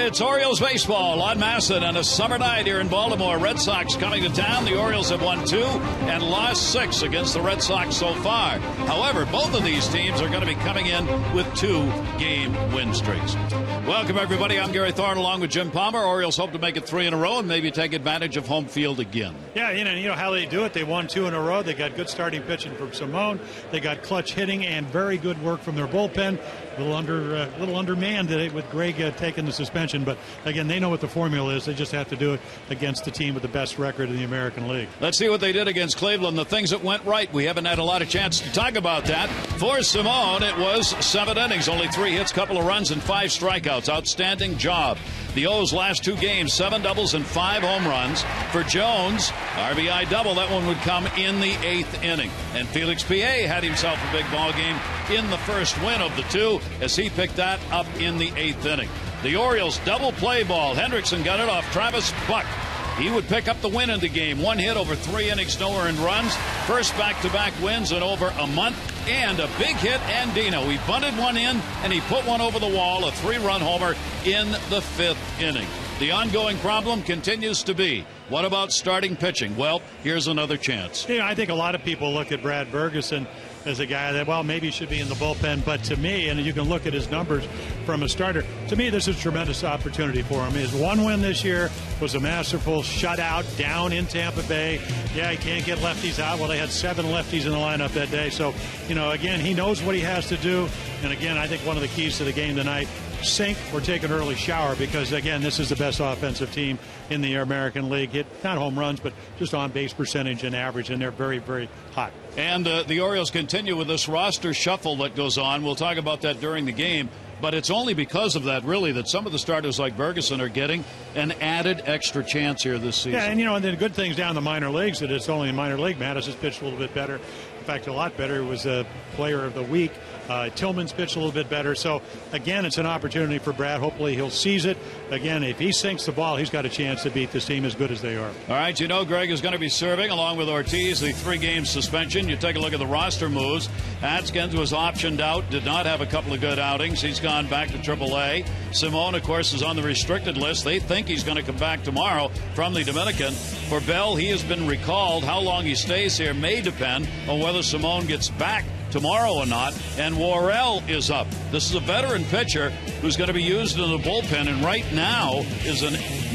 It's Orioles baseball on Masson on a summer night here in Baltimore. Red Sox coming to town. The Orioles have won 2 and lost 6 against the Red Sox so far. However, both of these teams are going to be coming in with 2-game win streaks. Welcome, everybody. I'm Gary Thorne along with Jim Palmer. Orioles hope to make it 3 in a row and maybe take advantage of home field again. Yeah, you know how they do it. They won 2 in a row. They got good starting pitching from Simone. They got clutch hitting and very good work from their bullpen. A little undermanned today with Greg taking the suspension. But, again, they know what the formula is. They just have to do it against the team with the best record in the American League. Let's see what they did against Cleveland, the things that went right. We haven't had a lot of chance to talk about that. For Simone, it was 7 innings, only 3 hits, couple of runs, and 5 strikeouts. Outstanding job. The O's last 2 games, 7 doubles and 5 home runs. For Jones, RBI double. That one would come in the 8th inning. And Felix P.A. had himself a big ball game in the first win of the 2 as he picked that up in the 8th inning. The Orioles double play ball. Hendrickson got it off Travis Buck. He would pick up the win in the game. 1 hit over 3 innings, no earned runs. First back-to-back wins in over a month. And a big hit, Andino. He bunted one in, and he put one over the wall, a 3-run homer in the 5th inning. The ongoing problem continues to be, what about starting pitching? Well, here's another chance. I think a lot of people look at Brad Ferguson as a guy that, well, maybe should be in the bullpen. But to me, and you can look at his numbers from a starter, to me, this is a tremendous opportunity for him. His 1 win this year was a masterful shutout down in Tampa Bay. Yeah, he can't get lefties out. Well, they had 7 lefties in the lineup that day. So, again, he knows what he has to do. And, again, I think one of the keys to the game tonight, sink or take an early shower because, again, this is the best offensive team in the American League. Hit not home runs, but just on base percentage and average, and they're very, very hot. And the Orioles continue with this roster shuffle that goes on. We'll talk about that during the game. But it's only because of that, really, that some of the starters like Ferguson are getting an added extra chance here this season. Yeah, and, and then good things down in the minor leagues that it's only in minor league. Mattis has pitched a little bit better. In fact, a lot better. He was a player of the week. Tillman's pitched a little bit better. So, again, it's an opportunity for Brad. Hopefully he'll seize it. Again, if he sinks the ball, he's got a chance to beat this team as good as they are. All right, Greg is going to be serving, along with Ortiz, the 3-game suspension. You take a look at the roster moves. Atkins was optioned out, did not have a couple of good outings. He's gone back to AAA. Simone, of course, is on the restricted list. They think he's going to come back tomorrow from the Dominican. For Bell, he has been recalled. How long he stays here may depend on whether Simone gets back tomorrow or not. And Worrell is up. This is a veteran pitcher who's going to be used in the bullpen, and right now is a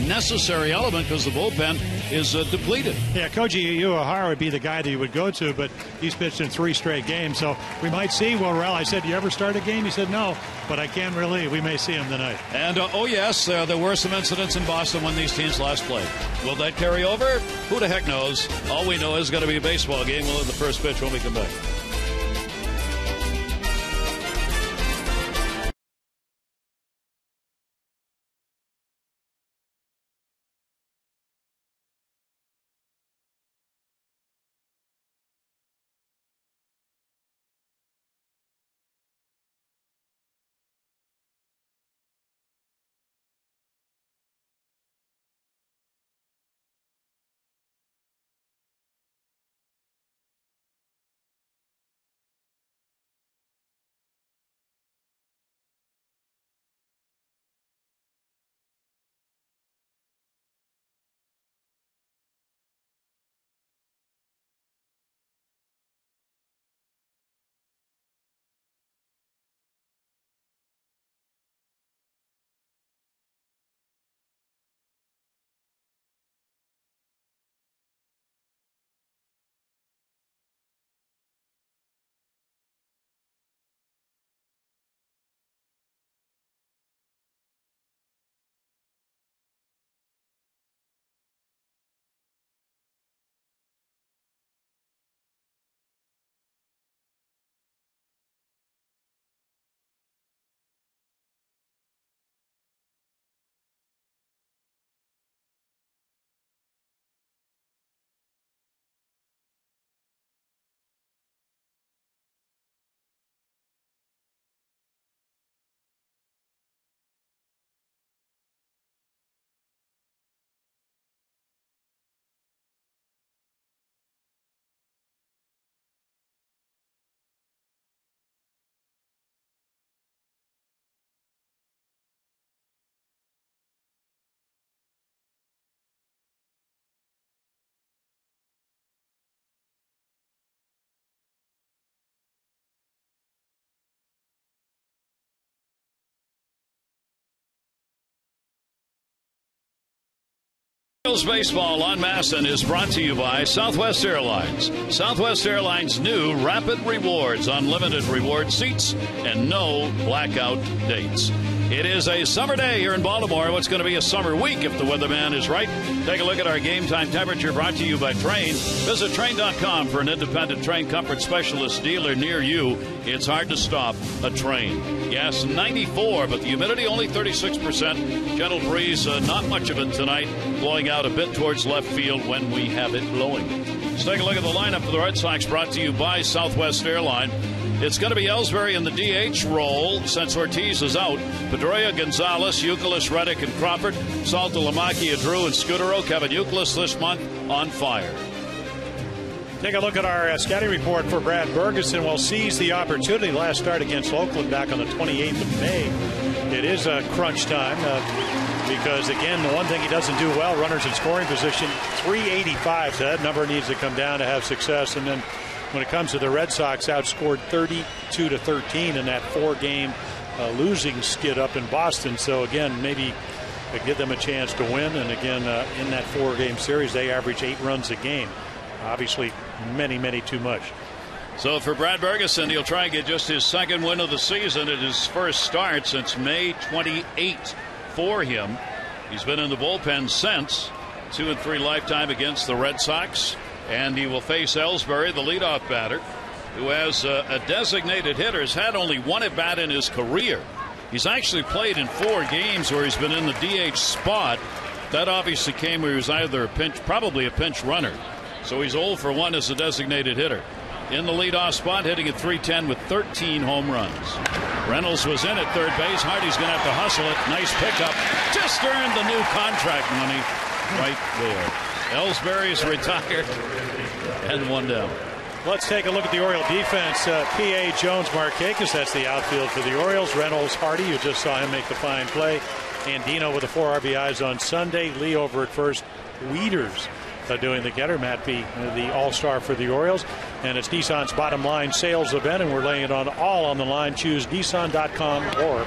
necessary element because the bullpen is depleted. Yeah, Koji Uehara would be the guy that you would go to, but he's pitched in 3 straight games, so we might see Worrell. I said, do you ever start a game? He said, no, but I can't relieve. We may see him tonight. And, yes, there were some incidents in Boston when these teams last played. Will that carry over? Who the heck knows? All we know is it's going to be a baseball game. We'll have the first pitch when we come back. Orioles baseball on Masson is brought to you by Southwest Airlines. Southwest Airlines' new Rapid Rewards, unlimited reward seats, and no blackout dates. It is a summer day here in Baltimore. What's going to be a summer week if the weatherman is right? Take a look at our game time temperature brought to you by Train. Visit Train.com for an independent Train comfort specialist dealer near you. It's hard to stop a Train. Yes, 94, but the humidity only 36%. Gentle breeze, not much of it tonight, blowing out a bit towards left field when we have it blowing. Let's take a look at the lineup for the Red Sox brought to you by Southwest Airline. It's going to be Ellsbury in the DH role since Ortiz is out. Pedroia, Gonzalez, Youkilis, Reddick, and Crawford. Salta, Lamacchia, Drew, and Scudero. Kevin Youkilis this month on fire. Take a look at our scouting report for Brad Bergeson. Will seize the opportunity. Last start against Oakland back on the 28th of May. It is a crunch time because, again, the one thing he doesn't do well, runners in scoring position, 385. So that number needs to come down to have success. And then when it comes to the Red Sox, outscored 32-13 in that 4-game losing skid up in Boston. So, again, maybe give them a chance to win. And, again, in that 4-game series, they average 8 runs a game. Obviously, many too much. So for Brad Bergeson, he'll try and get just his second win of the season at his first start since May 28 for him. He's been in the bullpen since. 2-3 lifetime against the Red Sox. And he will face Ellsbury, the leadoff batter, who has a designated hitter, has had only one at bat in his career. He's actually played in 4 games where he's been in the DH spot. That obviously came where he was either probably a pinch runner. So he's 0 for 1 as a designated hitter. In the leadoff spot, hitting at .310 with 13 home runs. Reynolds was in at third base. Hardy's going to have to hustle it. Nice pickup. Just earned the new contract money right there. Ellsbury's retired and 1 down. Let's take a look at the Oriole defense. P.A. Jones, Markakis, that's the outfield for the Orioles. Reynolds, Hardy, you just saw him make the fine play. Andino with the 4 RBIs on Sunday. Lee over at first. Wieters doing the getter. Matt B, the all-star for the Orioles. And it's Nissan's bottom line sales event, and we're laying it all on the line. Choose Nissan.com or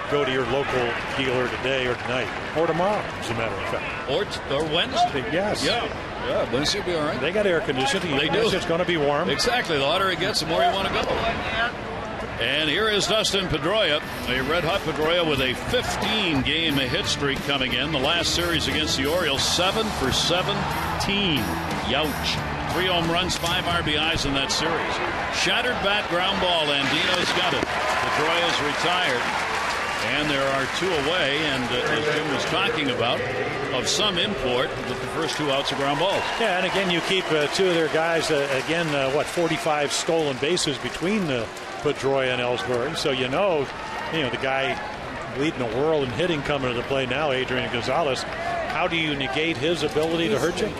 go to your local dealer today or tonight or tomorrow, as a matter of fact. Or Wednesday. Yes. Yeah, Wednesday will be all right. They got air conditioning. They do. It's going to be warm. Exactly. The hotter it gets, the more you want to go. And here is Dustin Pedroia, a red-hot Pedroia with a 15-game hit streak coming in. The last series against the Orioles, 7 for 17. Youch. 3 home runs, 5 RBIs in that series. Shattered bat, ground ball. Andino's got it. Pedroia's retired. And there are 2 away, and as Jim was talking about, of some import with the first 2 outs of ground balls. Yeah, and again, you keep 2 of their guys, 45 stolen bases between Pedroia and Ellsbury. So you know the guy leading the world in hitting coming to the play now, Adrian Gonzalez. How do you negate his ability to hurt you?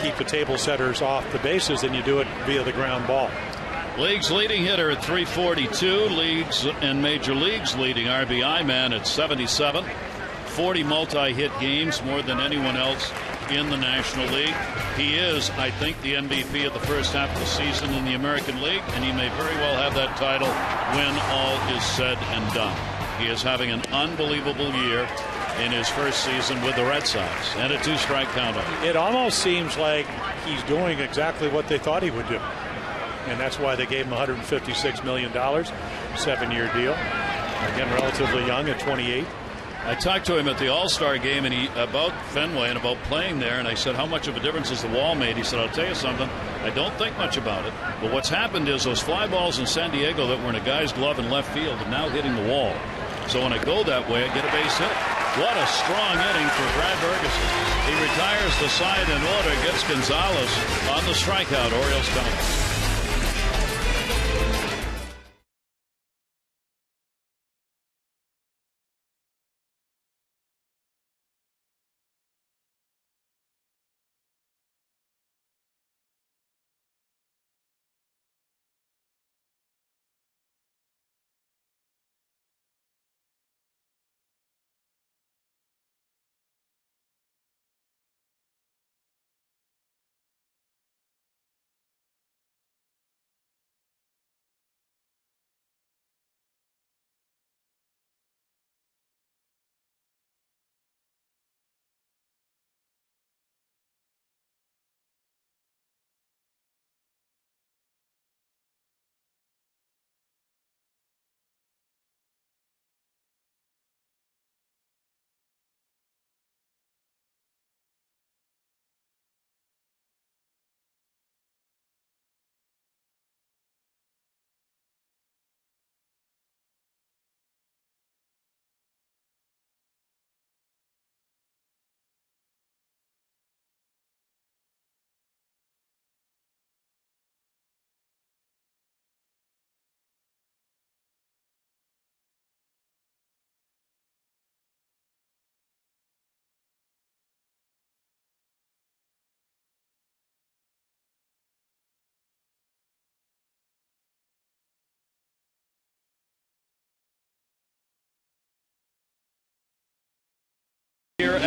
Keep the table setters off the bases, and you do it via the ground ball. League's leading hitter at 342. Leagues and major leagues leading RBI man at 77. 40 multi-hit games, more than anyone else in the National League. He is, I think, the MVP of the first half of the season in the American League, and he may very well have that title when all is said and done. He is having an unbelievable year in his first season with the Red Sox, and a 2-strike count on him. It almost seems like he's doing exactly what they thought he would do. And that's why they gave him $156 million, 7-year deal. Again, relatively young at 28. I talked to him at the All-Star game about Fenway and about playing there, and I said, how much of a difference has the wall made? He said, I'll tell you something, I don't think much about it. But what's happened is those fly balls in San Diego that were in a guy's glove in left field are now hitting the wall. So when I go that way, I get a base hit. What a strong inning for Brad Bergeson. He retires the side in order, gets Gonzalez on the strikeout. Orioles coming.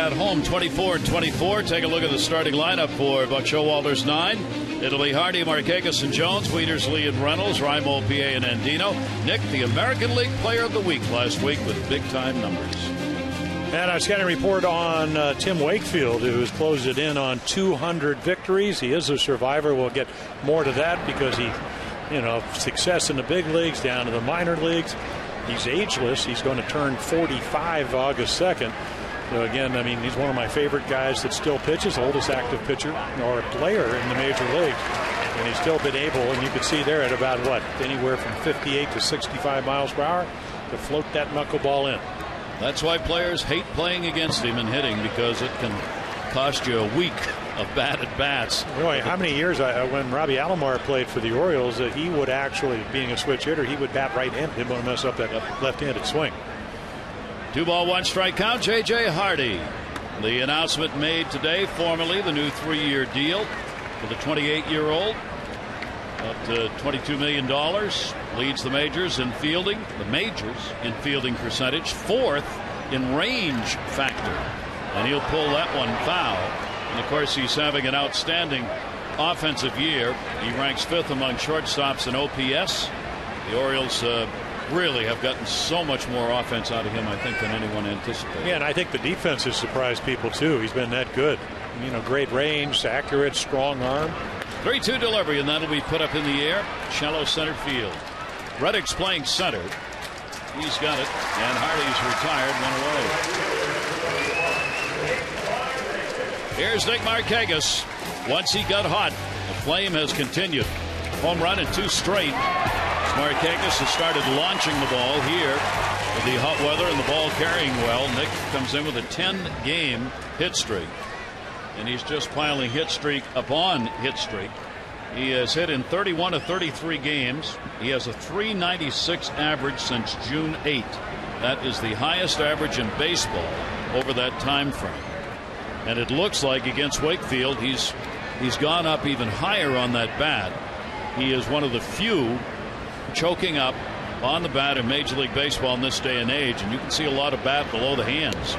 at home 24-24. Take a look at the starting lineup for Buck Showalter's 9. It'll be Hardy, Markakis, and Jones, Wieters, Lee, and Reynolds, Raimo, PA, and Andino. Nick, the American League Player of the Week last week with big-time numbers. And I was getting a report on Tim Wakefield, who's closed it in on 200 victories. He is a survivor. We'll get more to that because he, success in the big leagues, down to the minor leagues. He's ageless. He's going to turn 45 August 2nd. So again, I mean, he's one of my favorite guys that still pitches, oldest active pitcher or player in the major leagues. And he's still been able, and you can see there at about anywhere from 58 to 65 miles per hour to float that knuckleball in. That's why players hate playing against him and hitting, because it can cost you a week of bad at bats. Boy, how many years when Robbie Alomar played for the Orioles, he would actually, being a switch hitter, he would bat right-handed. Didn't want to mess up that left-handed swing. 2-ball, 1-strike count. J.J. Hardy. The announcement made today, formally, the new 3-year deal for the 28-year-old. Up to $22 million. Leads the majors in fielding. The majors in fielding percentage. 4th in range factor. And he'll pull that one foul. And of course, he's having an outstanding offensive year. He ranks 5th among shortstops in OPS. The Orioles really have gotten so much more offense out of him, I think, than anyone anticipated. Yeah, and I think the defense has surprised people too. He's been that good. Great range, accurate, strong arm. 3-2 delivery, and that'll be put up in the air. Shallow center field. Reddick's playing center. He's got it, and Hardy's retired, 1 away. Here's Nick Markakis. Once he got hot, the flame has continued. Home run in 2 straight. Markakis has started launching the ball here with the hot weather and the ball carrying well. Nick comes in with a 10-game hit streak, and he's just piling hit streak upon hit streak. He has hit in 31 of 33 games. He has a .396 average since June 8. That is the highest average in baseball over that time frame. And it looks like against Wakefield, he's gone up even higher on that bat. He is one of the few choking up on the bat in Major League Baseball in this day and age, and you can see a lot of bat below the hands.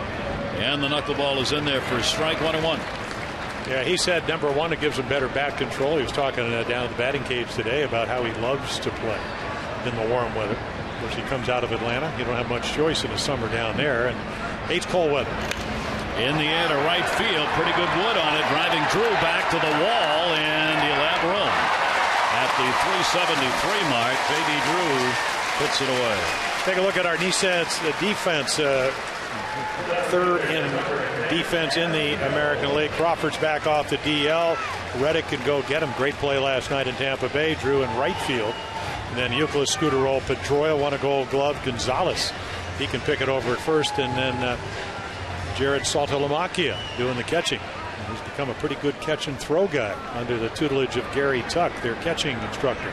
And the knuckleball is in there for a strike, 1-1. Yeah, he said, number one, it gives him better bat control. He was talking down at the batting cage today about how he loves to play in the warm weather. Of course, he comes out of Atlanta. You don't have much choice in the summer down there, and hates cold weather. In the air to right field, pretty good wood on it, driving Drew back to the wall, and he'll have room. At the .373 mark, J.D. Drew puts it away. Take a look at our Nissan's defense. 3rd in defense in the American League. Crawford's back off the DL. Reddick can go get him. Great play last night in Tampa Bay. Drew in right field. And then Euclid, Scudero, Pedroia won a Gold Glove. Gonzalez, he can pick it over at first. And then Jared Saltalamacchia doing the catching. He's become a pretty good catch and throw guy under the tutelage of Gary Tuck, their catching instructor.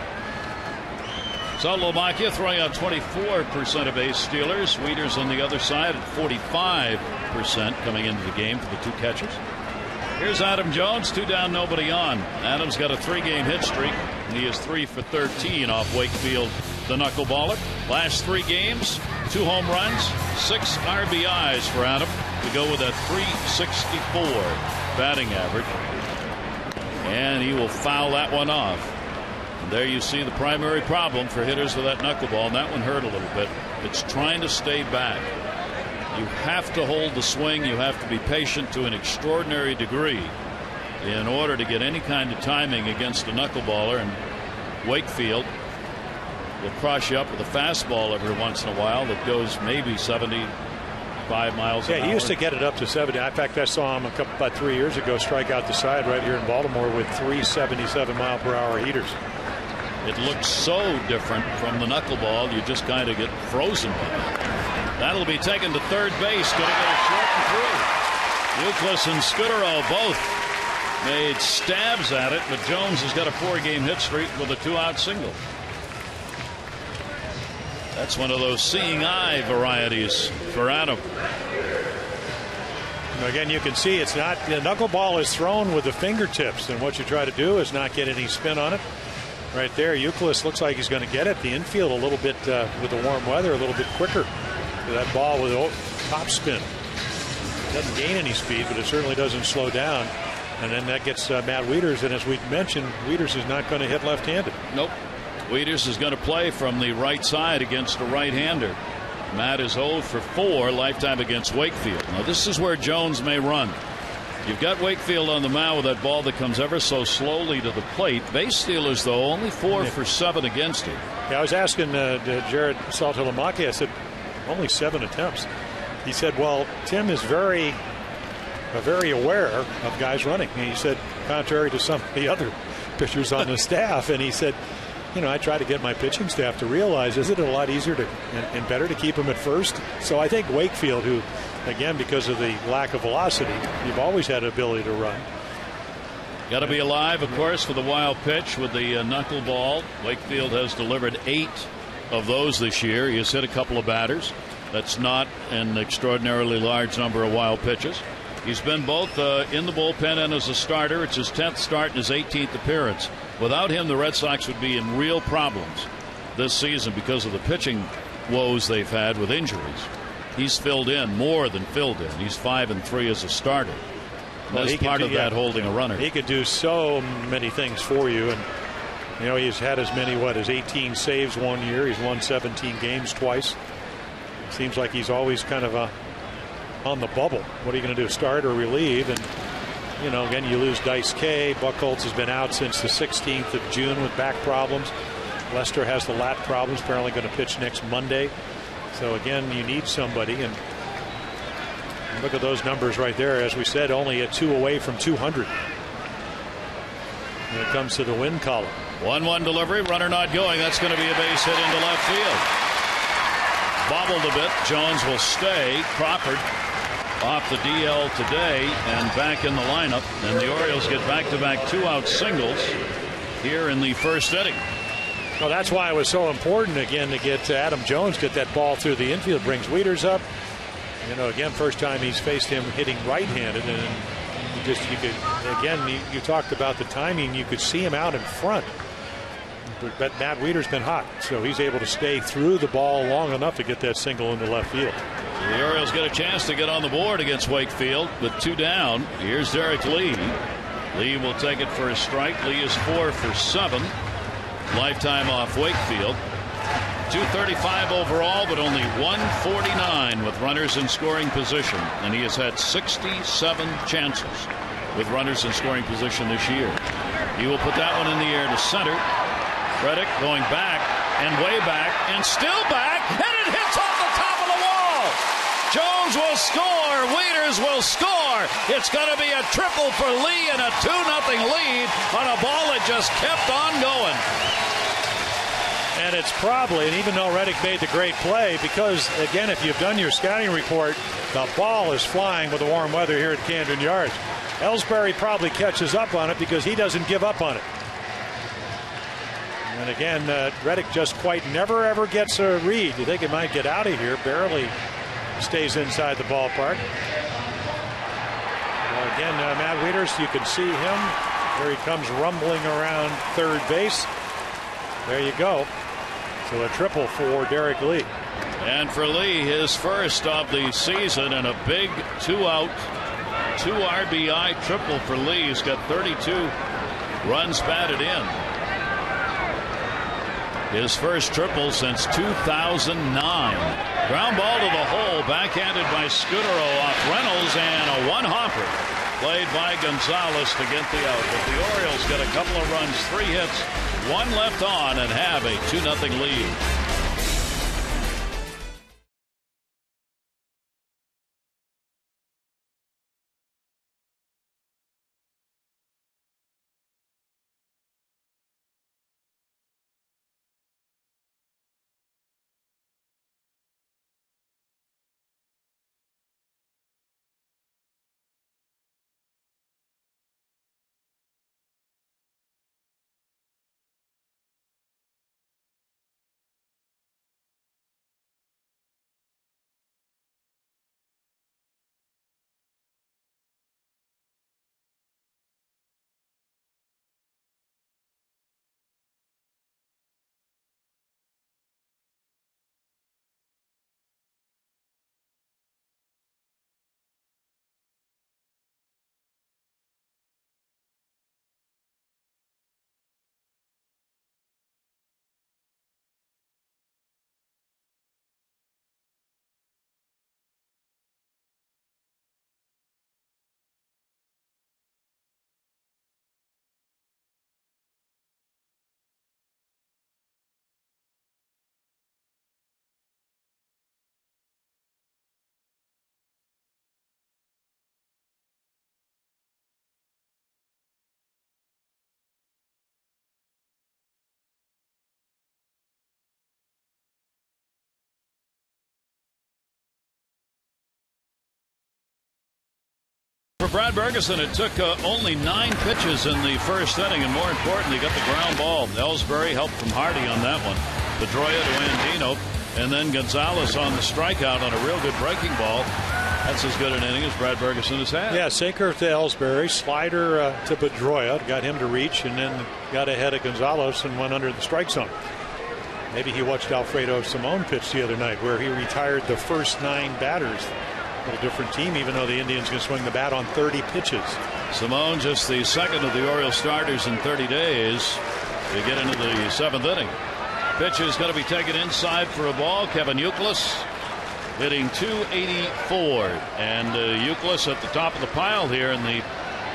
Saltalamacchia throwing out 24% of ace stealers. Wieters on the other side at 45% coming into the game for the 2 catchers. Here's Adam Jones, 2 down, nobody on. Adam's got a 3-game hit streak. He is 3 for 13 off Wakefield, the knuckleballer. Last 3 games, 2 home runs, 6 RBIs for Adam to go with a .364 batting average. And he will foul that one off. And there you see the primary problem for hitters with that knuckleball, and that one hurt a little bit. It's trying to stay back. You have to hold the swing. You have to be patient to an extraordinary degree in order to get any kind of timing against a knuckleballer. And Wakefield will cross you up with a fastball every once in a while that goes maybe 75 miles an hour. Yeah, he used to get it up to 70. In fact, I saw him about 3 years ago strike out the side right here in Baltimore with 377-mile-per-hour heaters. It looks so different from the knuckleball, you just kind of get frozen by it. That'll be taken to third base. Going to get it short and through. Euclid and Scudero both made stabs at it, but Jones has got a 4-game hit streak with a 2-out single. That's one of those seeing eye varieties for Adam. Again, you can see it's not, the knuckleball is thrown with the fingertips, and what you try to do is not get any spin on it. Right there, Euclid looks like he's going to get it. The infield a little bit with the warm weather, a little bit quicker. That ball with a top spin. doesn't gain any speed, but it certainly doesn't slow down. And then that gets Matt Wieters, and as we mentioned, Wieters is not going to hit left-handed. Nope. Wieters is going to play from the right side against a right-hander. Matt is 0 for 4 lifetime against Wakefield. Now this is where Jones may run. You've got Wakefield on the mound with that ball that comes ever so slowly to the plate. Base stealers, though, only 4 for 7 against him. Yeah, I was asking Jared Saltalamacchi, I said, only 7 attempts. He said, well, Tim is very aware of guys running. And he said, contrary to some of the other pitchers on the staff. And he said, you know, I try to get my pitching staff to realize, isn't it a lot easier and better to keep him at first? So I think Wakefield, who, again, because of the lack of velocity, you've always had an ability to run. Got to be alive, of course, for the wild pitch with the knuckleball. Wakefield has delivered 8 of those this year. He has hit a couple of batters. That's not an extraordinarily large number of wild pitches. He's been both in the bullpen and as a starter. It's his 10th start and his 18th appearance. Without him, the Red Sox would be in real problems this season because of the pitching woes they've had with injuries. He's filled in, more than filled in. He's 5-3 as a starter. Well, that's part of that holding a runner. He could do so many things for you. And, you know, he's had as many, as 18 saves one year. He's won 17 games twice. Seems like he's always kind of on the bubble. What are you going to do, start or relieve? And, you know, again, you lose Dice K. Buchholz has been out since the 16th of June with back problems. Lester has the lat problems, apparently going to pitch next Monday. So, again, you need somebody. And look at those numbers right there. As we said, only a 2 away from 200. When it comes to the win column. 1-1 delivery, runner not going. That's going to be a base hit into left field. Bobbled a bit. Jones will stay. Crawford off the DL today and back in the lineup. And the Orioles get back-to-back 2-out singles here in the first inning. Well, that's why it was so important again to get Adam Jones, get that ball through the infield, brings Wieters up. You know, again, first time he's faced him hitting right-handed, and you talked about the timing. You could see him out in front, but Matt Wieters been hot, so he's able to stay through the ball long enough to get that single into left field. The Orioles get a chance to get on the board against Wakefield with 2 down. Here's Derek Lee. Lee will take it for a strike. Lee is 4 for 7. Lifetime off Wakefield. 235 overall, but only 149 with runners in scoring position. And he has had 67 chances with runners in scoring position this year. He will put that one in the air to center. Reddick going back and way back and still back, and it hits off the top of the wall. Jones will score. Wieters will score. It's going to be a triple for Lee and a 2-0 lead on a ball that just kept on going. And it's probably, and even though Reddick made the great play, because, again, if you've done your scouting report, the ball is flying with the warm weather here at Camden Yards. Ellsbury probably catches up on it because he doesn't give up on it. And again, Reddick just quite never ever gets a read. You think it might get out of here, barely stays inside the ballpark. Well, again, Matt Wieters, you can see him. There he comes rumbling around third base. There you go. So a triple for Derek Lee. And for Lee, his first of the season, and a big 2-out, 2 RBI triple for Lee. He's got 32 runs batted in. His first triple since 2009. Ground ball to the hole, backhanded by Scudero off Reynolds, and a one-hopper played by Gonzalez to get the out. But the Orioles get a couple of runs, 3 hits, 1 left on, and have a 2-0 lead. for Brad Bergeson, it took only 9 pitches in the first inning, and more importantly, got the ground ball. Ellsbury helped from Hardy on that one. Pedroia to Andino, and then Gonzalez on the strikeout on a real good breaking ball. That's as good an inning as Brad Bergeson has had. Yeah, sinker to Ellsbury, slider to Pedroia, got him to reach, and then got ahead of Gonzalez and went under the strike zone. Maybe he watched Alfredo Simon pitch the other night, where he retired the first 9 batters. A little different team, even though the Indians can swing the bat on 30 pitches. Simon just the second of the Orioles starters in 30 days to get into the 7th inning. Pitch is going to be taken inside for a ball. Kevin Youkilis hitting .284, and Youkilis at the top of the pile here in the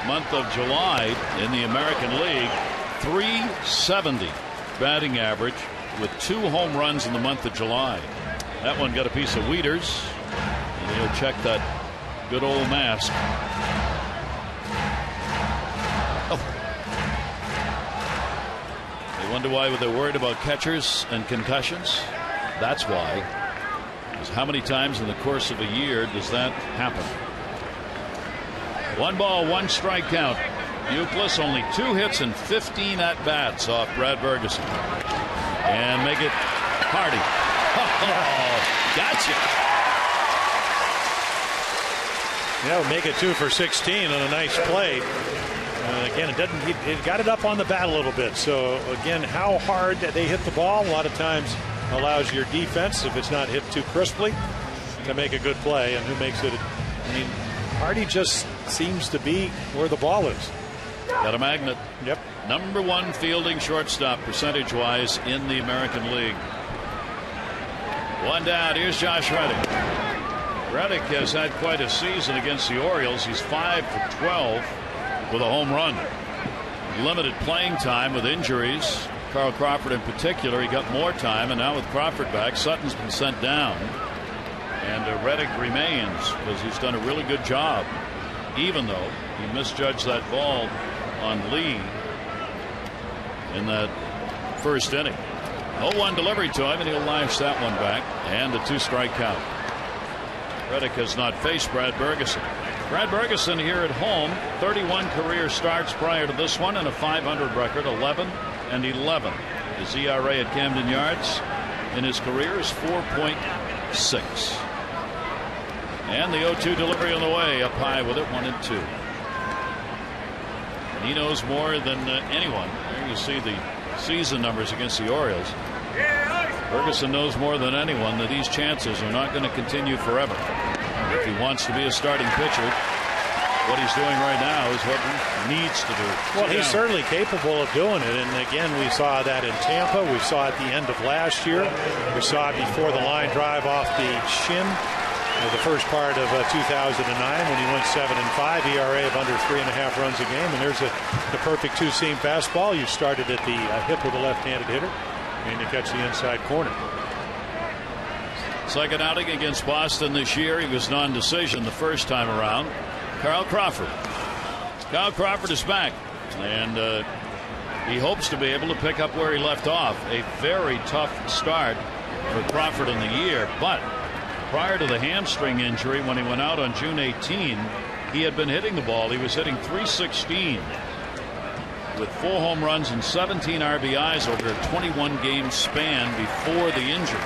month of July in the American League. .370 batting average with 2 home runs in the month of July. That one got a piece of Wieters, and he'll check that good old mask. Oh. They wonder why they're worried about catchers and concussions. That's why. Because how many times in the course of a year does that happen? 1 ball, 1 strike count. Youkilis only 2 hits and 15 at bats off Brad Bergeson. And make it Hardy. Oh, gotcha. Yeah, make it 2 for 16 on a nice play. Again, it got it up on the bat a little bit. So again, how hard that they hit the ball a lot of times allows your defense, if it's not hit too crisply, to make a good play. And who makes it? I mean, Hardy just seems to be where the ball is. Got a magnet. Yep. Number 1 fielding shortstop percentage-wise in the American League. 1 down. Here's Josh Reddick. Reddick has had quite a season against the Orioles. He's 5 for 12 with a home run. Limited playing time with injuries. Carl Crawford in particular, he got more time, and now with Crawford back, Sutton's been sent down. And Reddick remains because he's done a really good job, even though he misjudged that ball on Lee in that first inning. 0-1 delivery to him, and he'll lash that one back, and a 2-strike count. Reddick has not faced Brad Bergeson. Brad Bergeson here at home, 31 career starts prior to this one, and a .500 record, 11-11. His ERA at Camden Yards in his career is 4.6. And the 0-2 delivery on the way, up high with it, 1-2. He knows more than anyone. There you see the season numbers against the Orioles. Ferguson knows more than anyone that these chances are not going to continue forever. If he wants to be a starting pitcher, what he's doing right now is what he needs to do. Well, he's certainly capable of doing it. And again, we saw that in Tampa. We saw it at the end of last year. We saw it before the line drive off the shin. The first part of 2009 when he went 7-5, ERA of under 3.5 runs a game. And there's the perfect 2-seam fastball. You started at the hip with a left-handed hitter, and you catch the inside corner. Second outing against Boston this year. He was non-decision the first time around. Carl Crawford. Carl Crawford is back, and he hopes to be able to pick up where he left off. A very tough start for Crawford in the year, but prior to the hamstring injury, when he went out on June 18, he had been hitting the ball. He was hitting .316 with 4 home runs and 17 RBIs over a 21-game span before the injury.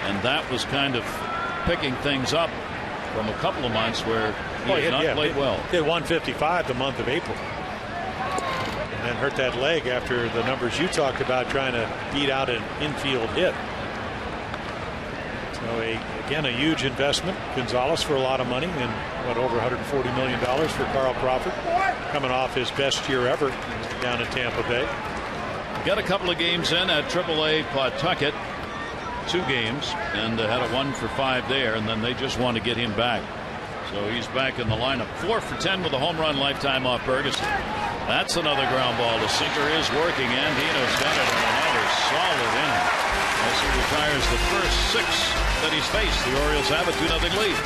And that was kind of picking things up from a couple of months where he had not played well. Hit 155 the month of April. And then hurt that leg after the numbers you talked about, trying to beat out an infield hit. So again, a huge investment. Gonzalez for a lot of money, and over $140 million for Carl Crawford, coming off his best year ever down in Tampa Bay. Got a couple of games in at AAA Pawtucket, 2 games, and had a 1 for 5 there, and then they just want to get him back. So he's back in the lineup. 4 for 10 with a home run lifetime off Ferguson. That's another ground ball. The sinker is working, and Dino's got it in another solid inning as he retires the first 6 that he's faced. The Orioles have a 2-0 lead.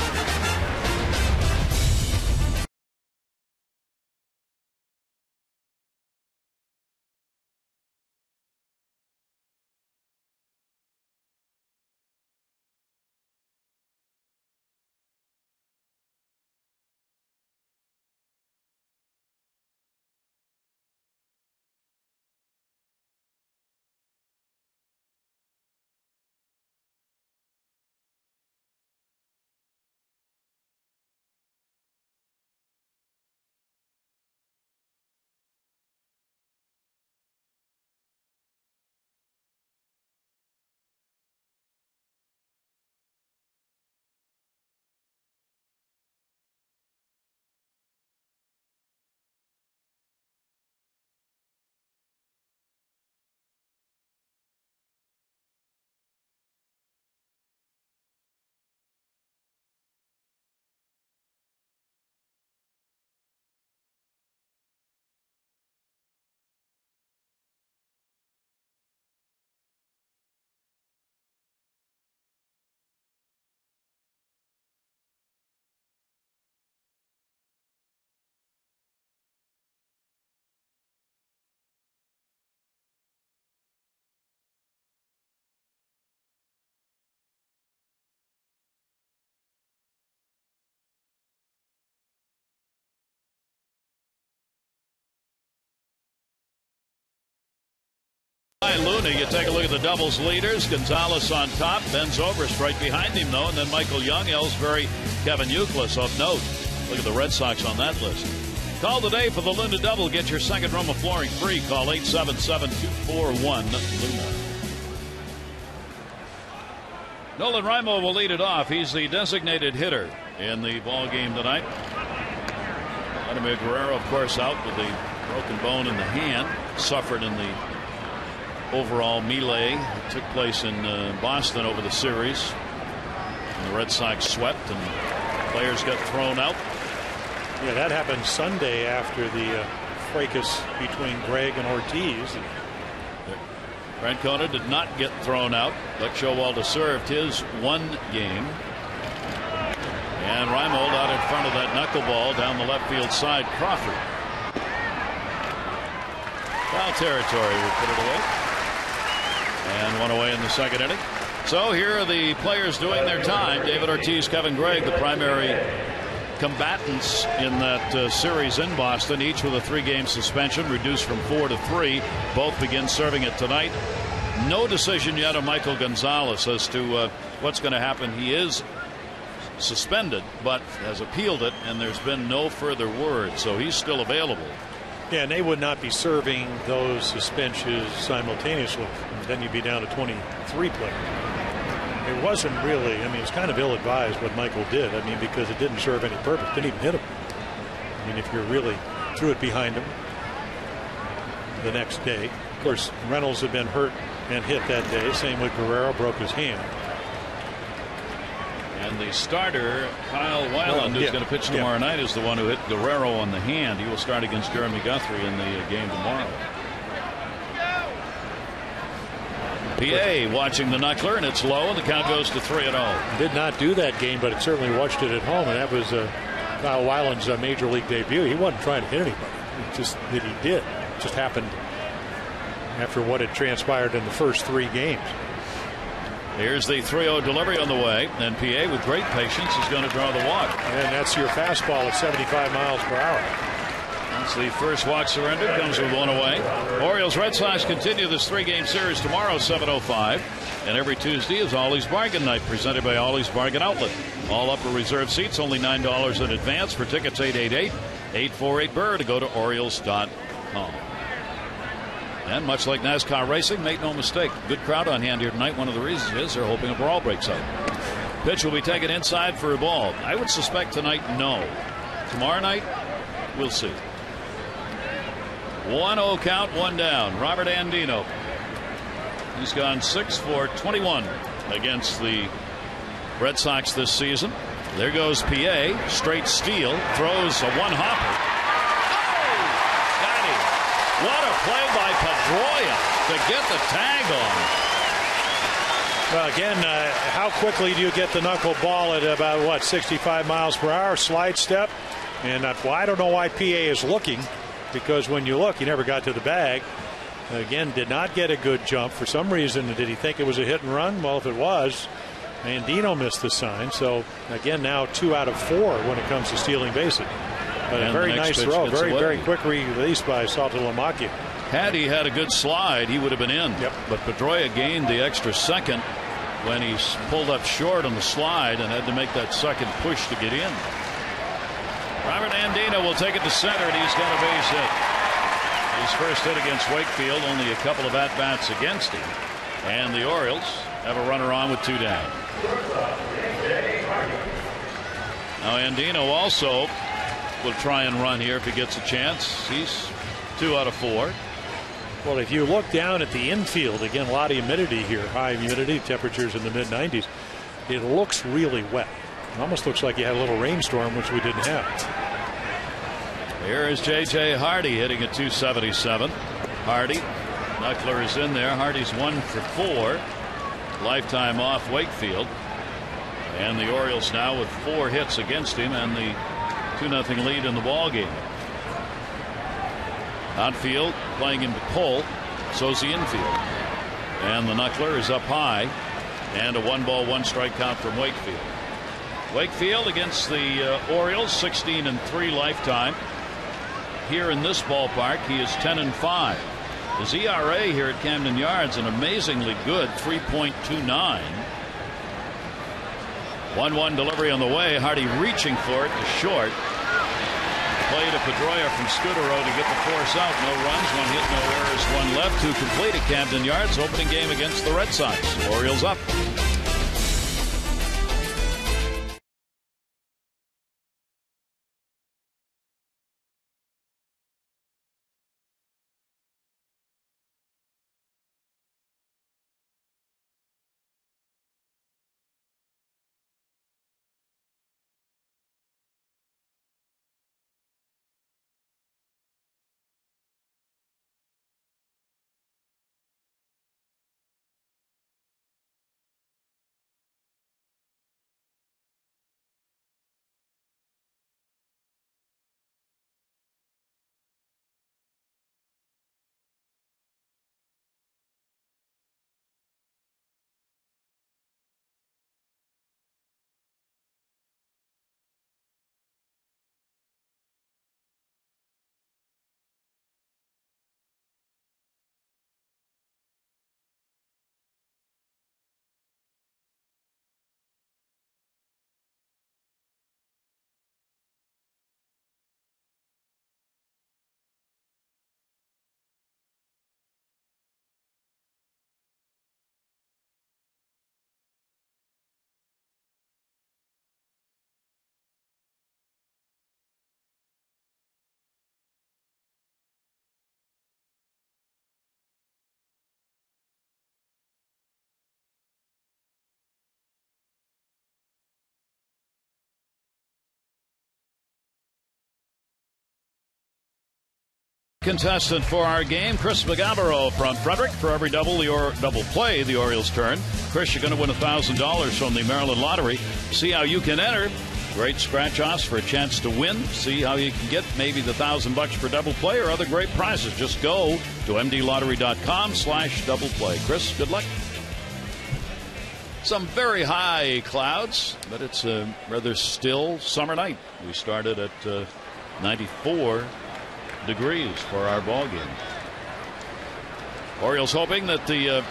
Looney. You take a look at the doubles leaders. Gonzalez on top. Ben Zobrist right behind him, though. And then Michael Young, Ellsbury, Kevin Youkilis of note. Look at the Red Sox on that list. Call today for the Luna Double. Get your second room of flooring free. Call 877-241-LUNA. Nolan Raimo will lead it off. He's the designated hitter in the ball game tonight. Vladimir Guerrero, of course, out with the broken bone in the hand. Suffered in the overall melee that took place in Boston over the series. And the Red Sox swept and players got thrown out. Yeah, that happened Sunday after the fracas between Gregg and Ortiz. Francona did not get thrown out, but Showalter served his one game. And Reimold out in front of that knuckleball down the left field side. Crawford. Foul territory, we put it away. And one away in the second inning. So here are the players doing their time. David Ortiz, Kevin Gregg, the primary combatants in that series in Boston, each with a 3-game suspension, reduced from 4 to 3. Both begin serving it tonight. No decision yet on Michael Gonzalez as to what's going to happen. He is suspended, but has appealed it, and there's been no further word, so he's still available. Yeah, and they would not be serving those suspensions simultaneously. Then you'd be down to 23 players. It wasn't really, I mean, it's kind of ill-advised what Michael did. I mean, because it didn't serve any purpose. Didn't even hit him. I mean, if you're really threw it behind him the next day. Of course, Reynolds had been hurt and hit that day. Same with Guerrero, broke his hand. And the starter, Kyle Weiland, who's going to pitch tomorrow night, is the one who hit Guerrero on the hand. He will start against Jeremy Guthrie in the game tomorrow. PA watching the knuckler, and it's low, and the count goes to 3-0. Did not do that game, but it certainly watched it at home, and that was Kyle Weiland's major league debut. He wasn't trying to hit anybody. It's just that he did. It just happened after what had transpired in the first 3 games. Here's the 3-0 delivery on the way, and PA with great patience is going to draw the walk. And that's your fastball at 75 miles per hour. That's the first walk surrendered. Comes with 1 away. Orioles Red Sox continue this 3-game series tomorrow, 7:05. And every Tuesday is Ollie's Bargain Night, presented by Ollie's Bargain Outlet. All upper reserve seats, only $9 in advance. For tickets, 888-848-BIRD to go to Orioles.com. And much like NASCAR racing, make no mistake, good crowd on hand here tonight. One of the reasons is they're hoping a brawl breaks out. Pitch will be taken inside for a ball. I would suspect tonight, no. Tomorrow night, we'll see. 1-0 count, 1 down. Robert Andino. He's gone 6 for 21 against the Red Sox this season. There goes PA. Straight steal. Throws a one-hopper. Oh! Got him. What a play by Pedroia to get the tag on. Well, again, how quickly do you get the knuckleball at about, what, 65 miles per hour? Slide step. And well, I don't know why PA is looking, because when you look, he never got to the bag. Again, did not get a good jump. For some reason, did he think it was a hit and run? Well, if it was, Andino missed the sign. So, again, now 2 out of 4 when it comes to stealing bases. But a very nice throw. Very quick release by Saltalamacchia. Had he had a good slide, he would have been in. Yep. But Pedroia gained the extra second when he pulled up short on the slide and had to make that second push to get in. Robert Andino will take it to center, and he's got a base hit. His first hit against Wakefield, only a couple of at-bats against him. And the Orioles have a runner on with 2 down. Now Andino also will try and run here if he gets a chance. He's 2 out of 4. Well, if you look down at the infield, again, a lot of humidity here, high humidity, temperatures in the mid-90s. It looks really wet. It almost looks like you had a little rainstorm, which we didn't have. Here is J.J. Hardy hitting at 277. Hardy, knuckler is in there. Hardy's 1 for 4. Lifetime off Wakefield. And the Orioles now with 4 hits against him and the 2-0 lead in the ball game. Outfield playing him to pull. So's the infield. And the knuckler is up high. And a 1-ball, 1-strike count from Wakefield. Wakefield against the Orioles, 16-3 lifetime. Here in this ballpark, he is 10-5. His ERA here at Camden Yards, an amazingly good 3.29. 1-1 delivery on the way. Hardy reaching for it to short. Play to Pedroia from Scudero to get the force out. No runs, 1 hit, no errors, 1 left to complete at Camden Yards. Opening game against the Red Sox. Orioles up. Contestant for our game, Chris McGavero from Frederick. For every double play, the Orioles turn. Chris, you're going to win $1,000 from the Maryland Lottery. See how you can enter. Great scratch-offs for a chance to win. See how you can get maybe the $1,000 for double play or other great prizes. Just go to mdlottery.com/double play. Chris, good luck. Some very high clouds, but it's a rather still summer night. We started at 94 degrees for our ball game. Orioles hoping that the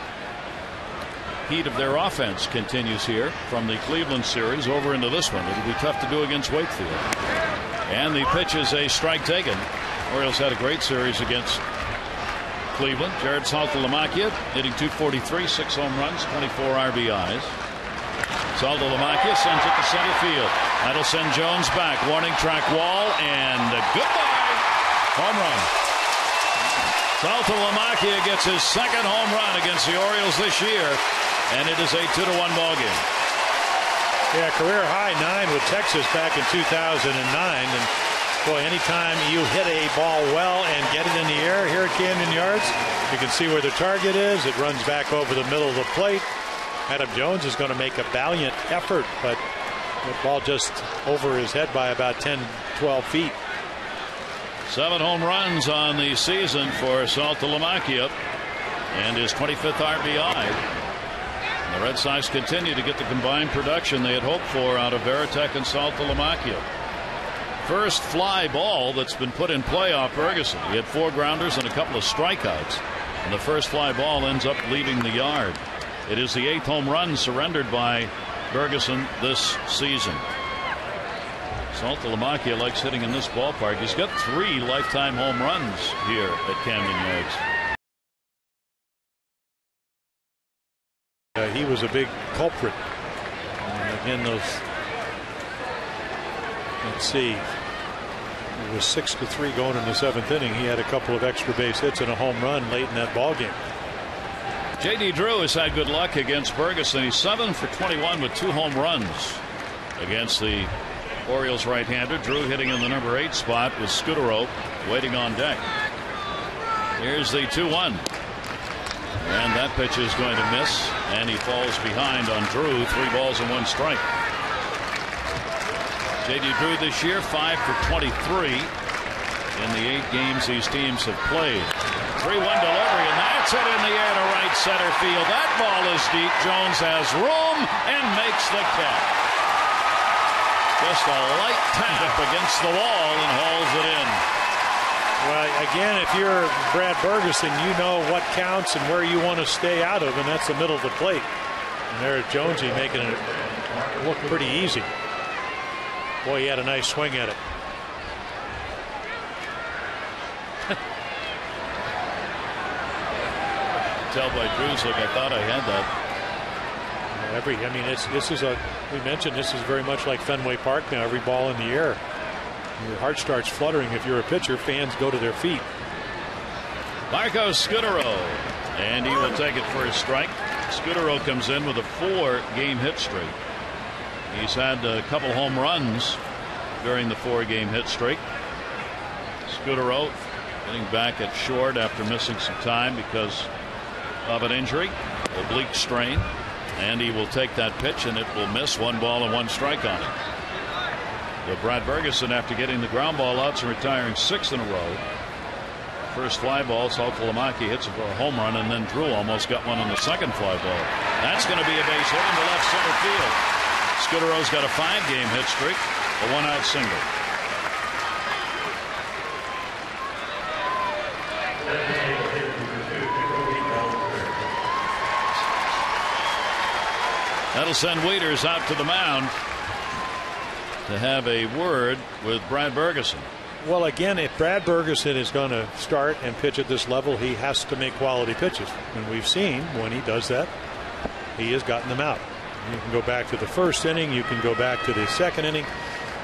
heat of their offense continues here from the Cleveland series over into this one. It'll be tough to do against Wakefield. And the pitch is a strike taken. Orioles had a great series against Cleveland. Jared Saltalamacchia hitting .243, 6 home runs, 24 RBIs. Saltalamacchia sends it to center field. That'll send Jones back. Warning track wall, and goodbye. Home run. Saltalamacchia gets his second home run against the Orioles this year, and it is a 2-1 ball game. Yeah, career high 9 with Texas back in 2009. And boy, anytime you hit a ball well and get it in the air here at Camden Yards, you can see where the target is. It runs back over the middle of the plate. Adam Jones is going to make a valiant effort, but the ball just over his head by about 10, 12 feet. 7 home runs on the season for Saltalamacchia and his 25th RBI. And the Red Sox continue to get the combined production they had hoped for out of Veritek and Saltalamacchia. First fly ball that's been put in play off Ferguson. He had 4 grounders and a couple of strikeouts, and the first fly ball ends up leaving the yard. It is the 8th home run surrendered by Ferguson this season. Saltalamacchia likes hitting in this ballpark. He's got 3 lifetime home runs here at Camden Yards. He was a big culprit. Again, those. Let's see. It was 6-3 going in the 7th inning. He had a couple of extra base hits and a home run late in that ball game. J.D. Drew has had good luck against Ferguson. He's 7 for 21 with 2 home runs against the Orioles right-hander. Drew hitting in the number 8 spot with Scudero waiting on deck. Here's the 2-1. And that pitch is going to miss, and he falls behind on Drew. 3 balls and 1 strike. J.D. Drew this year 5 for 23 in the 8 games these teams have played. 3-1 delivery, and that's it in the air to right center field. That ball is deep. Jones has room and makes the catch. Just a light tap against the wall and hauls it in. Well, again, if you're Brad Bergeson, you know what counts and where you want to stay out of, and that's the middle of the plate. And there's Jonesy making it look pretty easy. Boy, he had a nice swing at it. Tell by Drew's look, I thought I had that. We mentioned this is very much like Fenway Park now. Every ball in the air, your heart starts fluttering. If you're a pitcher, fans go to their feet. Marco Scudero, and he will take it for a strike. Scudero comes in with a 4-game hit streak. He's had a couple home runs during the 4-game hit streak. Scudero getting back at short after missing some time because of an injury, oblique strain, and he will take that pitch and it will miss. 1 ball and 1 strike on it. So Brad Bergeson, after getting the ground ball outs and retiring 6 in a row. First fly ball, Saltalamacchi hits it for a home run, and then Drew almost got one on the second fly ball. That's going to be a base hit into left center field. Scudero's got a 5-game hit streak, a 1-out single. That'll send Wieters out to the mound to have a word with Brad Bergeson. Well, again, if Brad Bergeson is going to start and pitch at this level, he has to make quality pitches. And we've seen when he does that, he has gotten them out. You can go back to the first inning, you can go back to the second inning,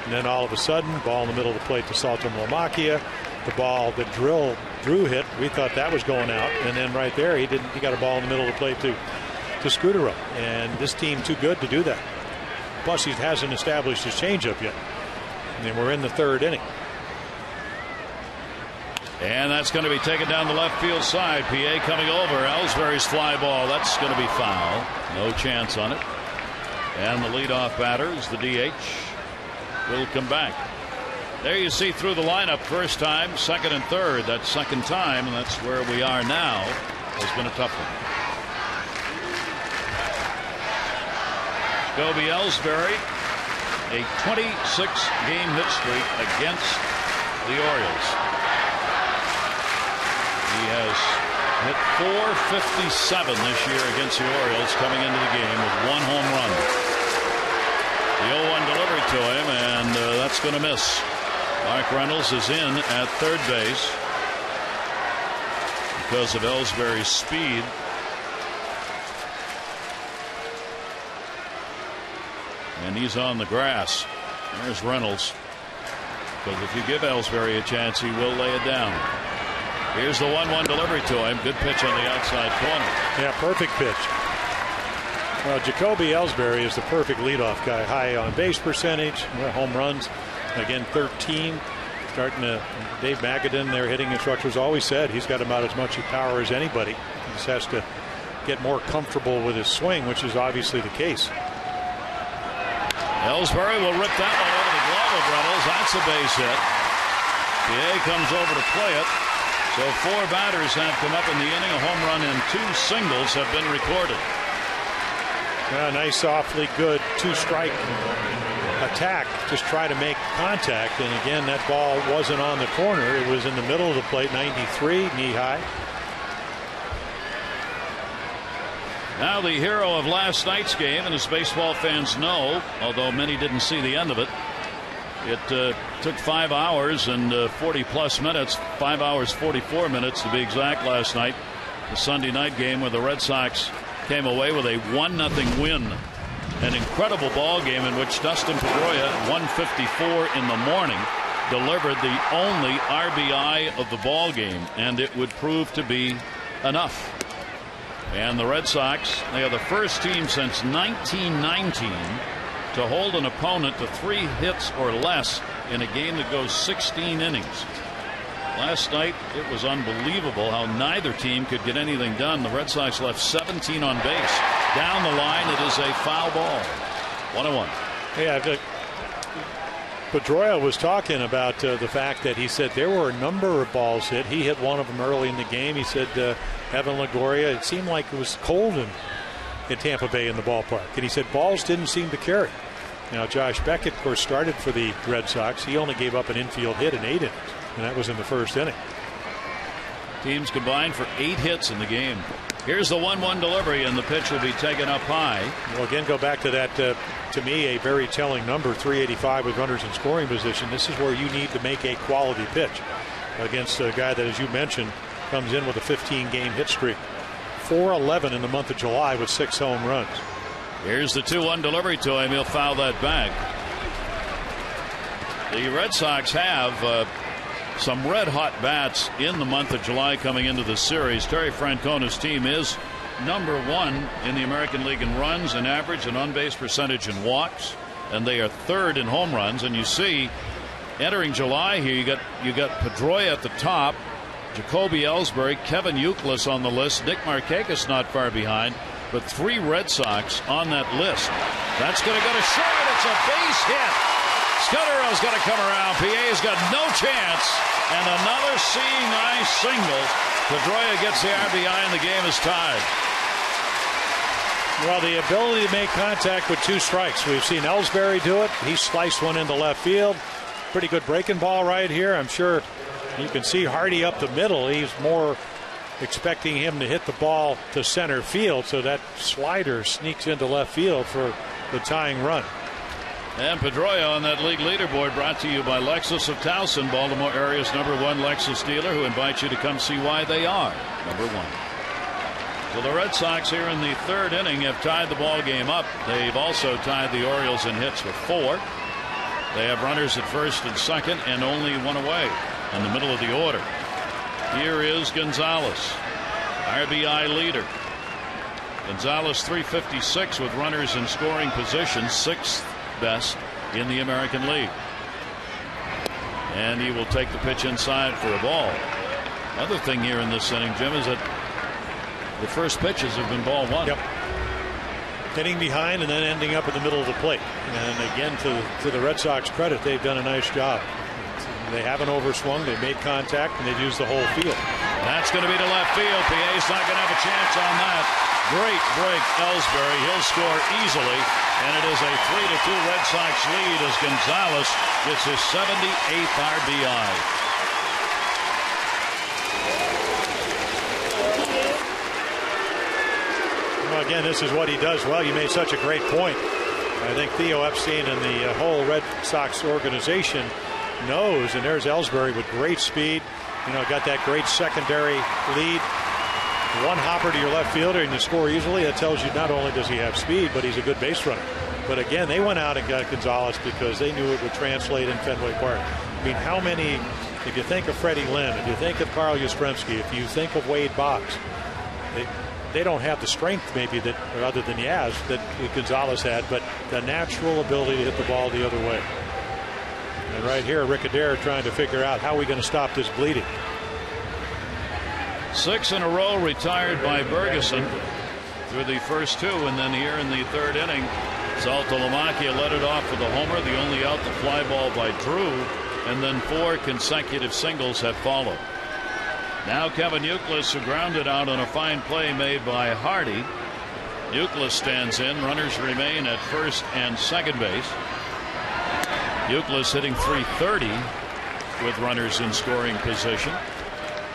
and then all of a sudden, ball in the middle of the plate to Saltalamacchi. The ball that Drew hit, we thought that was going out, and then right there, he got a ball in the middle of the plate to Scudero, and this team too good to do that. Plus, he hasn't established his changeup yet, and we're in the 3rd inning. And that's going to be taken down the left field side. PA coming over. Ellsbury's fly ball. That's going to be foul. No chance on it. And the leadoff batter is the DH. Will come back. There you see through the lineup. First time, second and third. That second time, and that's where we are now. Has been a tough one. Jacoby Ellsbury, a 26-game hit streak against the Orioles. He has hit .457 this year against the Orioles coming into the game with 1 home run. The 0-1 delivery to him, and that's going to miss. Mark Reynolds is in at third base because of Ellsbury's speed. And he's on the grass. There's Reynolds. Because if you give Ellsbury a chance, he will lay it down. Here's the 1-1 delivery to him. Good pitch on the outside corner. Yeah, perfect pitch. Well, Jacoby Ellsbury is the perfect leadoff guy. High on base percentage, home runs. Again, 13. Starting to, Dave Magadan, their hitting instructors, always said he's got about as much power as anybody. He just has to get more comfortable with his swing, which is obviously the case. Ellsbury will rip that one over the glove of Reynolds. That's a base hit. PA comes over to play it. So 4 batters have come up in the inning. A home run and 2 singles have been recorded. Nice, awfully good 2-strike attack. Just try to make contact. And again, that ball wasn't on the corner. It was in the middle of the plate, 93, knee high. Now the hero of last night's game, and as baseball fans know, although many didn't see the end of it, it took 5 hours and 40-plus minutes, 5 hours 44 minutes to be exact last night. The Sunday night game where the Red Sox came away with a 1-0 win. An incredible ball game in which Dustin Pedroia at 1:54 in the morning delivered the only RBI of the ball game, and it would prove to be enough. And the Red Sox, they are the first team since 1919 to hold an opponent to 3 hits or less in a game that goes 16 innings. Last night, it was unbelievable how neither team could get anything done. The Red Sox left 17 on base. Down the line, it is a foul ball. 1-1. Yeah, Pedroia was talking about the fact that he said there were a number of balls hit. He hit one of them early in the game. He said Evan Longoria, it seemed like it was cold in Tampa Bay in the ballpark. And he said balls didn't seem to carry. Now, Josh Beckett, of course, started for the Red Sox. He only gave up an infield hit in 8 innings. and that was in the first inning. Teams combined for 8 hits in the game. Here's the 1-1 delivery, and the pitch will be taken up high. Well, again, go back to that, to me, a very telling number, 385 with runners in scoring position. This is where you need to make a quality pitch against a guy that, as you mentioned, comes in with a 15-game hit streak. 411 in the month of July with 6 home runs. Here's the 2-1 delivery to him. He'll foul that back. The Red Sox have some red-hot bats in the month of July coming into the series. Terry Francona's team is #1 in the American League in runs and average and on-base percentage and walks, and they are 3rd in home runs. And you see, entering July here, you got Pedroia at the top, Jacoby Ellsbury, Kevin Youkilis on the list, Nick Markakis not far behind, but 3 Red Sox on that list. That's going to go to short. It's a base hit. Scudderell's got to come around. PA's got no chance. And another seeing eye single. Pedroia gets the RBI and the game is tied. Well, the ability to make contact with 2 strikes. We've seen Ellsbury do it. He sliced one into left field. Pretty good breaking ball right here. I'm sure you can see Hardy up the middle. He's more expecting him to hit the ball to center field. So that slider sneaks into left field for the tying run. And Pedroia on that league leaderboard, brought to you by Lexus of Towson, Baltimore area's #1 Lexus dealer, who invites you to come see why they are #1. So the Red Sox here in the 3rd inning have tied the ball game up. They've also tied the Orioles in hits with 4. They have runners at first and second and only 1 away in the middle of the order. Here is Gonzalez, RBI leader. Gonzalez 356 with runners in scoring position, 6th best in the American League. And he will take the pitch inside for a ball. Other thing here in this inning, Jim, is that the first pitches have been ball 1. Yep. Getting behind and then ending up in the middle of the plate. And again, to the Red Sox credit, they've done a nice job. They haven't overswung. They've made contact, and they've used the whole field. That's going to be to left field. PA's not going to have a chance on that. Great break, Ellsbury. He'll score easily. And it is a 3-2 Red Sox lead as Gonzalez gets his 78th RBI. Well, again, this is what he does well. You made such a great point. I think Theo Epstein and the whole Red Sox organization knows, and there's Ellsbury with great speed. You know, got that great secondary lead. 1 hopper to your left fielder and you score easily. That tells you not only does he have speed, but he's a good base runner. But again, they went out and got Gonzalez because they knew it would translate in Fenway Park. I mean, how many, if you think of Freddie Lynn, if you think of Carl Yastrzemski, if you think of Wade Boggs, they don't have the strength maybe that, or other than Yaz, that Gonzalez had, but the natural ability to hit the ball the other way. And right here, Rick Adair trying to figure out how are we going to stop this bleeding. 6 in a row retired by Ferguson through the first 2, and then here in the 3rd inning, Saltalamacchia led it off with a homer, the only out, the fly ball by Drew, and then 4 consecutive singles have followed. Now Kevin Youkilis, who grounded out on a fine play made by Hardy. Youkilis stands in. Runners remain at first and second base. Youkilis hitting .330 with runners in scoring position.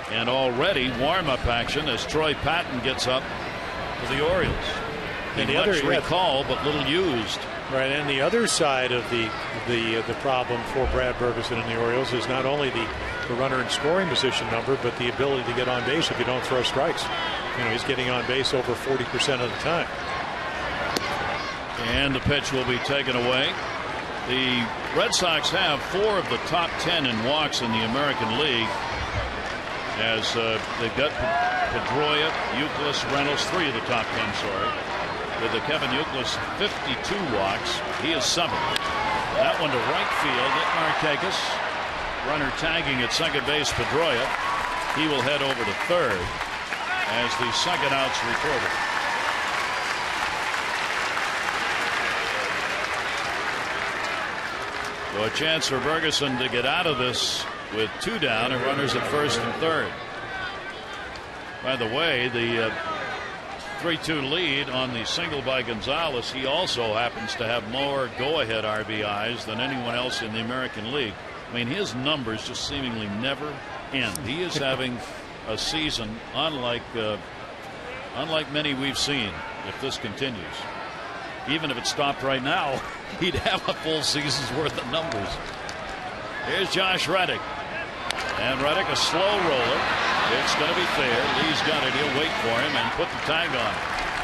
And already warm-up action as Troy Patton gets up for the Orioles. And the much other recall, but little used. Right, and the other side of the problem for Brad Ferguson and the Orioles is not only the runner in scoring position number, but the ability to get on base if you don't throw strikes. You know, he's getting on base over 40% of the time. And the pitch will be taken away. The Red Sox have 4 of the top 10 in walks in the American League, as they've got Pedroia, Youkilis, Reynolds, 3 of the top 10, sorry. With the Kevin Youkilis 52 walks, he is 7th. That one to right field at Markakis. Runner tagging at second base, Pedroia. He will head over to 3rd as the second out's recorded. So a chance for Ferguson to get out of this with 2 down and runners at first and 3rd. By the way, the 3-2 lead on the single by Gonzalez. He also happens to have more go-ahead RBIs than anyone else in the American League. I mean, his numbers just seemingly never end. He is having a season unlike many we've seen. If this continues, even if it stopped right now, he'd have a full season's worth of numbers. Here's Josh Reddick, and Reddick a slow roller. It's going to be fair. Lee's got it. He'll wait for him and put the tag on.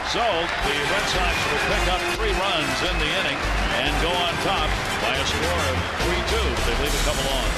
So the Red Sox will pick up 3 runs in the inning and go on top by a score of 3-2. They leave a couple on.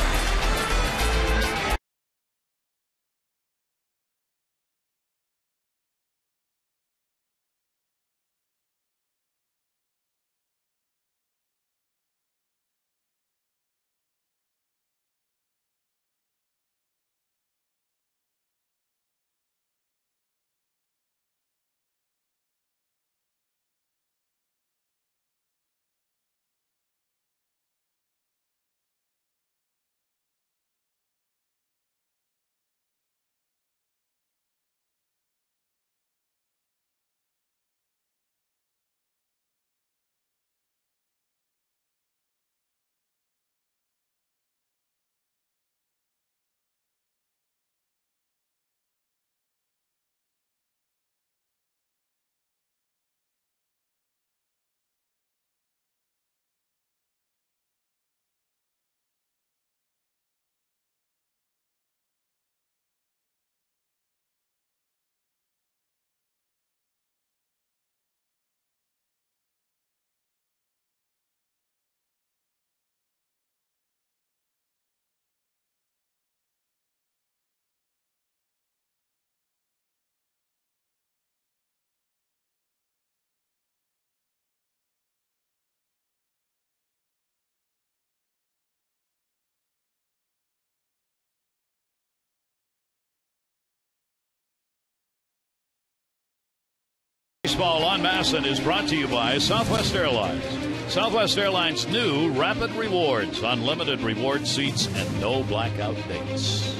Baseball on Masson is brought to you by Southwest Airlines. Southwest Airlines' new Rapid Rewards, unlimited reward seats and no blackout dates.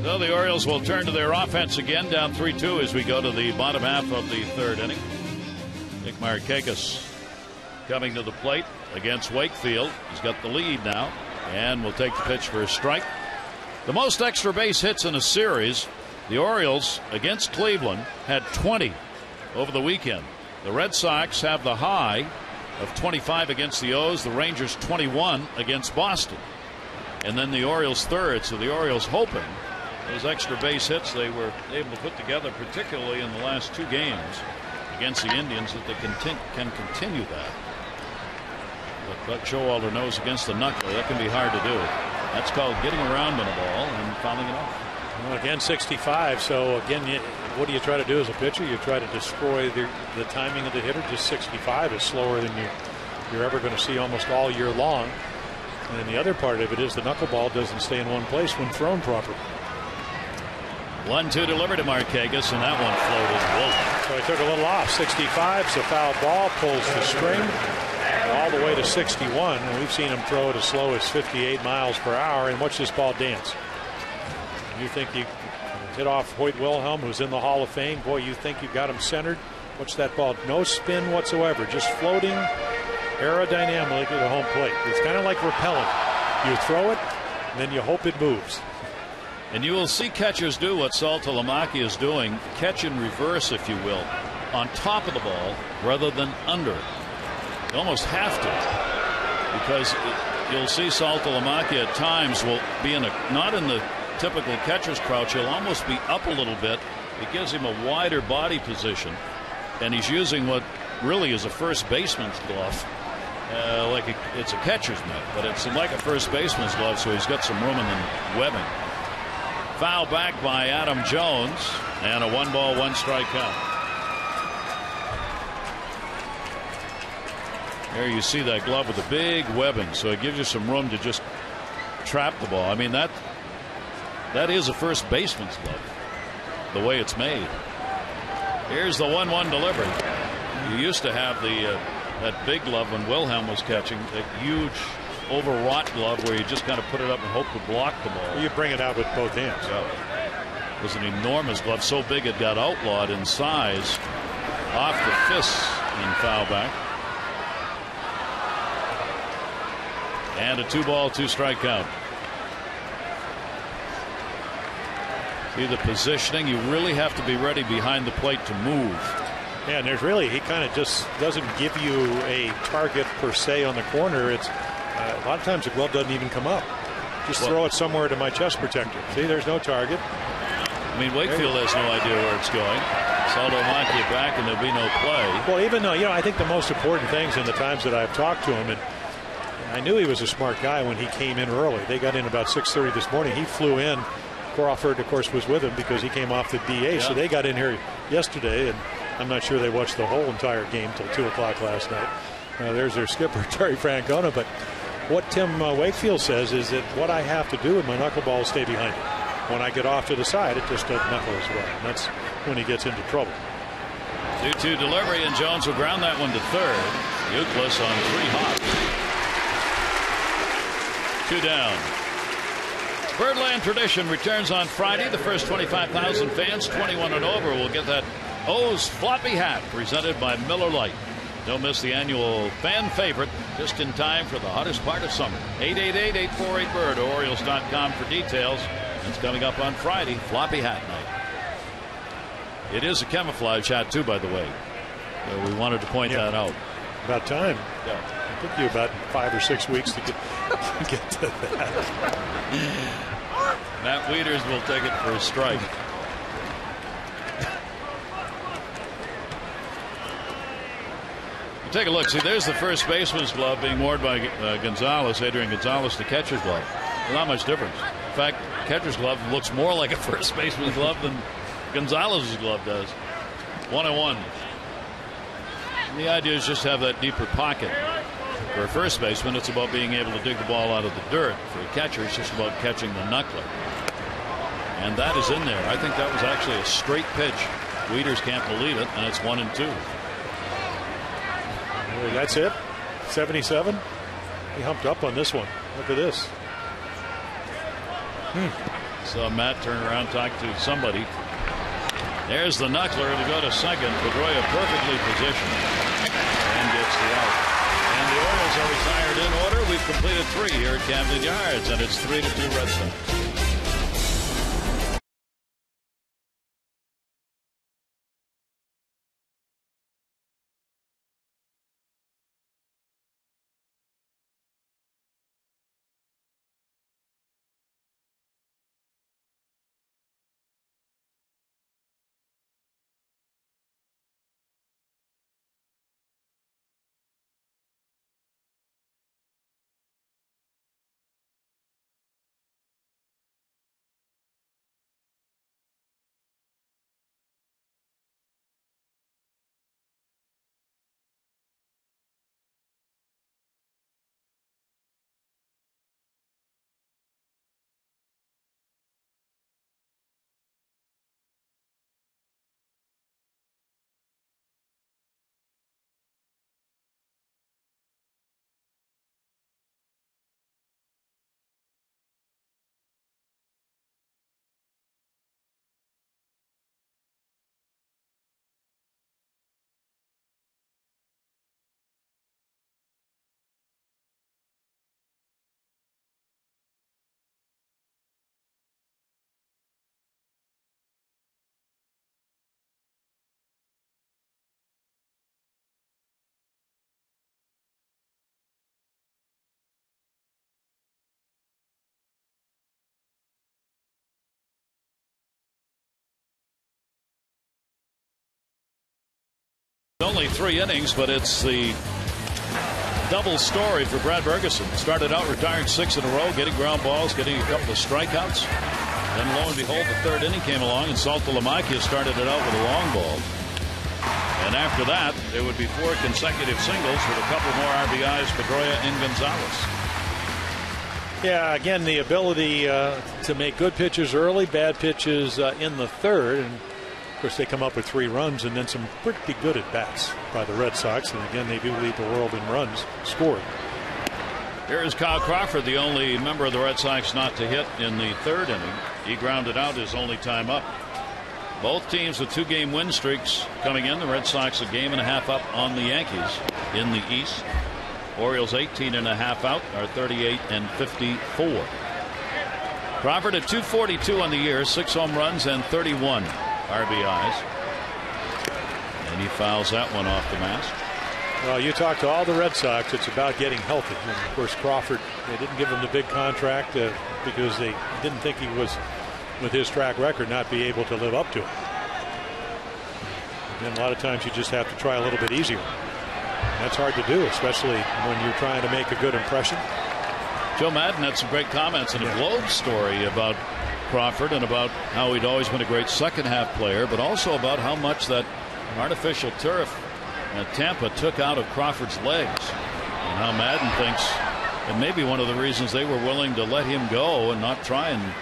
So the Orioles will turn to their offense again, down 3-2 as we go to the bottom half of the 3rd inning. Nick Markakis coming to the plate against Wakefield. He's got the lead now and will take the pitch for a strike. The most extra base hits in a series, the Orioles against Cleveland had 20 over the weekend. The Red Sox have the high of 25 against the O's. The Rangers 21 against Boston. And then the Orioles third. So the Orioles hoping those extra base hits they were able to put together, particularly in the last 2 games against the Indians, that they can continue that. But Buck Showalter knows against the knuckle that can be hard to do. That's called getting around on a ball and fouling it off. Well, again, 65. So again, what do you try to do as a pitcher? You try to destroy the timing of the hitter. Just 65 is slower than you're ever going to see almost all year long. And then the other part of it is the knuckleball doesn't stay in one place when thrown properly. 1-2 delivered to Markakis, and that one floated. Whoa. So he took a little off. 65, so foul ball, pulls the string all the way to 61. And we've seen him throw it as slow as 58 miles per hour. And watch this ball dance. You think you hit off Hoyt Wilhelm, who's in the Hall of Fame. Boy, you think you got him centered. Watch that ball. No spin whatsoever. Just floating aerodynamically to the home plate. It's kind of like repelling. You throw it, and then you hope it moves. And you will see catchers do what Saltalamacchia is doing, catch in reverse, if you will, on top of the ball rather than under it. You almost have to, because you'll see Saltalamacchia at times will be not in the typical catcher's crouch. He'll almost be up a little bit. It gives him a wider body position, and he's using what really is a first baseman's glove. It's a catcher's mitt, but it's like a first baseman's glove, so he's got some room in the webbing. Foul back by Adam Jones, and a 1-ball, 1-strike count. There you see that glove with the big webbing, so it gives you some room to just trap the ball. I mean, that is a first baseman's glove, the way it's made. Here's the 1-1 delivery. You used to have that big glove when Wilhelm was catching, that huge overwrought glove where you just kind of put it up and hope to block the ball. You bring it out with both hands. Yeah. It was an enormous glove, so big it got outlawed in size off the fists in foul back. And a 2-ball, 2-strike count. See the positioning. You really have to be ready behind the plate to move. Yeah, and there's really, he kind of just doesn't give you a target per se on the corner. It's a lot of times the glove doesn't even come up. Just throw it somewhere to my chest protector. See, there's no target. I mean, Wakefield has no idea where it's going. Saldo Monke back, and there'll be no play. Well, even though, you know, I think the most important things in the times that I've talked to him, and I knew he was a smart guy when he came in early. They got in about 6:30 this morning. He flew in. Crawford, of course, was with him because he came off the DA. Yeah. So they got in here yesterday, and I'm not sure they watched the whole entire game till 2 o'clock last night. There's their skipper, Terry Francona. But what Tim Wakefield says is that what I have to do with my knuckleball is stay behind it. When I get off to the side, it just doesn't knuckle as well. And that's when he gets into trouble. 2-2 delivery, and Jones will ground that one to third. Euclid on 3 hops. 2 down. Birdland Tradition returns on Friday. The first 25,000 fans, 21 and over, will get that O's floppy hat presented by Miller Lite. Don't miss the annual fan favorite just in time for the hottest part of summer. 888-848-BIRD or Orioles.com for details. It's coming up on Friday, floppy hat night. It is a camouflage hat, too, by the way. We wanted to point that out. About time. Yeah. It took you about 5 or 6 weeks to get to that. Matt Wieters will take it for a strike. Take a look. See, there's the first baseman's glove being worn by Gonzalez, Adrian Gonzalez, the catcher's glove. Not much difference. In fact, catcher's glove looks more like a first baseman's glove than Gonzalez's glove does. 1-1. The idea is just to have that deeper pocket. For a first baseman, it's about being able to dig the ball out of the dirt. For a catcher, it's just about catching the knuckler. And that is in there. I think that was actually a straight pitch. Wieters can't believe it, and it's 1-2. That's it. 77. He humped up on this one. Look at this. So Matt turn around, talk to somebody. There's the knuckler to go to second. Pedroia perfectly positioned and gets the out. And the Orioles are retired in order. We've completed 3 here at Camden Yards, and it's 3-2 Red Sox. Only 3 innings, but it's the double story for Brad Bergeson. Started out retiring 6 in a row, getting ground balls, getting a couple of strikeouts. Then lo and behold, the 3rd inning came along, and Salto Lamacchia started it out with a long ball. And after that, there would be 4 consecutive singles with a couple more RBIs, Pedroia and Gonzalez. Yeah, again, the ability to make good pitches early, bad pitches in the 3rd. And of course, they come up with 3 runs and then some pretty good at bats by the Red Sox. And again, they do lead the world in runs scored. Here is Kyle Crawford, the only member of the Red Sox not to hit in the 3rd inning. He grounded out his only time up. Both teams with 2-game win streaks coming in. The Red Sox a 1.5 games up on the Yankees in the East. Orioles 18.5 out are 38-54. Crawford at 242 on the year, 6 home runs and 31 RBIs. And he fouls that one off the mask. Well, you talk to all the Red Sox, it's about getting healthy. And of course, Crawford, they didn't give him the big contract because they didn't think he was, with his track record, not be able to live up to it. And a lot of times you just have to try a little bit easier. That's hard to do, especially when you're trying to make a good impression. Joe Madden had some great comments in a Globe story about Crawford and about how he'd always been a great second half player, but also about how much that artificial turf at Tampa took out of Crawford's legs, and how Madden thinks it may be one of the reasons they were willing to let him go and not try and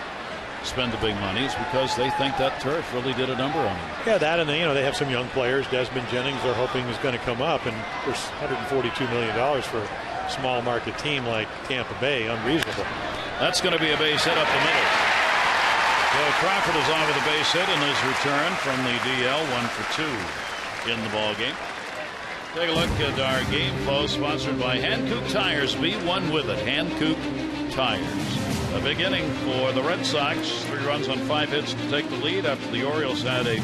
spend the big money is because they think that turf really did a number on him. Yeah, that, and they have some young players. Desmond Jennings, they're hoping, is going to come up, and there's $142 million for a small market team like Tampa Bay. Unreasonable. That's going to be a base hit up the middle. So Crawford is on with a base hit in his return from the DL, 1 for 2 in the ball game. Take a look at our game flow, sponsored by Hankook Tires. Be one with it. Hankook Tires. A big inning for the Red Sox. 3 runs on 5 hits to take the lead after the Orioles had a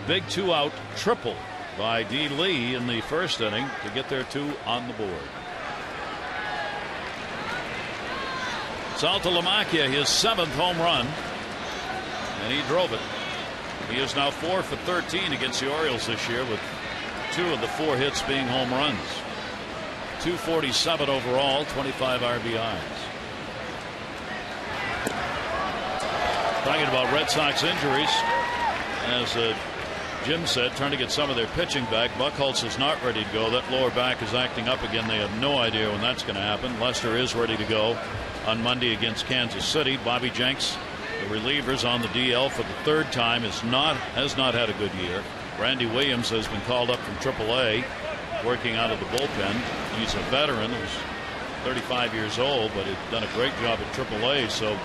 big 2-out triple by D. Lee in the first inning to get their 2 on the board. Saltalamacchia, his 7th home run, and he drove it. He is now 4 for 13 against the Orioles this year, with 2 of the 4 hits being home runs. 247 overall, 25 RBIs. Talking about Red Sox injuries, as Jim said, trying to get some of their pitching back. Buchholz is not ready to go. That lower back is acting up again. They have no idea when that's going to happen. Lester is ready to go on Monday against Kansas City. Bobby Jenks, the relievers, on the DL for the 3rd time, has not had a good year. Randy Williams has been called up from AAA, working out of the bullpen. He's a veteran who's 35 years old, but he's done a great job at AAA. So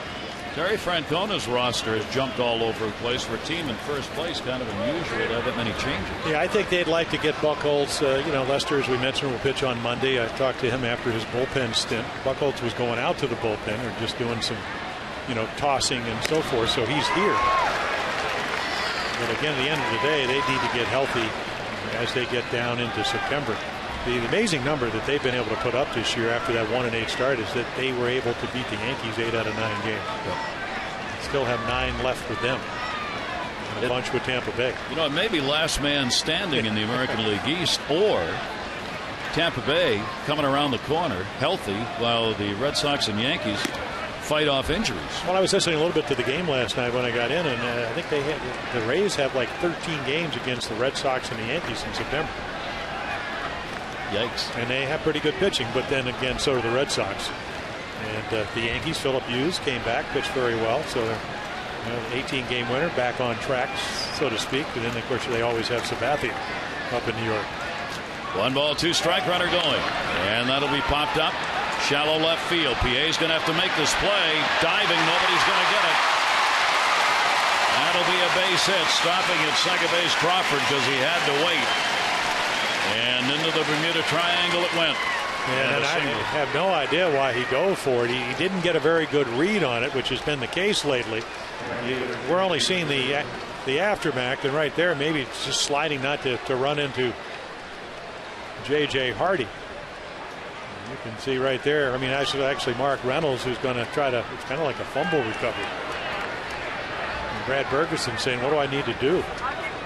Terry Francona's roster has jumped all over the place. For a team in first place, kind of unusual to have that many changes. Yeah, I think they'd like to get Buchholz. Lester, as we mentioned, will pitch on Monday. I talked to him after his bullpen stint. Buchholz was going out to the bullpen or just doing some, tossing and so forth. So he's here. But again, at the end of the day, they need to get healthy as they get down into September. The amazing number that they've been able to put up this year after that 1-8 start is that they were able to beat the Yankees 8 out of 9 games. Yep. Still have 9 left with them. And a bunch with Tampa Bay. It may be last man standing in the American League East, or Tampa Bay coming around the corner healthy while the Red Sox and Yankees fight off injuries. Well, I was listening a little bit to the game last night when I got in, and I think the Rays have like 13 games against the Red Sox and the Yankees in September. Yikes. And they have pretty good pitching, but then again, so do the Red Sox. And the Yankees, Philip Hughes came back, pitched very well. So they're 18-game winner, back on track, so to speak. And then, of course, they always have Sabathia up in New York. 1 ball, 2 strike, runner going. And that'll be popped up. Shallow left field. PA's going to have to make this play. Diving, nobody's going to get it. That'll be a base hit. Stopping at second base, Crawford, because he had to wait. And into the Bermuda Triangle it went. And I have no idea why he dove for it. He didn't get a very good read on it, which has been the case lately. We're only seeing the aftermath, and right there, maybe it's just sliding not to run into J.J. Hardy. You can see right there. I mean, actually Mark Reynolds, who's going to try to, it's kind of like a fumble recovery. And Brad Bergeson saying, what do I need to do?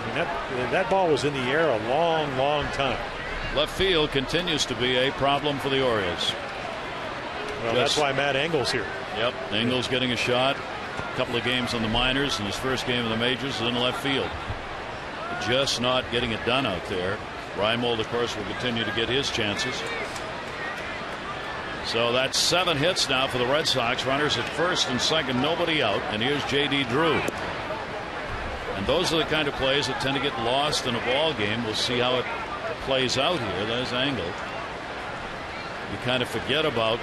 I mean, that ball was in the air a long, long time. Left field continues to be a problem for the Orioles. Well, that's why Matt Engel's here. Yep, Engel's getting a shot. A couple of games in the minors, and his first game in the majors is in left field. Just not getting it done out there. Reimold, of course, will continue to get his chances. So that's 7 hits now for the Red Sox. Runners at first and second, nobody out. And here's J.D. Drew. And those are the kind of plays that tend to get lost in a ball game. We'll see how it plays out here. There's Engel. You kind of forget about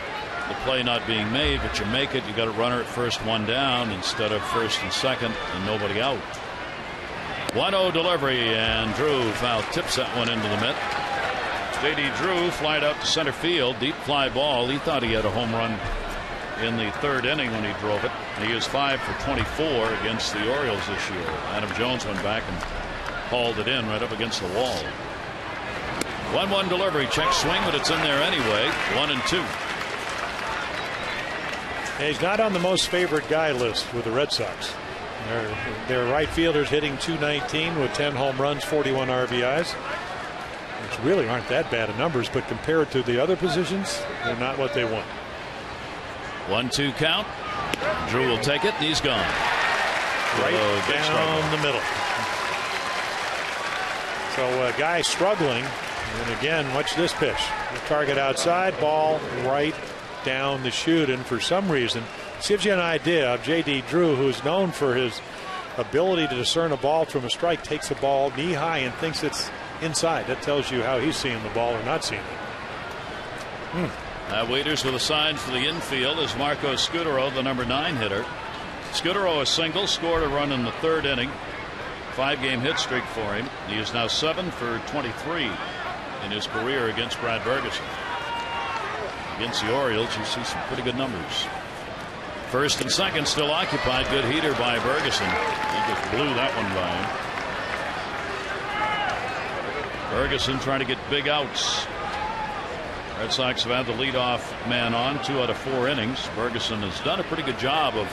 the play not being made, but you make it. You got a runner at first, 1 down instead of first and second, and nobody out. 1-0 delivery, and Drew foul tips that one into the mitt. J.D. Drew flied out to center field. Deep fly ball. He thought he had a home run in the third inning when he drove it. He is 5 for 24 against the Orioles this year. Adam Jones went back and hauled it in right up against the wall. 1-1 delivery. Check swing, but it's in there anyway. 1-2. He's not on the most favored guy list with the Red Sox. Their right fielders hitting .219 with 10 home runs, 41 RBIs, which really aren't that bad of numbers, but compared to the other positions, they're not what they want. 1-2 count. Drew will take it, and he's gone. Right down the middle. So a guy struggling, and again, watch this pitch. The target outside, ball right down the chute, and for some reason, this gives you an idea of J.D. Drew, who's known for his ability to discern a ball from a strike, takes a ball knee high and thinks it's inside. That tells you how he's seeing the ball or not seeing it. Waiters with a sign for the infield is Marco Scudero, the number 9 hitter. Scudero a single, scored a run in the third inning. 5-game hit streak for him. He is now 7 for 23 in his career against Brad Bergeson. Against the Orioles, you see some pretty good numbers. First and second still occupied. Good heater by Bergeson. He just blew that one by him. Bergeson trying to get big outs. Red Sox have had the leadoff man on 2 out of 4 innings. Bergeson has done a pretty good job of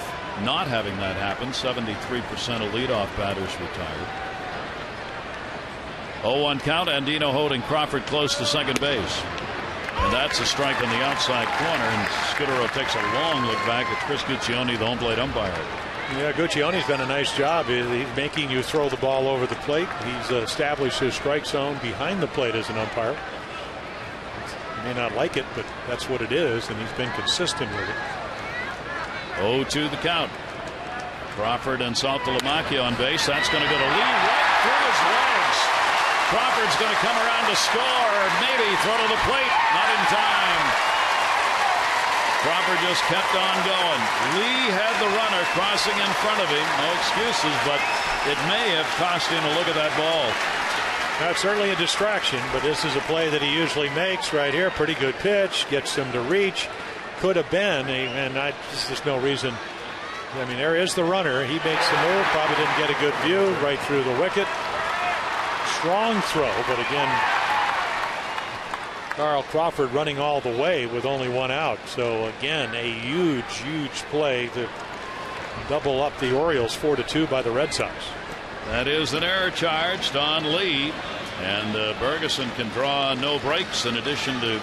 not having that happen. 73% of leadoff batters retired. 0-1 count. Andino holding Crawford close to second base. And that's a strike on the outside corner. And Scudero takes a long look back at Chris Guccione, the home plate umpire. Yeah, Guccione's done a nice job. He's making you throw the ball over the plate. He's established his strike zone behind the plate as an umpire. You may not like it, but that's what it is, and he's been consistent with it. 0-2 the count. Crawford and Saltalamacchia on base. That's going to go to Lee right through his legs. Crawford's going to come around to score, maybe throw to the plate. Not in time. Crawford just kept on going. Lee had the runner crossing in front of him. No excuses, but it may have cost him a look at that ball. That's certainly a distraction, but this is a play that he usually makes right here. Pretty good pitch, gets him to reach. Could have been, and there's just no reason. I mean, there is the runner. He makes the move, probably didn't get a good view, right through the wicket. Strong throw, but again, Carl Crawford running all the way with only 1 out. So again, a huge play to double up the Orioles 4-2 by the Red Sox. That is an error charged on Lee, and Bergeson can draw no breaks in addition to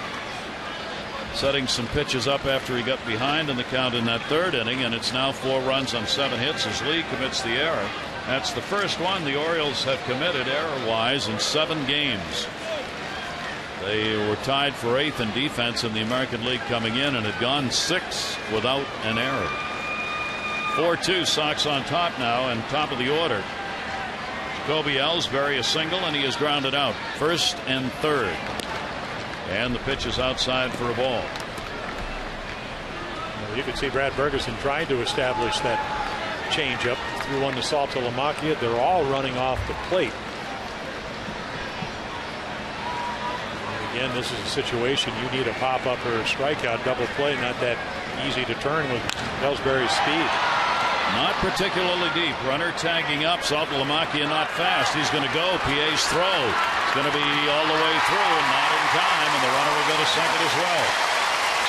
setting some pitches up after he got behind in the count in that third inning, and it's now 4 runs on 7 hits as Lee commits the error. That's the first one the Orioles have committed error-wise in 7 games. They were tied for 8th in defense in the American League coming in and had gone 6 without an error. 4-2 Sox on top now, and top of the order. Jacoby Ellsbury a single, and he is grounded out. First and third. And the pitch is outside for a ball. You can see Brad Bergeson trying to establish that changeup. Threw one to Saltalamacchia. They're all running off the plate. And again, this is a situation you need a pop-up or a strikeout. Double play, not that easy to turn with Ellsbury's speed. Not particularly deep. Runner tagging up. Saltalamacchia not fast. He's going to go. Piet's throw. It's going to be all the way through and not in time, and the runner will go to second as well.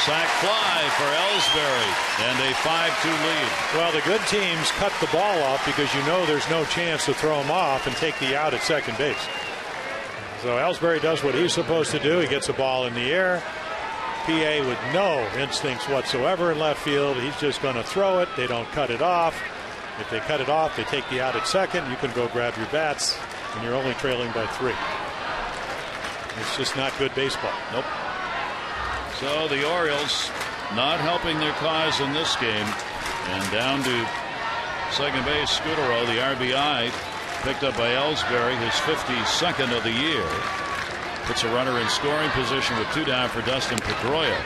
Sac fly for Ellsbury, and a 5-2 lead. Well, the good teams cut the ball off because you know there's no chance to throw him off and take the out at second base. So Ellsbury does what he's supposed to do. He gets the ball in the air. PA with no instincts whatsoever in left field. He's just going to throw it. They don't cut it off. If they cut it off, they take the out at second. You can go grab your bats, and you're only trailing by 3. It's just not good baseball. Nope. So the Orioles not helping their cause in this game, and down to second base. Scudero, the RBI picked up by Ellsbury, his 52nd of the year. Puts a runner in scoring position with 2 down for Dustin Pedroia.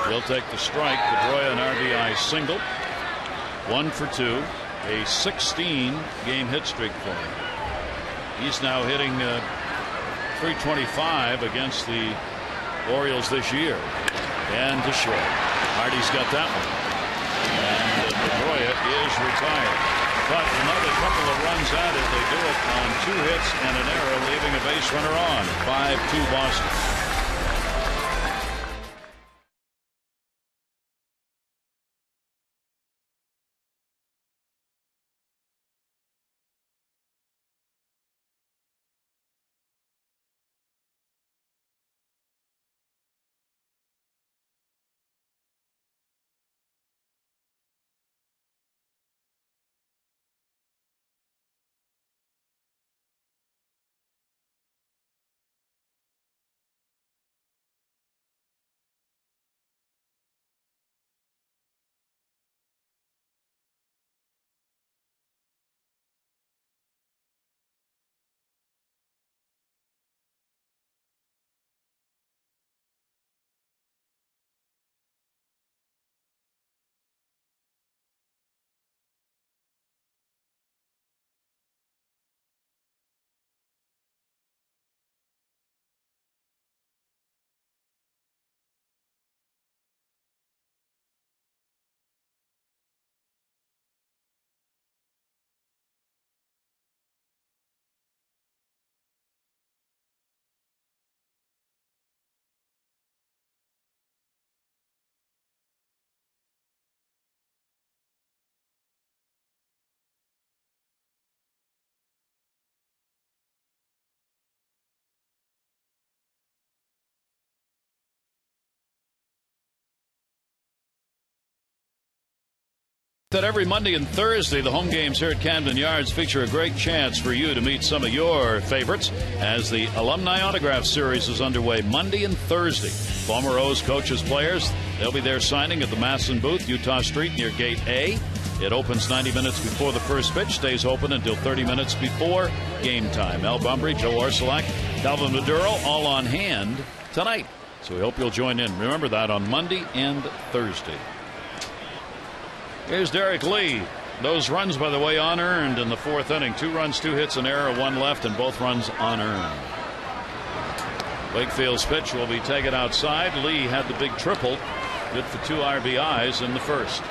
He'll take the strike. Pedroia an RBI single. 1 for 2. A 16-game hit streak for him. He's now hitting .325 against the Orioles this year. And to short. Hardy's got that one. And Pedroia is retired. But another couple of runs added. They do it on 2 hits and an error, leaving a base runner on. 5-2 Boston. That every Monday and Thursday, the home games here at Camden Yards feature a great chance for you to meet some of your favorites as the Alumni Autograph Series is underway Monday and Thursday. Former O's coaches, players, they'll be there signing at the Masson booth, Utah Street near Gate A. It opens 90 minutes before the first pitch, stays open until 30 minutes before game time. Al Bumbry, Joe Orsulak, Calvin Maduro, all on hand tonight. So we hope you'll join in. Remember that on Monday and Thursday. Here's Derek Lee. Those runs, by the way, unearned in the 4th inning. 2 runs, 2 hits, an error, 1 left, and both runs unearned. Wakefield's pitch will be taken outside. Lee had the big triple, good for 2 RBIs in the first.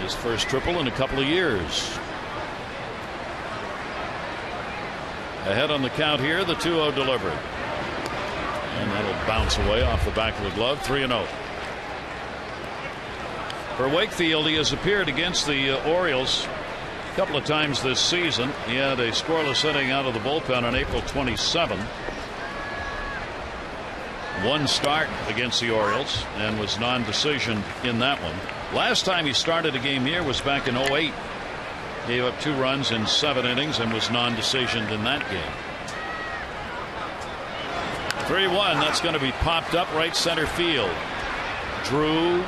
His first triple in a couple of years. Ahead on the count here, the 2-0 delivery. And that'll bounce away off the back of the glove. 3-0. For Wakefield, he has appeared against the Orioles a couple of times this season. He had a scoreless inning out of the bullpen on April 27. 1 start against the Orioles and was non-decisioned in that one. Last time he started a game here was back in 08. Gave up 2 runs in 7 innings and was non-decisioned in that game. 3-1. That's going to be popped up right center field. Drew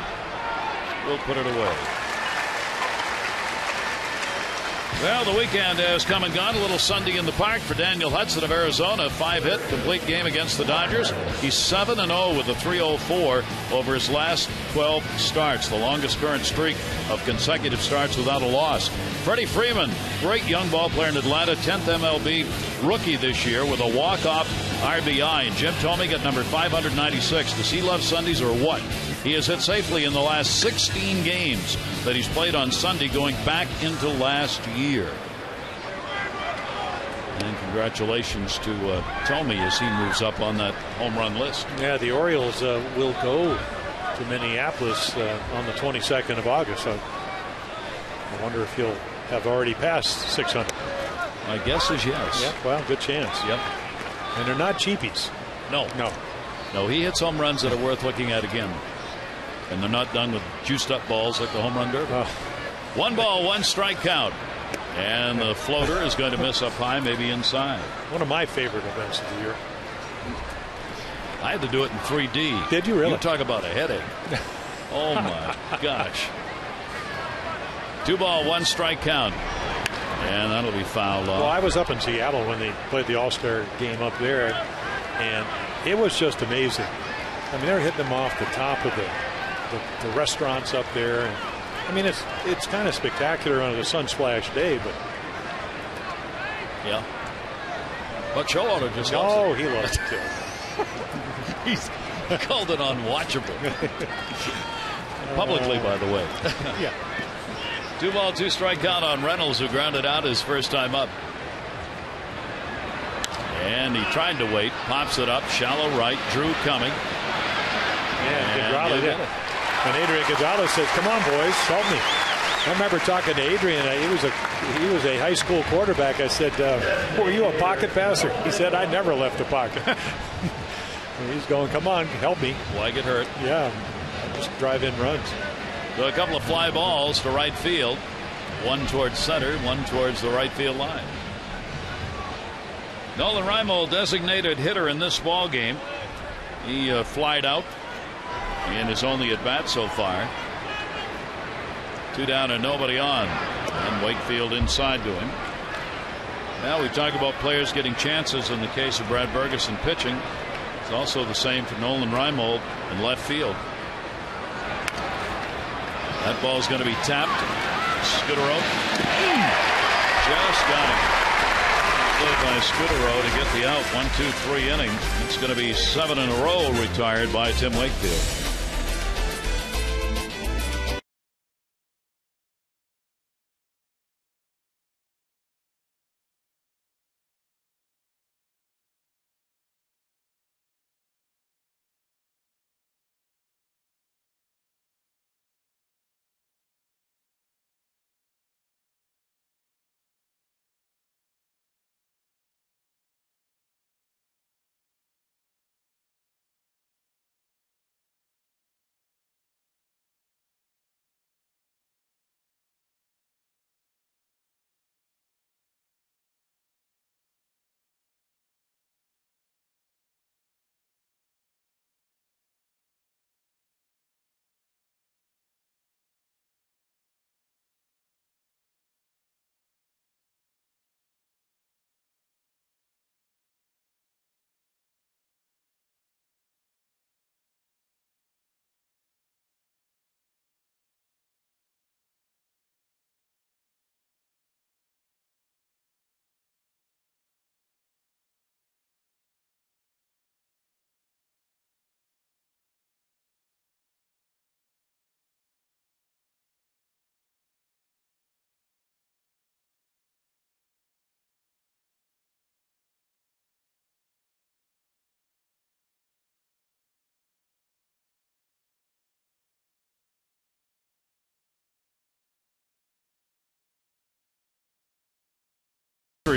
will put it away. Well, the weekend has come and gone. A little Sunday in the park for Daniel Hudson of Arizona. 5-hit complete game against the Dodgers. He's 7-0 with a 3.04 over his last 12 starts, the longest current streak of consecutive starts without a loss. Freddie Freeman, great young ball player in Atlanta, 10th MLB rookie this year with a walk-off RBI. And Jim Thome got number 596. Does he love Sundays or what? He has hit safely in the last 16 games that he's played on Sunday, going back into last year. And congratulations to Thome as he moves up on that home run list. Yeah, the Orioles will go to Minneapolis on the 22nd of August. So I wonder if he'll have already passed 600. My guess is yes. Yeah, well, good chance. Yep. And they're not cheapies. No, he hits home runs that are worth looking at again. And they're not done with juiced up balls like the home run derby. 1 ball, 1 strike count. And the floater is going to miss up high, maybe inside. One of my favorite events of the year. I had to do it in 3D. Did you really? You talk about a headache. Oh my gosh. 2 ball, 1 strike count. And that'll be fouled off. Well, I was up in Seattle when they played the All-Star game up there, and it was just amazing. I mean, they're hitting them off the top of the restaurants up there. And, I mean, it's kind of spectacular on a sun-splashed day, but yeah. But Showalter just Oh, he loves it too. He's called it unwatchable. Publicly, by the way. Yeah. 2-ball, 2-strike count on Reynolds, who grounded out his first time up. And he tried to wait, pops it up, shallow right, Drew coming. Yeah, Gonzalez did it. And Adrian Gonzalez says, "Come on, boys, help me." I remember talking to Adrian. He was a high school quarterback. I said, "Were you a pocket passer?" He said, "I never left the pocket." He's going, "Come on, help me." Why get hurt? Yeah, just drive in runs. So a couple of fly balls to right field, one towards center, one towards the right field line. Nolan Reimold, designated hitter in this ball game. He flied out in his only at bat so far. 2 down and nobody on, and Wakefield inside to him. Now we talk about players getting chances. In the case of Brad Bergeson pitching, it's also the same for Nolan Reimold in left field. That ball's going to be tapped. Scudero just got him. Good by Scudero to get the out. 1, 2, 3 innings. It's going to be 7 in a row retired by Tim Wakefield.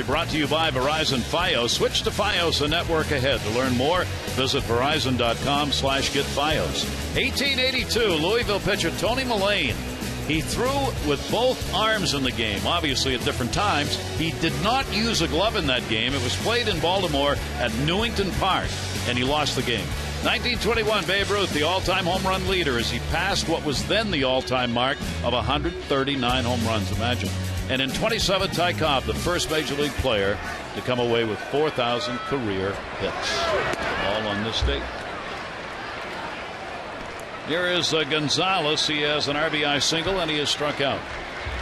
Brought to you by Verizon Fios. Switch to Fios, a network ahead. To learn more, visit Verizon.com/get Fios. 1882, Louisville pitcher Tony Mullane. He threw with both arms in the game, obviously at different times. He did not use a glove in that game. It was played in Baltimore at Newington Park, and he lost the game. 1921, Babe Ruth, the all-time home run leader, as he passed what was then the all-time mark of 139 home runs. Imagine. And in 27, Ty Cobb, the first Major League player to come away with 4,000 career hits. All on this date. Here is Gonzalez. He has an RBI single, and he has struck out.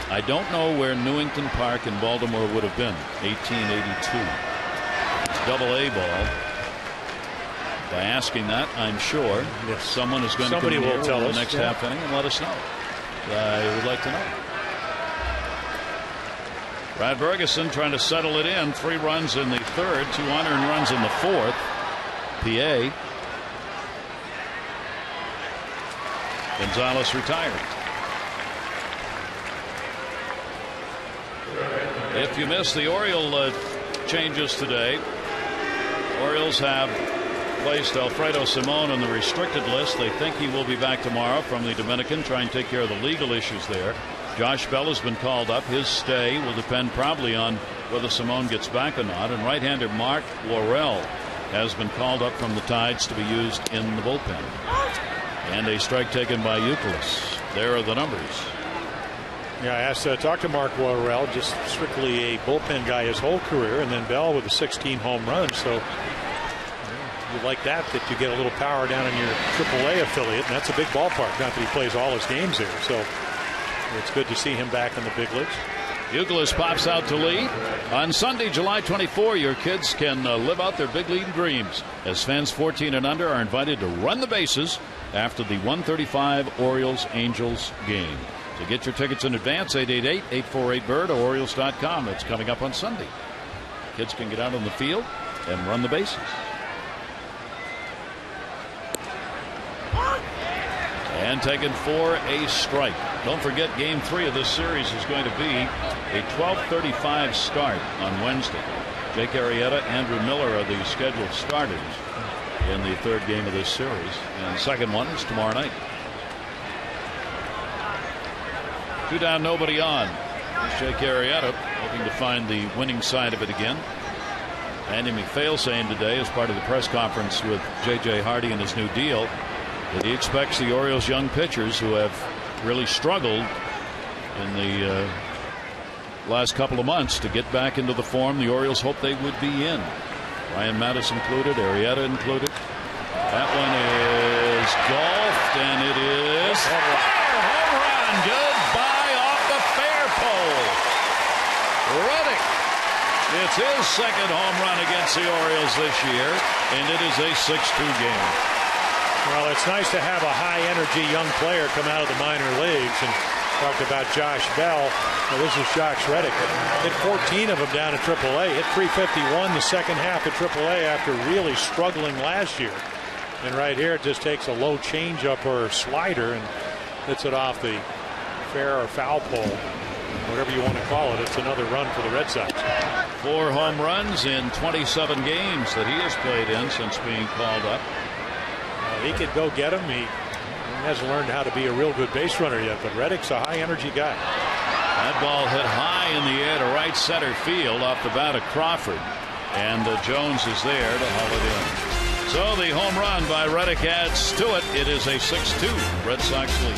I don't know where Newington Park in Baltimore would have been. 1882. It's double-A ball. By asking that, I'm sure someone is going to come here in the next half inning and let us know. I would like to know. Brad Bergeson trying to settle it in. 3 runs in the third, 2 unearned runs in the fourth. PA. Gonzalez retired. If you missed the Oriole changes today, Orioles have placed Alfredo Simon on the restricted list. They think he will be back tomorrow from the Dominican, try and take care of the legal issues there. Josh Bell has been called up. His stay will depend probably on whether Simone gets back or not. And right-hander Mark Laurel has been called up from the Tides to be used in the bullpen. And a strike taken by Youkilis. There are the numbers. Yeah, I asked talk to Mark Laurel, just strictly a bullpen guy his whole career, and then Bell with a 16 home runs. So you like that you get a little power down in your AAA affiliate, and that's a big ballpark. Not that he plays all his games there, so it's good to see him back in the big leagues. Euclid pops out to lead. On Sunday, July 24, your kids can live out their big league dreams as fans 14 and under are invited to run the bases after the 1:35 Orioles-Angels game. To get your tickets in advance, 888-848-BIRD or Orioles.com. That's coming up on Sunday. Kids can get out on the field and run the bases. And taken for a strike. Don't forget, Game 3 of this series is going to be a 12:35 start on Wednesday. Jake Arrieta, Andrew Miller are the scheduled starters in the third game of this series. And the second one is tomorrow night. 2 down, nobody on. Jake Arrieta hoping to find the winning side of it again. Andy McPhail saying today, as part of the press conference with J.J. Hardy and his new deal, that he expects the Orioles' young pitchers who have really struggled in the last couple of months to get back into the form the Orioles hoped they would be in. Ryan Mattis included, Arrieta included. That one is golfed, and it is home run. Goodbye off the fair pole. Reddick. It's his second home run against the Orioles this year, and it is a 6-2 game. Well, it's nice to have a high-energy young player come out of the minor leagues. And talked about Josh Bell. Well, this is Josh Reddick. Hit 14 of them down at AAA. Hit 351 the second half at AAA after really struggling last year. And right here, it just takes a low changeup or slider and hits it off the fair or foul pole, whatever you want to call it. It's another run for the Red Sox. 4 home runs in 27 games that he has played in since being called up. He could go get him. He hasn't learned how to be a real good base runner yet, but Reddick's a high-energy guy. That ball hit high in the air to right center field off the bat of Crawford, and Jones is there to haul it in. So the home run by Reddick adds to it. It is a 6-2 Red Sox lead.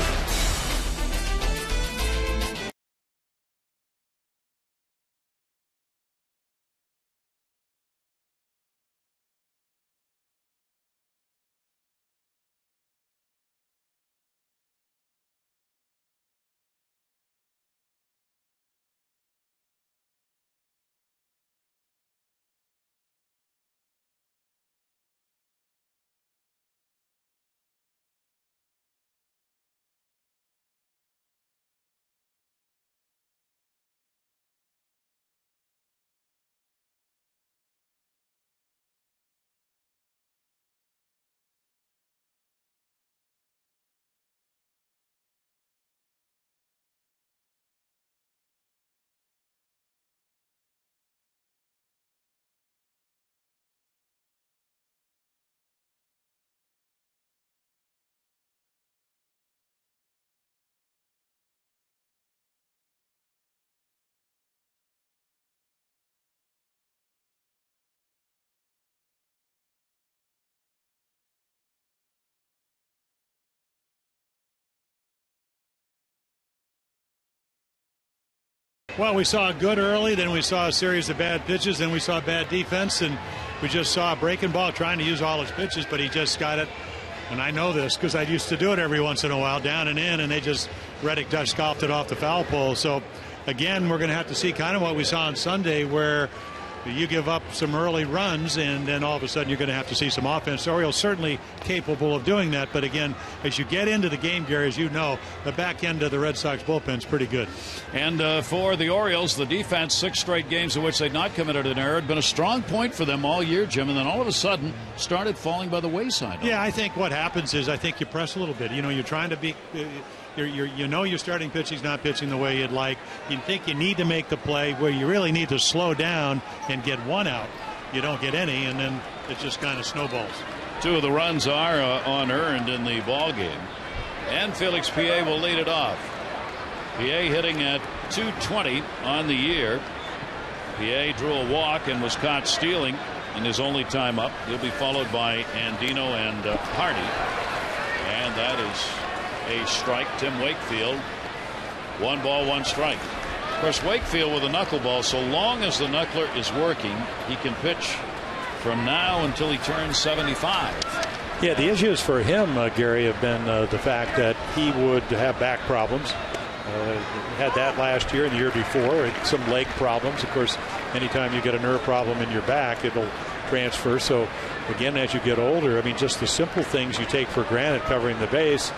Well, we saw good early, then we saw a series of bad pitches, then we saw bad defense, and we just saw a breaking ball trying to use all his pitches, but he just got it. And I know this because I used to do it every once in a while, down and in, and they just, Reddick just scoffed it off the foul pole. So, again, we're going to have to see kind of what we saw on Sunday, where you give up some early runs, and then all of a sudden you're going to have to see some offense. The Orioles certainly capable of doing that, but again, as you get into the game, Gary, as you know, the back end of the Red Sox bullpen is pretty good. And for the Orioles, the defense, 6 straight games in which they'd not committed an error, had been a strong point for them all year, Jim, and then all of a sudden started falling by the wayside. Yeah, I think what happens is I think you press a little bit. You know, you're trying to be you know your starting pitching's not pitching the way you'd like. You think you need to make the play where you really need to slow down and get one out. You don't get any, and then it just kind of snowballs. 2 of the runs are unearned in the ball game, and Felix Pie will lead it off. Pie hitting at .220 on the year. Pie drew a walk and was caught stealing in his only time up. He'll be followed by Andino and Hardy, and that is a strike. Tim Wakefield, 1 ball, 1 strike. Of course, Wakefield with a knuckleball, so long as the knuckler is working, he can pitch from now until he turns 75. Yeah, the issues for him, Gary, have been the fact that he would have back problems. Had that last year and the year before. Some leg problems. Of course, anytime you get a nerve problem in your back, it'll transfer. So, again, as you get older, I mean, just the simple things you take for granted, covering the base,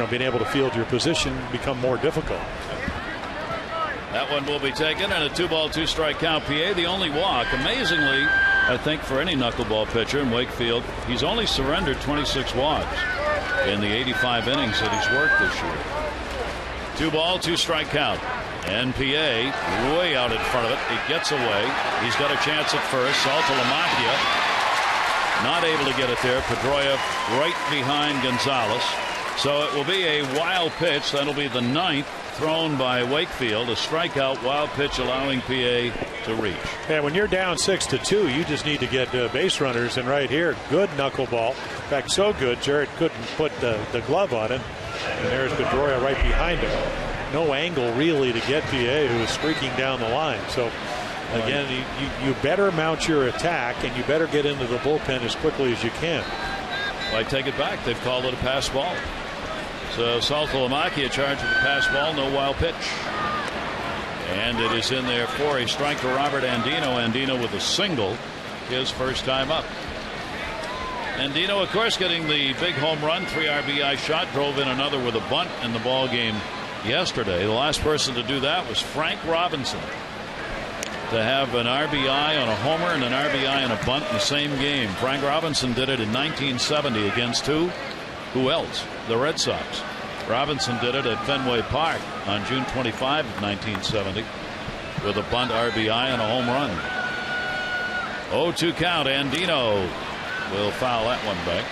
being able to field your position, become more difficult. That one will be taken, and a 2-ball, 2-strike count. PA, the only walk. Amazingly, I think for any knuckleball pitcher in Wakefield, he's only surrendered 26 walks in the 85 innings that he's worked this year. 2-ball, 2-strike count. And PA way out in front of it. He gets away. He's got a chance at first. Saltalamacchia not able to get it there. Pedroia right behind Gonzalez. So it will be a wild pitch. That'll be the 9th thrown by Wakefield. A strikeout wild pitch allowing PA to reach. Yeah, when you're down 6-2, you just need to get base runners. And right here, good knuckleball. In fact, so good, Jarrett couldn't put the glove on it. And there's Pedroia right behind him. No angle really to get PA, who is streaking down the line. So again, you better mount your attack, and you better get into the bullpen as quickly as you can. Well, I take it back. They've called it a pass ball. So Saltalamacchia charged with a pass ball, no wild pitch. And it is in there for a strike to Robert Andino. Andino with a single, his first time up. Andino, of course, getting the big home run, 3 RBI shot, drove in another with a bunt in the ball game yesterday. The last person to do that was Frank Robinson, to have an RBI on a homer and an RBI on a bunt in the same game. Frank Robinson did it in 1970 against who else? The Red Sox. Robinson did it at Fenway Park on June 25 of 1970 with a bunt RBI and a home run. 0-2 count. Andino will foul that one back.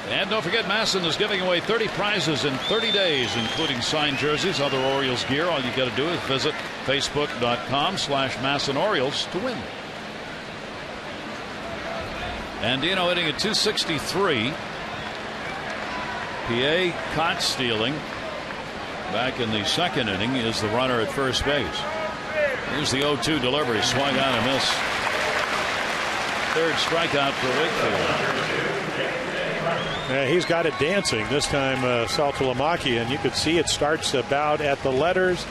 And don't forget, Masson is giving away 30 prizes in 30 days, including signed jerseys, other Orioles gear. All you got to do is visit facebook.com/MassonOrioles to win. Andino hitting at 263. PA caught stealing back in the second inning is the runner at first base. Here's the 0-2 delivery, swung on and missed. Third strikeout for Wakefield. He's got it dancing this time, Saltalamacchia, and you could see it starts about at the letters.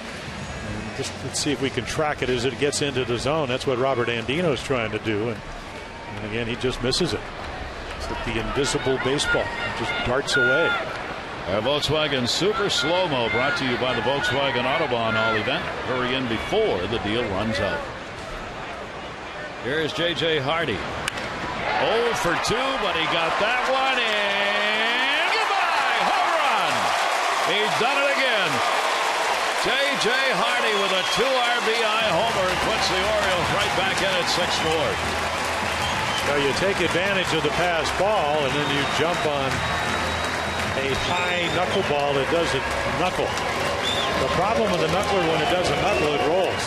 And just let's see if we can track it as it gets into the zone. That's what Robert Andino is trying to do, and again he just misses it. It's like the invisible baseball. It just darts away. Our Volkswagen Super Slow-Mo brought to you by the Volkswagen Autobahn All event. Hurry in before the deal runs out. Here's J.J. Hardy. 0 for 2, but he got that one in. Goodbye! Home run! He's done it again. J.J. Hardy with a 2 RBI homer puts the Orioles right back in at 6-4. So you take advantage of the pass ball, and then you jump on a high knuckleball that doesn't knuckle. The problem with the knuckler, when it doesn't knuckle, it rolls.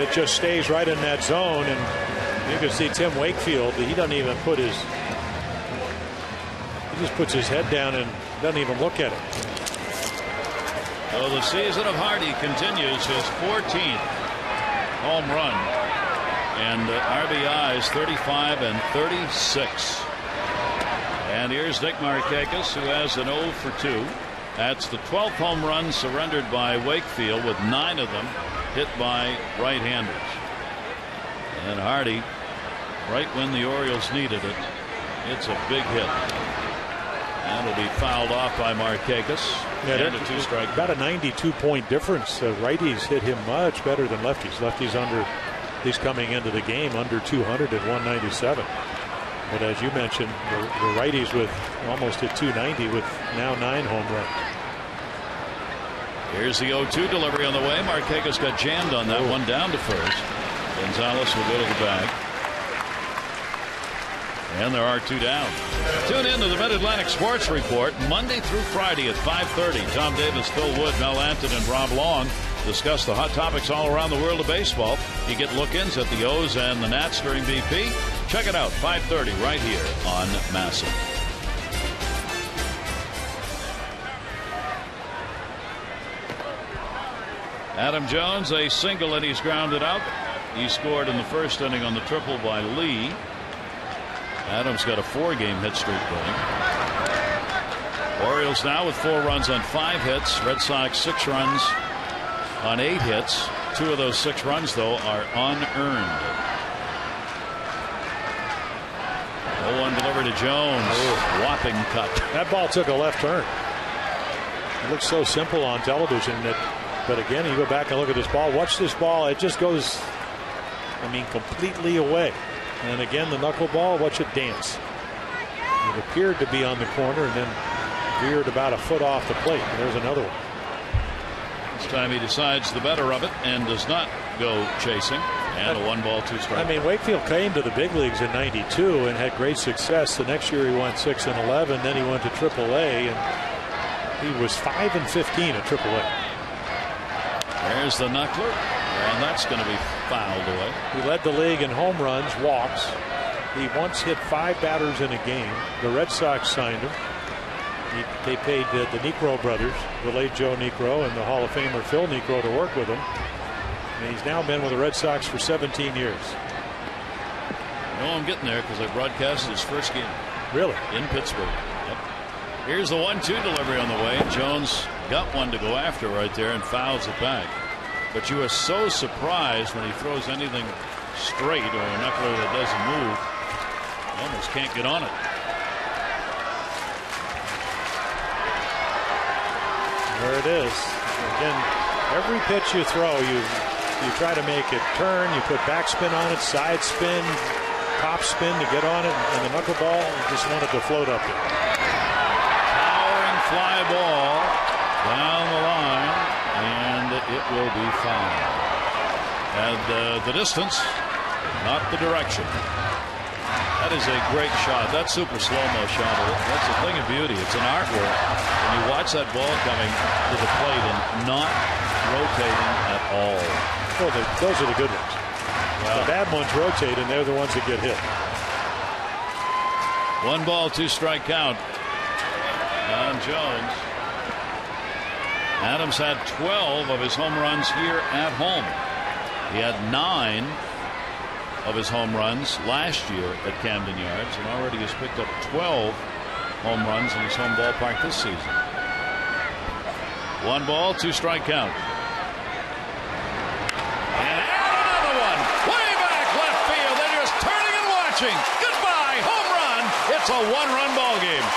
It just stays right in that zone, and you can see Tim Wakefield, he doesn't even put his, he just puts his head down and doesn't even look at it. So the season of Hardy continues, his 14th home run, and RBIs 35 and 36. And here's Nick Markakis, who has an 0 for 2. That's the 12th home run surrendered by Wakefield, with 9 of them hit by right-handers. And Hardy, right when the Orioles needed it, it's a big hit. And it'll be fouled off by Markakis. Yeah, and a 2-strike. About a 92-point difference. Righties hit him much better than lefties. Lefties under, he's coming into the game under 200 at 197. But as you mentioned, the righties with almost at 290 with now 9 home runs. Here's the 0-2 delivery on the way. Markakis got jammed on that one down to first. Gonzalez will go to the bag. And there are 2 down. Tune in to the Mid-Atlantic Sports Report Monday through Friday at 5:30. Tom Davis, Phil Wood, Mel Anton, and Rob Long discuss the hot topics all around the world of baseball. You get look-ins at the O's and the Nats during BP. Check it out, 5:30 right here on Masson. Adam Jones, a single, and he's grounded out. He scored in the first inning on the triple by Lee. Adams got a 4-game hit streak going. Orioles now with 4 runs on 5 hits. Red Sox 6 runs on 8 hits. 2 of those 6 runs, though, are unearned. 0-1 delivered to Jones. Whopping cut. That ball took a left turn. It looks so simple on television, but again, you go back and look at this ball. Watch this ball. It just goes, completely away. And again, the knuckleball, watch it dance. It appeared to be on the corner and then veered about a foot off the plate. And there's another one. This time he decides the better of it and does not go chasing. And a 1-ball, 2-strike. Wakefield came to the big leagues in '92 and had great success. The next year he went 6-11. Then he went to AAA, and he was 5-15 at AAA. There's the knuckler, and that's going to be fouled away. He led the league in home runs, walks. He once hit 5 batters in a game. The Red Sox signed him. They paid the Niekro brothers, the late Joe Niekro and the Hall of Famer Phil Niekro, to work with him. And he's now been with the Red Sox for 17 years. I'm getting there because I broadcasted his first game. Really? In Pittsburgh. Yep. Here's the 1-2 delivery on the way. Jones got one to go after right there and fouls it back. But you are so surprised when he throws anything straight or a knuckler that doesn't move. You almost can't get on it. There it is. Again, every pitch you throw, you try to make it turn. You put backspin on it, side spin, top spin to get on it, and the knuckleball, you just want it to float up there. Towering fly ball down the line, and it will be fouled. And the distance, not the direction. That is a great shot. That super slow-mo shot, that's a thing of beauty. It's an artwork. And you watch that ball coming to the plate and not rotating at all. Well, those are the good ones. Wow. The bad ones rotate, and they're the ones that get hit. 1-ball, 2-strike count on Jones. Adams had 12 of his home runs here at home. He had 9 of his home runs last year at Camden Yards, and already has picked up 12 home runs in his home ballpark this season. 1-ball, 2-strike count. And another one, way back left field. They're just turning and watching. Goodbye, home run. It's a 1-run ball game.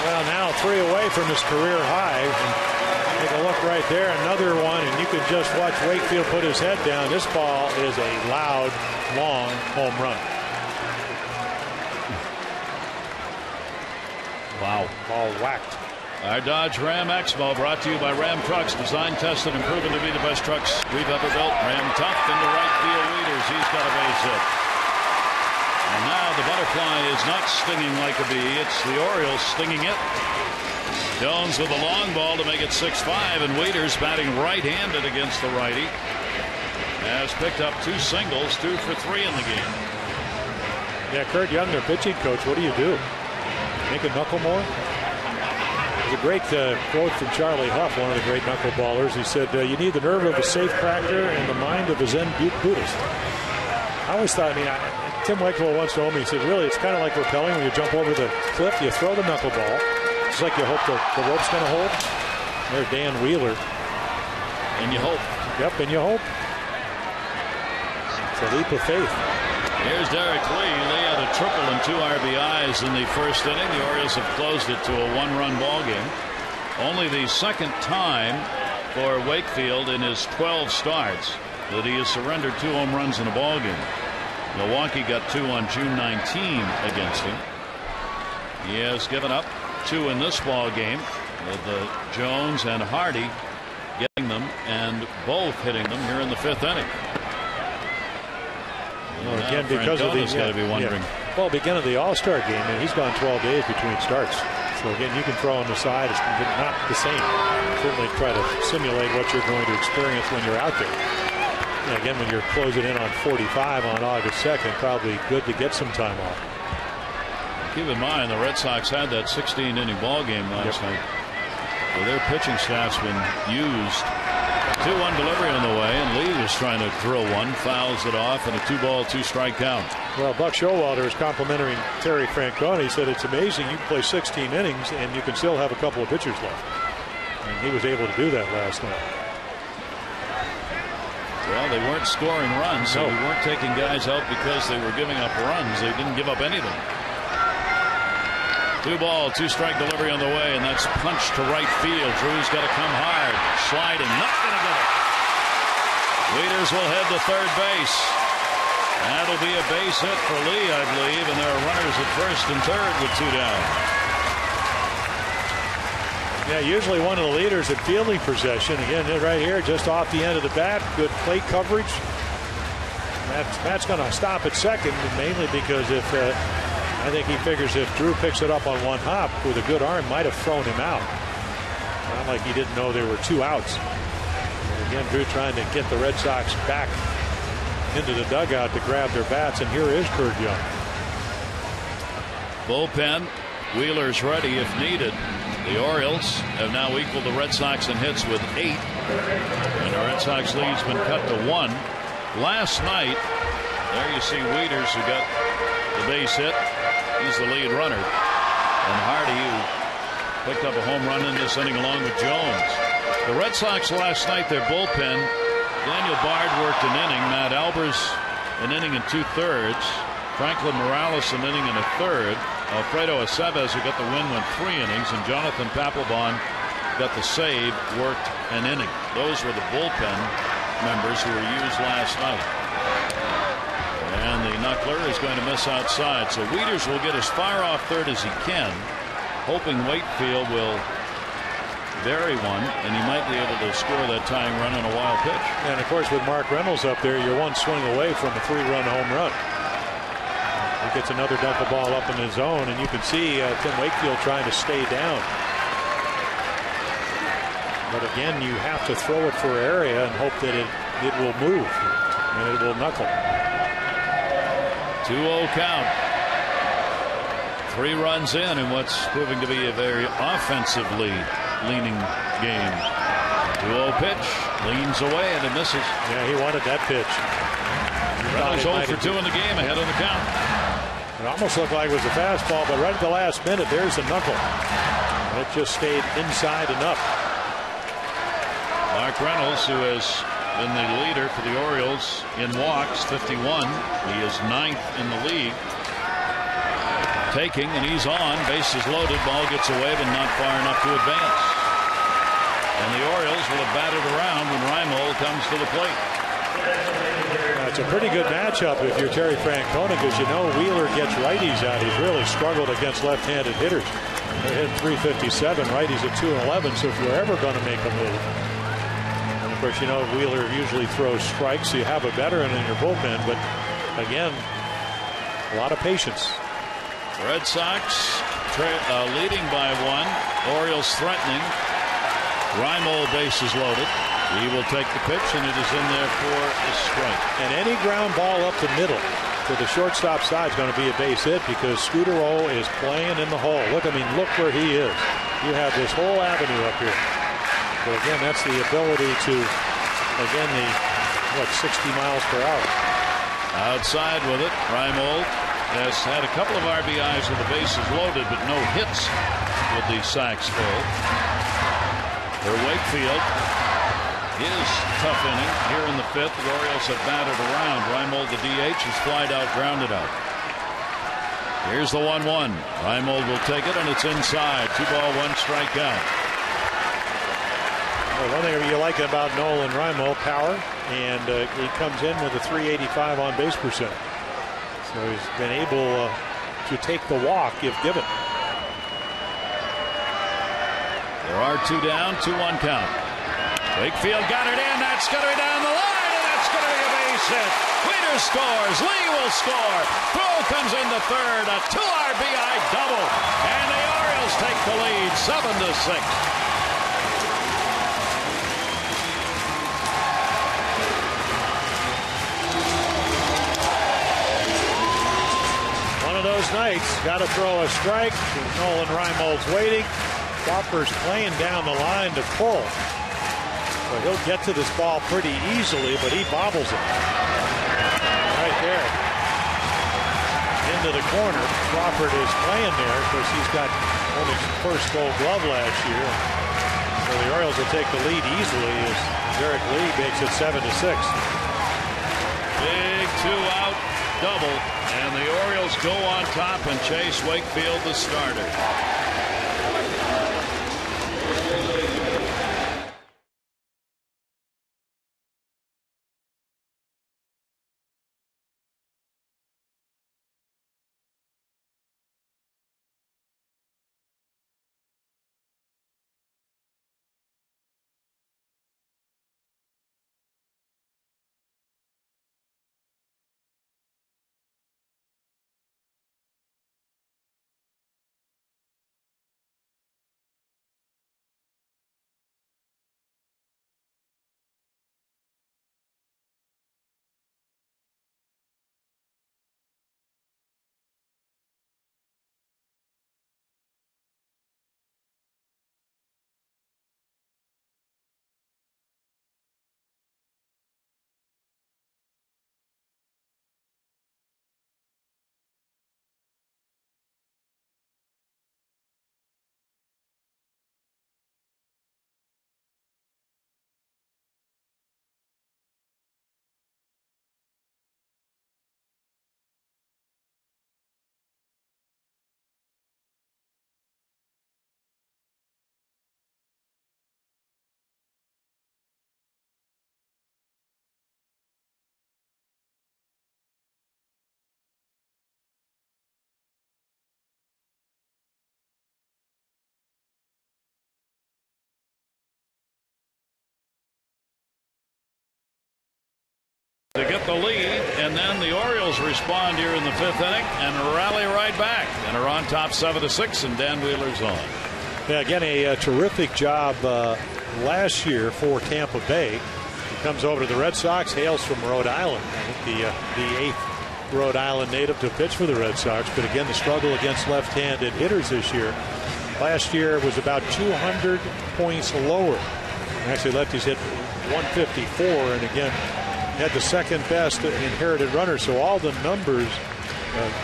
Well, now 3 away from his career high. And take a look right there, another one, and you can just watch Wakefield put his head down. This ball is a loud, long home run. Wow. Ball whacked. Our Dodge Ram Expo brought to you by Ram Trucks, designed, tested, and proven to be the best trucks we've ever built. Ram tough into right field leaders. He's got a base hit. And now the butterfly is not stinging like a bee. It's the Orioles stinging it. Jones with a long ball to make it 6-5, and Wieters batting right-handed against the righty has picked up 2 singles, 2 for 3 in the game. Yeah, Kurt Young, their pitching coach, what do you do? Make a knuckle more? There's a great quote from Charlie Huff, one of the great knuckleballers. He said, you need the nerve of a safecracker and the mind of a Zen Buddhist. I always thought, Tim Wakefield once told me, he said, really, it's kind of like rappelling when you jump over the cliff, you throw the knuckleball. It's like you hope the rope's going to hold. There's Dan Wheeler. And you hope. Yep, and you hope. It's a leap of faith. Here's Derek Lee. Lee had a triple and 2 RBIs in the first inning. The Orioles have closed it to a 1-run ball game. Only the second time for Wakefield in his 12 starts that he has surrendered 2 home runs in a ball game. Milwaukee got 2 on June 19 against him. He has given up 2 in this ball game, with Jones and Hardy getting them and both hitting them here in the 5th inning. Well, again, because of the got to be wondering. Yeah. Well, beginning of the All-Star game, and he's gone 12 days between starts. So again, you can throw on the side. It's not the same. Certainly try to simulate what you're going to experience when you're out there. And again, when you're closing in on 45 on August 2nd, probably good to get some time off. Keep in mind, the Red Sox had that 16-inning ball game last night. Well, their pitching staff's been used. 2-1 delivery on the way, and Lee was trying to drill one, fouls it off, and a 2-ball, 2-strike count. Well, Buck Showalter is complimenting Terry Francona. He said it's amazing you can play 16 innings and you can still have a couple of pitchers left. And he was able to do that last night. Well, they weren't scoring runs, so they weren't taking guys out because they were giving up runs. They didn't give up anything. 2-ball, 2-strike delivery on the way, and that's punched to right field. Drew's got to come hard. Sliding, not going to get it. Wieters will head to third base. That'll be a base hit for Lee, I believe, and there are runners at first and third with 2 down. Yeah, usually one of the leaders in fielding possession. Again, right here, just off the end of the bat. Good plate coverage. Matt's going to stop at second, mainly because if I think he figures if Drew picks it up on one hop with a good arm, might have thrown him out. Not like he didn't know there were 2 outs. And again, Drew trying to get the Red Sox back into the dugout to grab their bats, and here is Kurt Young. Bullpen, Wheeler's ready if needed. The Orioles have now equaled the Red Sox in hits with 8, and the Red Sox lead's been cut to 1. Last night, there you see Wieters, who got the base hit. He's the lead runner, and Hardy, who picked up a home run in this inning along with Jones. The Red Sox last night, their bullpen, Daniel Bard worked an inning, Matt Albers an inning and 2/3, Franklin Morales an inning and a third, Alfredo Aceves, who got the win, went 3 innings, and Jonathan Papelbon got the save, worked an inning. Those were the bullpen members who were used last night. And the knuckler is going to miss outside, so Wieters will get as far off third as he can, hoping Wakefield will bury one, and he might be able to score that tying run on a wild pitch. And of course, with Mark Reynolds up there, you're one swing away from a 3-run home run. He gets another knuckleball up in his zone, and you can see Tim Wakefield trying to stay down. But again, you have to throw it for area and hope that it will move and it will knuckle. 2-0 count. 3 runs in what's proving to be a very offensively leaning game. 2-0 pitch, leans away and it misses. Yeah, he wanted that pitch. Reynolds 0 for 2 in the game, ahead of the count. It almost looked like it was a fastball, but right at the last minute, there's the knuckle. It just stayed inside enough. Mark Reynolds, who has been the leader for the Orioles in walks, 51. He is 9th in the league. Taking, and he's on. Bases loaded. Ball gets away, but not far enough to advance. And the Orioles will have batted around when Reimold comes to the plate. It's a pretty good matchup if you're Terry Francona, because you know Wheeler gets righties out. He's really struggled against left-handed hitters. They hit 357, righties at 211. So if you're ever going to make a move, and of course you know Wheeler usually throws strikes, so you have a veteran in your bullpen. But again, a lot of patience. Red Sox leading by 1. Orioles threatening. Reimold, bases loaded. He will take the pitch, and it is in there for a strike. And any ground ball up the middle to the shortstop side is going to be a base hit, because Scudero is playing in the hole. Look where he is. You have this whole avenue up here. So again, that's the ability to, again, 60 miles per hour. Outside with it, Reimold has had a couple of RBIs with the bases loaded, but no hits with the sacks full. For Wakefield, his tough inning here in the 5th. The Orioles have batted around. Reimold, the DH, is flied out, grounded out. Here's the 1-1. Reimold will take it, and it's inside. 2-ball, 1-strike count. Well, one thing you like about Nolan Reimold, power, and he comes in with a 385 on base percent. So he's been able to take the walk if given. There are 2 down, 2-1 count. Wakefield got it in. That's going to be down the line, and that's going to be a base hit. Wieters scores. Lee will score. Throw comes in the third. A 2 RBI double, and the Orioles take the lead, 7-6. Those nights, got to throw a strike. Nolan Reimold's waiting. Crawford's playing down the line to pull. But he'll get to this ball pretty easily, but he bobbles it. Right there. Into the corner. Crawford is playing there because he's got only first Gold Glove last year. So the Orioles will take the lead easily as Derek Lee makes it 7-6. Big two-out double, and the Orioles go on top and chase Wakefield, the starter. To get the lead, and then the Orioles respond here in the 5th inning and rally right back and are on top 7-6, and Dan Wheeler's on. Yeah, again, a terrific job last year for Tampa Bay. He comes over to the Red Sox, hails from Rhode Island. I think the 8th Rhode Island native to pitch for the Red Sox. But again, the struggle against left-handed hitters this year. Last year was about 200 points lower. Actually, lefties hit 154, and again, had the second best inherited runner. So all the numbers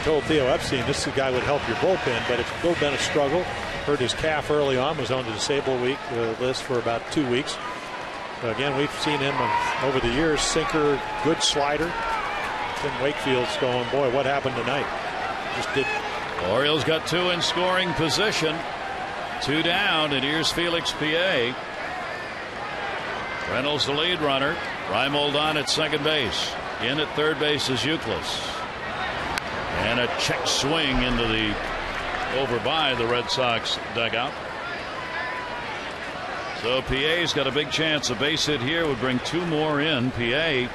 told Theo Epstein this is a guy would help your bullpen, but it's still been a struggle. Hurt his calf early on, was on the disabled week list for about 2 weeks. Again, we've seen him over the years, sinker, good slider. Tim Wakefield's going, boy, what happened tonight? Just did. Orioles got 2 in scoring position, 2 down, and here's Felix P.A. Reynolds the lead runner. Reimold on at second base. In at third base is Youkilis. And a check swing into the over by the Red Sox dugout. So PA's got a big chance. A base hit here would bring 2 more in. PA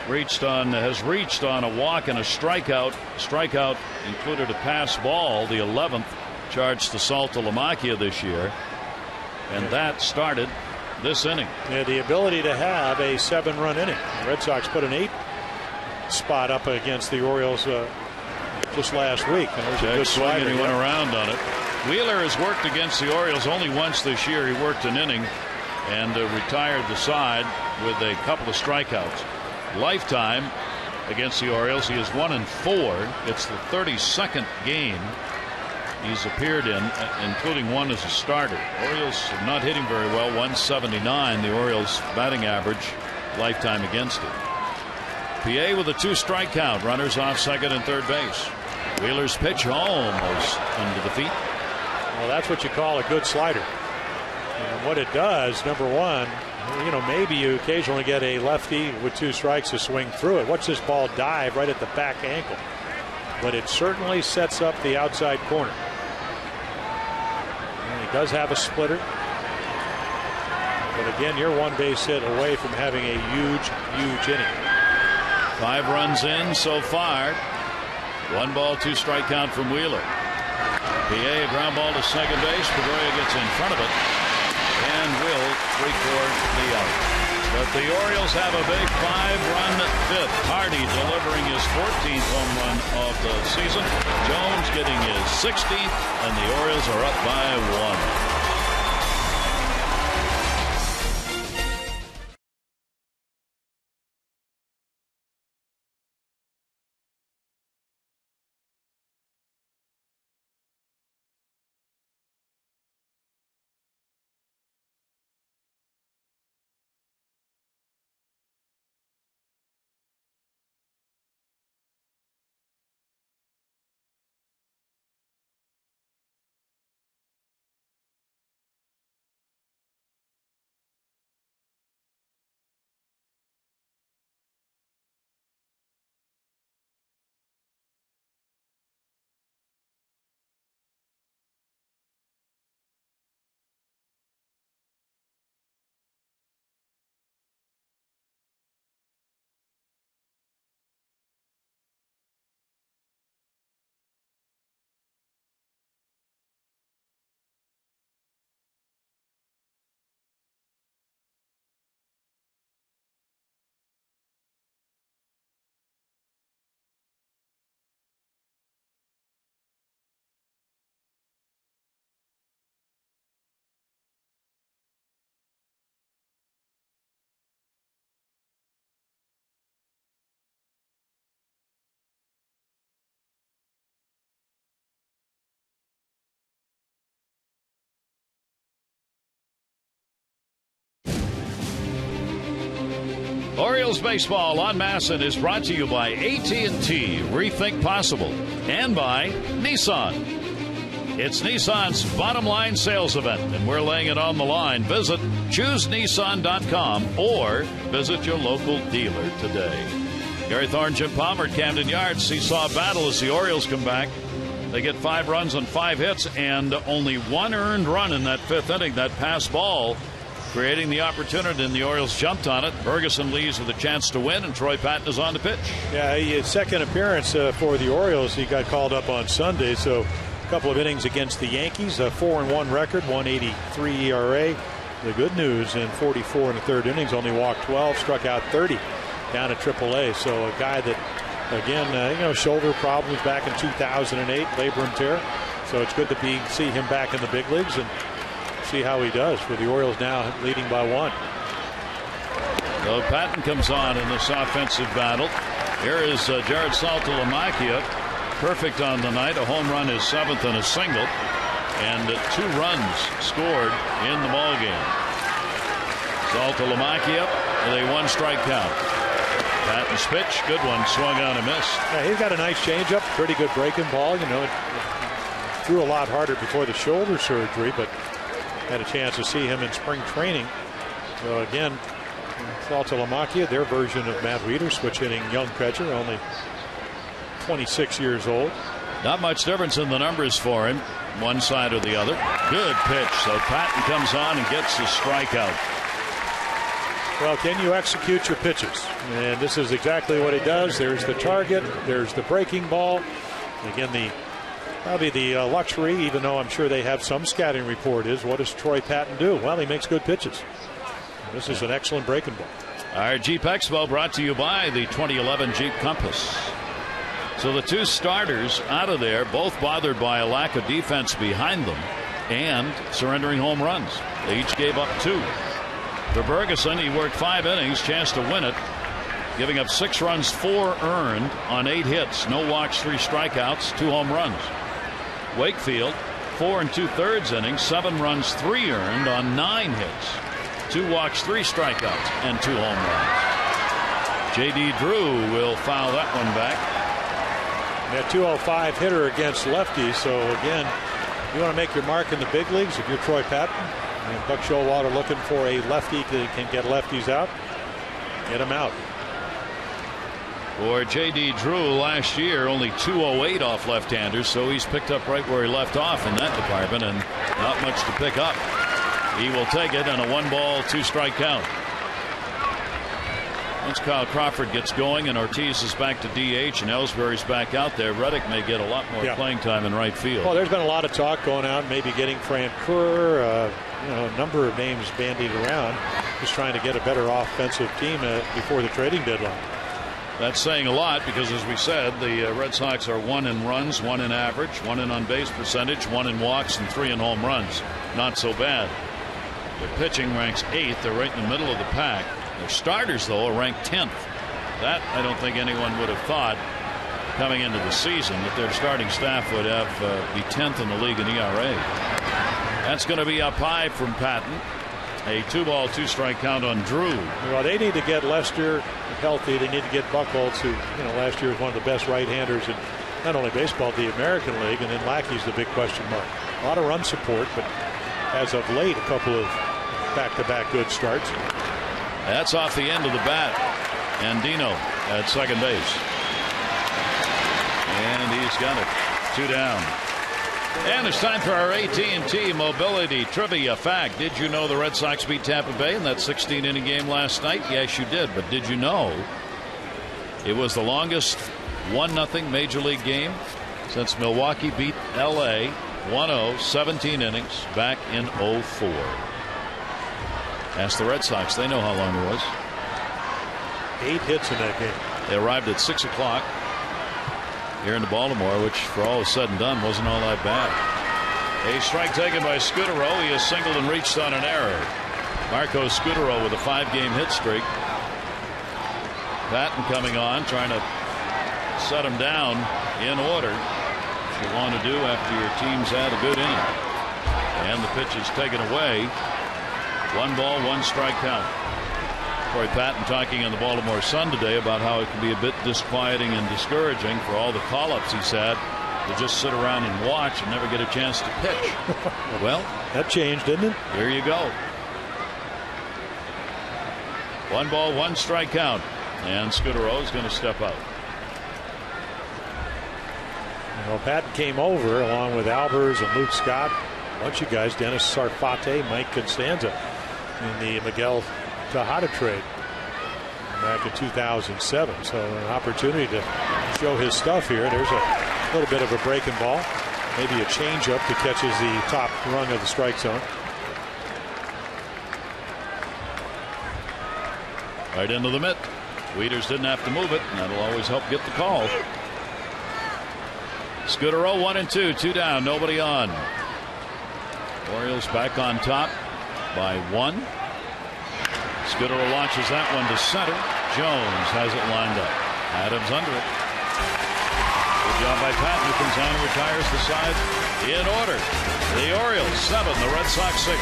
has reached on a walk and a strikeout. Strikeout included a pass ball, the 11th charged to Salta Lamacchia this year. And that started this inning. Yeah, the ability to have a 7-run inning. The Red Sox put an 8 spot up against the Orioles just last week. And there's a good swing, and he went around on it. Wheeler has worked against the Orioles only once this year. He worked an inning and retired the side with a couple of strikeouts. Lifetime against the Orioles, he is 1-4. It's the 32nd game he's appeared in, including one as a starter. Orioles not hitting very well, 179 the Orioles batting average lifetime against it. PA with a 2-strike count, runners off second and third base. Wheeler's pitch almost under the feet. Well, that's what you call a good slider. And what it does, number one, you know, maybe you occasionally get a lefty with 2 strikes to swing through it. Watch this ball dive right at the back ankle. But it certainly sets up the outside corner. And he does have a splitter. But again, you're 1 base hit away from having a huge inning. 5 runs in so far. 1 ball, 2-strike count from Wheeler. PA a ground ball to second base. Pedroia gets in front of it and will record the out. But the Orioles have a big 5-run 5th. Hardy delivering his 14th home run of the season. Jones getting his 16th, and the Orioles are up by 1. Orioles baseball on Masson is brought to you by AT&T, Rethink Possible, and by Nissan. It's Nissan's bottom line sales event, and we're laying it on the line. Visit ChooseNissan.com or visit your local dealer today. Gary Thorne, Jim Palmer at Camden Yards. Seesaw battle as the Orioles come back. They get 5 runs on 5 hits and only 1 earned run in that 5th inning. That pass ball creating the opportunity, and the Orioles jumped on it. Ferguson leaves with a chance to win, and Troy Patton is on the pitch. Yeah, his second appearance for the Orioles. He got called up on Sunday, so a couple of innings against the Yankees, a 4-1 record, 1.83 ERA. The good news, in 44 and a third innings, only walked 12, struck out 30 down at AAA. So a guy that, again, shoulder problems back in 2008, labrum tear. So it's good to see him back in the big leagues and see how he does, with the Orioles now leading by 1. So Patton comes on in this offensive battle. Here is Jared Saltalamacchia, perfect on the night. A home run, his 7th, and a single, and 2 runs scored in the ball game. Saltalamacchia with a 1-strike count. Patton's pitch, good one, swung on and missed. Yeah, he's got a nice changeup, pretty good breaking ball. It threw a lot harder before the shoulder surgery, but had a chance to see him in spring training. So again, Saltalamacchia, their version of Matt Wieters, switch hitting young pitcher, only 26 years old. Not much difference in the numbers for him, one side or the other. Good pitch. So Patton comes on and gets the strikeout. Well, can you execute your pitches? And this is exactly what he does. There's the target. There's the breaking ball. Again, probably the luxury, even though I'm sure they have some scouting report, is what does Troy Patton do? Well, he makes good pitches. This is an excellent breaking ball. Our Jeep Expo brought to you by the 2011 Jeep Compass. So the 2 starters out of there, both bothered by a lack of defense behind them and surrendering home runs. They each gave up 2. For Ferguson, he worked 5 innings, chance to win it, giving up 6 runs, 4 earned on 8 hits, no walks, 3 strikeouts, 2 home runs. Wakefield, 4 2/3 innings, 7 runs, 3 earned on 9 hits, 2 walks, 3 strikeouts, and 2 home runs. J.D. Drew will foul that one back. That 205 hitter against lefties. So again, you want to make your mark in the big leagues. If you're Troy Patton and Buck Showalter looking for a lefty that can get lefties out, get him out. For J.D. Drew last year, only 208 off left-handers, so he's picked up right where he left off in that department, and not much to pick up. He will take it on a 1-ball, 2-strike count. Once Kyle Crawford gets going and Ortiz is back to DH and Ellsbury's back out there, Reddick may get a lot more playing time in right field. Well, there's been a lot of talk going out, maybe getting Francoeur, a number of names bandied around, just trying to get a better offensive team before the trading deadline. That's saying a lot because, as we said, the Red Sox are 1 in runs, 1 in average, 1 in on-base percentage, 1 in walks, and 3 in home runs. Not so bad. Their pitching ranks 8th. They're right in the middle of the pack. Their starters, though, are ranked 10th. That I don't think anyone would have thought coming into the season that their starting staff would have be 10th in the league in ERA. That's going to be up high from Patton. A 2-ball, 2-strike count on Drew. Well, they need to get Lester healthy. They need to get Buchholz, who last year was one of the best right-handers in not only baseball, the American League, and then Lackey's the big question mark. A lot of run support, but as of late, a couple of back-to-back good starts. That's off the end of the bat. Andino at second base. And he's got it. 2 down. And it's time for our AT&T Mobility Trivia Fact. Did you know the Red Sox beat Tampa Bay in that 16-inning game last night? Yes, you did. But did you know it was the longest 1-0 Major League game since Milwaukee beat L.A. 1-0, 17 innings back in 04? Ask the Red Sox. They know how long it was. 8 hits in that game. They arrived at 6 o'clock here in Baltimore, which for all is said and done wasn't all that bad. A strike taken by Scudero. He has singled and reached on an error. Marco Scudero with a 5-game hit streak. Patton coming on, trying to set him down in order, which you want to do after your team's had a good inning. And the pitch is taken away. 1 ball, 1 strike count. Troy Patton talking on the Baltimore Sun today about how it can be a bit disquieting and discouraging for all the call-ups he's had to just sit around and watch and never get a chance to pitch. Well, that changed, didn't it? Here you go. 1 ball, 1 strike count, and Scudero is going to step out. Well, Patton came over along with Albers and Luke Scott, a bunch of guys, Dennis Sarfate, Mike Constanza, in the Miguel Tejada trade back in 2007. So an opportunity to show his stuff here. There's a little bit of a breaking ball, maybe a changeup that catches the top rung of the strike zone. Right into the mitt. Wieters didn't have to move it, and that'll always help get the call. Scudero 1-2, 2 down, nobody on. Orioles back on top by 1. Scudero launches that one to center. Jones has it lined up. Adams under it. Good job by Patton, who comes on and retires the side in order. The Orioles 7, the Red Sox 6.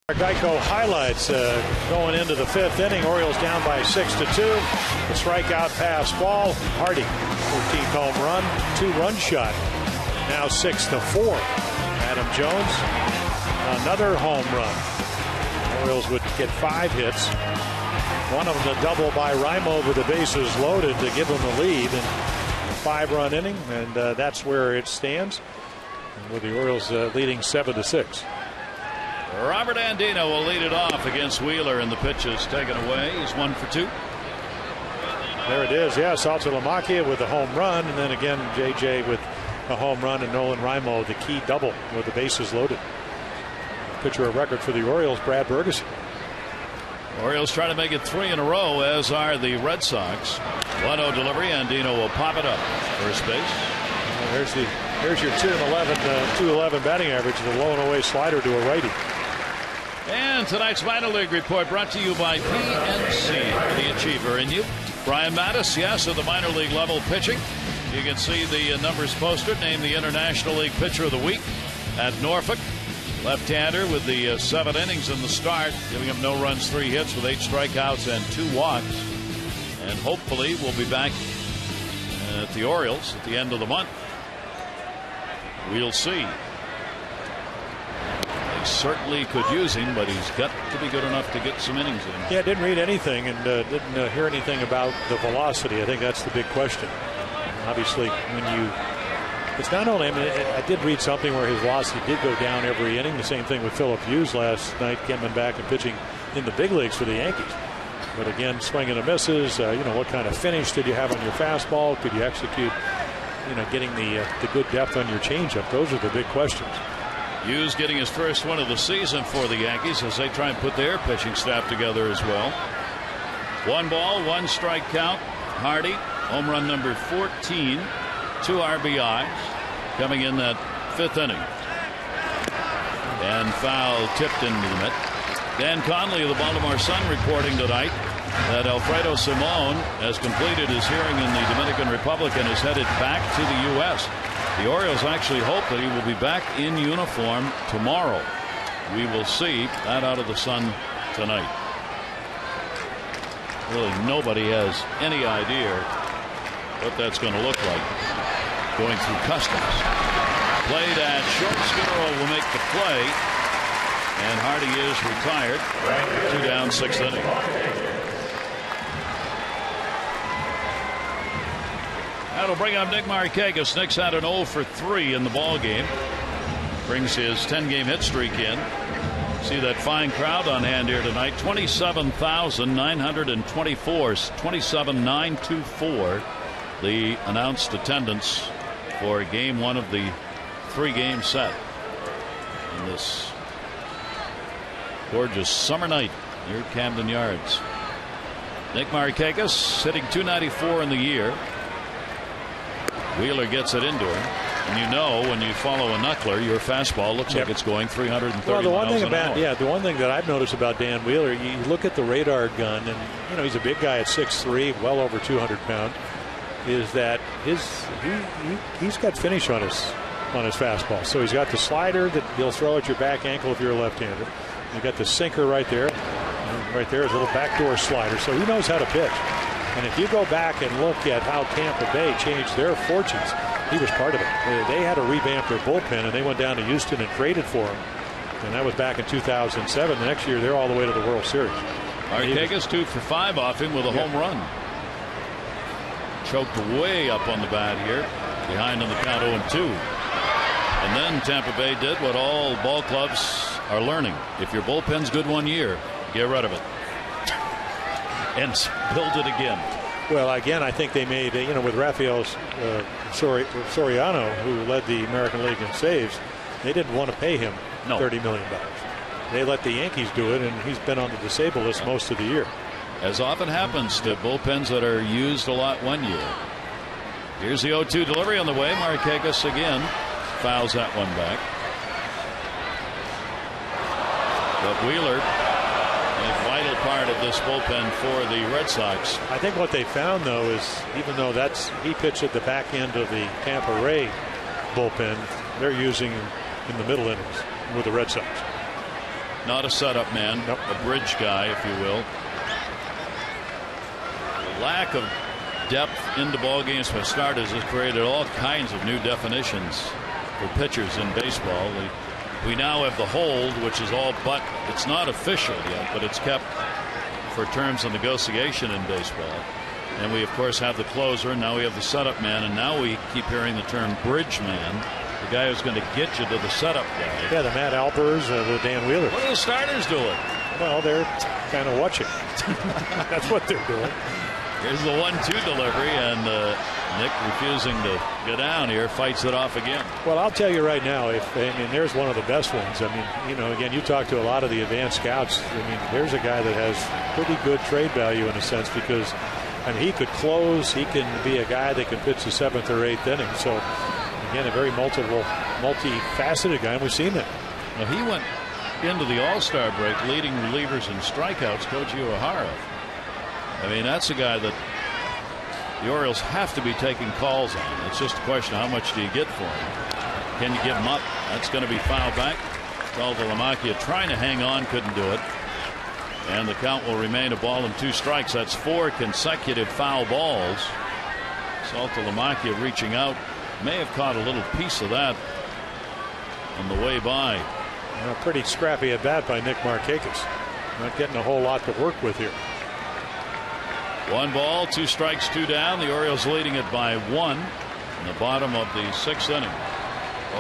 Geico highlights going into the 5th inning. Orioles down by 6-2. The strikeout pass ball. Hardy, 14th home run, 2-run shot. Now 6-4. Adam Jones, another home run. Orioles would get 5 hits. One of them a double by Raimo with the bases loaded to give them the lead. And 5-run inning, and that's where it stands. And with the Orioles leading 7-6. Robert Andino will lead it off against Wheeler, and the pitch is taken away. He's 1 for 2. There it is. Yeah, Saltalamacchia with a home run, and then again JJ with a home run, and Nolan Raimo the key double with the bases loaded. Pitcher of record for the Orioles, Brad Bergeson. Orioles trying to make it 3 in a row, as are the Red Sox. 1-0 delivery. Andino will pop it up. First base. Here's your 211 batting average. The low and away slider to a righty. And tonight's minor league report brought to you by PNC, the achiever in you. Brian Mattis, yes, at the minor league level pitching. You can see the numbers posted. Named the International League Pitcher of the Week at Norfolk. Left-hander with the 7 innings in the start, giving him no runs, 3 hits with 8 strikeouts and 2 walks. And hopefully we'll be back at the Orioles at the end of the month. We'll see. They certainly could use him, but he's got to be good enough to get some innings in. Yeah, didn't read anything and didn't hear anything about the velocity. I think that's the big question. Obviously, it's not only, I did read something where his velocity did go down every inning. The same thing with Philip Hughes last night, coming back and pitching in the big leagues for the Yankees. But again, swinging and misses. What kind of finish did you have on your fastball? Could you execute, getting the good depth on your changeup? Those are the big questions. Hughes getting his first win of the season for the Yankees as they try and put their pitching staff together as well. 1 ball, 1 strike count. Hardy, home run number 14, 2 RBIs, coming in that 5th inning. and foul tipped into the net. Dan Conley of the Baltimore Sun reporting tonight that Alfredo Simon has completed his hearing in the Dominican Republic and is headed back to the U.S. The Orioles actually hope that he will be back in uniform tomorrow. We will see that out of the Sun tonight. Really, nobody has any idea what that's going to look like going through customs. Played at short. Skidrow will make the play, and Hardy is retired. 2 down, 6th inning. That'll bring up Nick Markakis. Nick's had an 0 for 3 in the ball game. Brings his 10-game hit streak in. See that fine crowd on hand here tonight. 27,924. 27,924. The announced attendance for game 1 of the 3-game set in this gorgeous summer night here at Camden Yards. Nick Markakis hitting .294 in the year. Wheeler gets it into him. And you know, when you follow a knuckler, your fastball looks like it's going 330 well, the one miles thing an hour. Yeah, the one thing that I've noticed about Dan Wheeler, you look at the radar gun, and you know he's a big guy at 6'3", well over 200 pounds. Is that he's got finish on his fastball. So he's got the slider that he'll throw at your back ankle if you're a left-hander. You got the sinker right there. And right there is a little backdoor slider. So he knows how to pitch. And if you go back and look at how Tampa Bay changed their fortunes, he was part of it. They had to revamp their bullpen, and they went down to Houston and traded for him. And that was back in 2007. The next year, they're all the way to the World Series. Markakis 2 for 5 off him with a home run. Choked way up on the bat here. Behind on the count 0-2. And then Tampa Bay did what all ball clubs are learning. If your bullpen's good one year, get rid of it. And build it again. Well, again, I think they made, with Rafael Soriano, who led the American League in saves, they didn't want to pay him $30 million. They let the Yankees do it, and he's been on the disabled list most of the year. As often happens to bullpens that are used a lot one year. Here's the 0-2 delivery on the way. Markakis again fouls that one back. But Wheeler, a vital part of this bullpen for the Red Sox. I think what they found, though, is even though he pitched at the back end of the Tampa Ray bullpen, they're using him in the middle innings with the Red Sox. Not a setup man, nope. A bridge guy, if you will. The lack of depth into ball games for starters has created all kinds of new definitions for pitchers in baseball. We now have the hold, which is all but, it's not official yet, but it's kept for terms of negotiation in baseball. And we, of course, have the closer, and now we have the setup man, and now we keep hearing the term bridge man, the guy who's going to get you to the setup guy. Yeah, the Matt Albers, the Dan Wheeler. What are the starters doing? Well, they're kind of watching. That's what they're doing. Here's the 1-2 delivery, and Nick refusing to go down here, fights it off again. Well, I'll tell you right now, there's one of the best ones. Again, you talk to a lot of the advanced scouts. There's a guy that has pretty good trade value in a sense because, he could close. He can be a guy that can pitch the 7th or 8th inning. So, again, a very multifaceted guy, and we've seen that. Well, he went into the All-Star break leading relievers in strikeouts, Koji Uehara. That's a guy that the Orioles have to be taking calls on. It's just a question of how much do you get for him. Can you give him up? That's going to be foul back. Saltalamacchia trying to hang on, couldn't do it. And the count will remain a ball and 2 strikes. That's 4 consecutive foul balls. Saltalamacchia reaching out. May have caught a little piece of that on the way by. A pretty scrappy at bat by Nick Markakis. Not getting a whole lot to work with here. 1 ball, 2 strikes, 2 down. The Orioles leading it by 1 in the bottom of the 6th inning.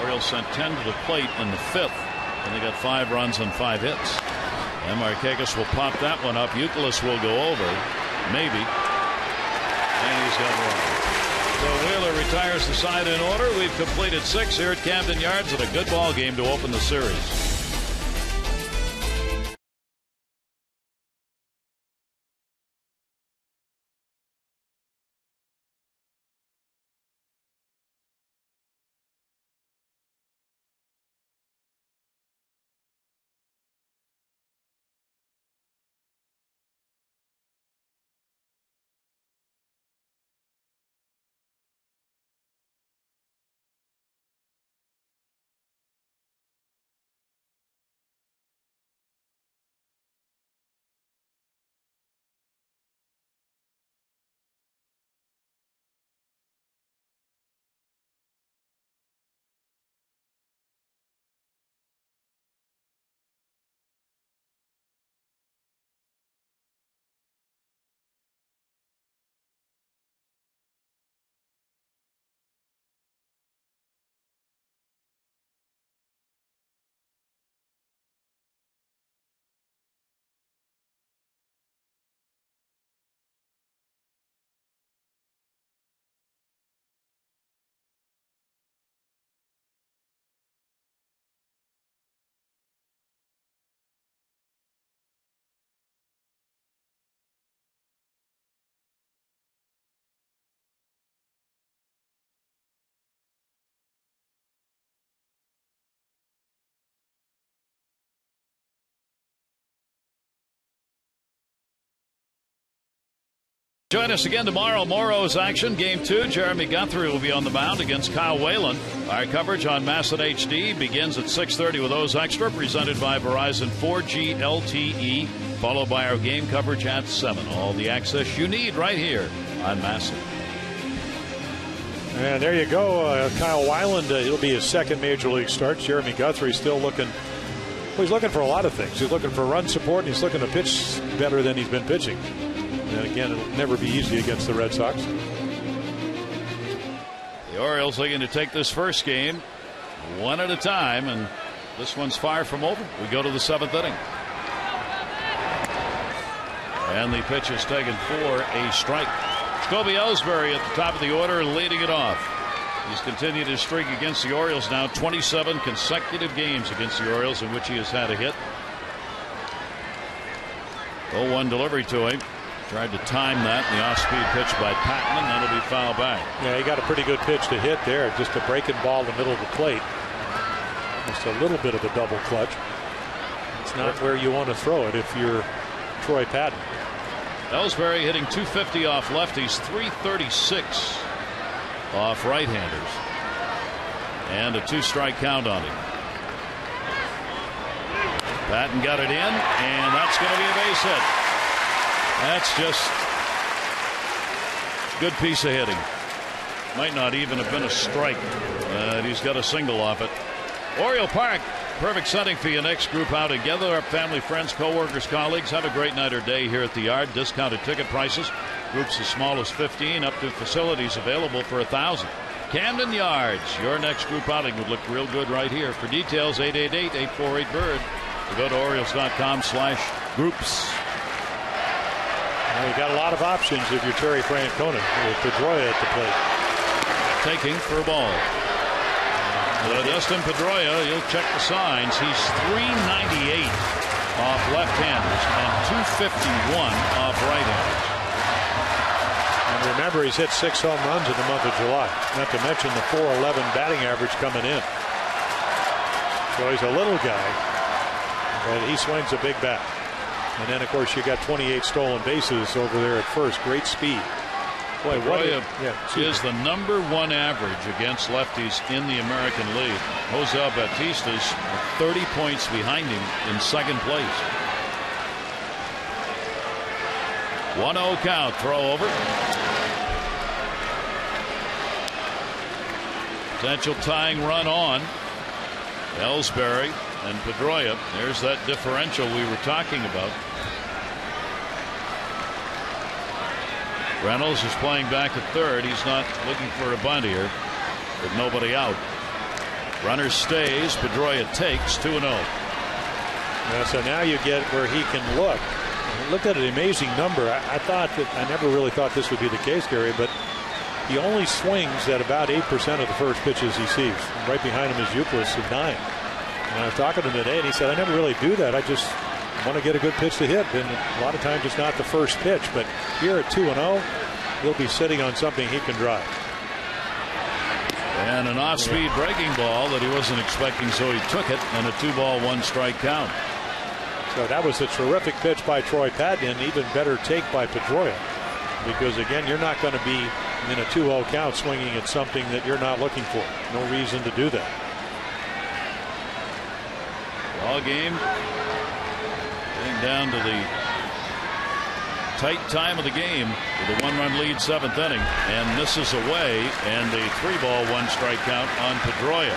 Orioles sent 10 to the plate in the 5th, and they got 5 runs and 5 hits. And Markakis will pop that one up. Youkilis will go over, maybe, and he's got 1. So Wheeler retires the side in order. We've completed 6 here at Camden Yards, and a good ball game to open the series. Join us again tomorrow. Morrow's action. Game 2. Jeremy Guthrie will be on the mound against Kyle Whalen. Our coverage on Masset HD begins at 6:30 with O's Extra, presented by Verizon 4G LTE, followed by our game coverage at 7. All the access you need right here on Masset. And there you go. Kyle Weiland, it'll be his second major league start. Jeremy Guthrie still looking. Well, he's looking for a lot of things. He's looking for run support, and he's looking to pitch better than he's been pitching. And again, it'll never be easy against the Red Sox. The Orioles looking to take this first game one at a time, and this one's far from over. We go to the 7th inning. And the pitch is taken for a strike. Jacoby Ellsbury at the top of the order, leading it off. He's continued his streak against the Orioles now, 27 consecutive games against the Orioles in which he has had a hit. 0-1 delivery to him. Tried to time that in the off-speed pitch by Patton, and that'll be foul back. Yeah, he got a pretty good pitch to hit there. Just a breaking ball in the middle of the plate. Just a little bit of a double clutch. It's not where you want to throw it if you're Troy Patton. Ellsbury hitting .250 off lefties, .336 off right-handers. And a 2-strike count on him. Patton got it in, and that's going to be a base hit. That's just a good piece of hitting. Might not even have been a strike. He's got a single off it. Oriole Park, perfect setting for your next group out together. Our family, friends, co-workers, colleagues. Have a great night or day here at the Yard. Discounted ticket prices. Groups as small as 15 up to facilities available for 1,000. Camden Yards, your next group outing would look real good right here. For details, 888-848-BIRD. Go to Orioles.com/groups. Well, you got a lot of options if you're Terry Francona with Pedroia at the plate. Taking for a ball. Dustin Pedroia, you'll check the signs. He's .398 off left-handers and .251 off right-handers. And remember, he's hit 6 home runs in the month of July. Not to mention the .411 batting average coming in. So he's a little guy, but he swings a big bat. And then, of course, you got 28 stolen bases over there at first. Great speed. Boy, Pedroia is the #1 average against lefties in the American League. Jose Bautista's 30 points behind him in second place. 1-0 count. Throw over. Potential tying run on. Ellsbury and Pedroia. There's that differential we were talking about. Reynolds is playing back at third. He's not looking for a bunt here, with nobody out. Runner stays. Pedroia takes 2-0. Yeah, so now you get where he can look. Look at an amazing number. I thought that I never really thought this would be the case, Gary, but he only swings at about 8% of the first pitches he sees. Right behind him is Youkilis at 9. And I was talking to him today, and he said, I never really do that. I just want to get a good pitch to hit. And a lot of times it's not the first pitch. But here at 2-0, he'll be sitting on something he can drive. And an off-speed breaking ball that he wasn't expecting, so he took it, and a 2-ball, 1-strike count. So that was a terrific pitch by Troy Patton, and even better take by Pedroia. Because, again, you're not going to be in a 2-0 count swinging at something that you're not looking for. No reason to do that. Ball game getting down to the tight time of the game with a 1-run lead, 7th inning, and this is away, and a 3-ball, 1-strike count on Pedroia.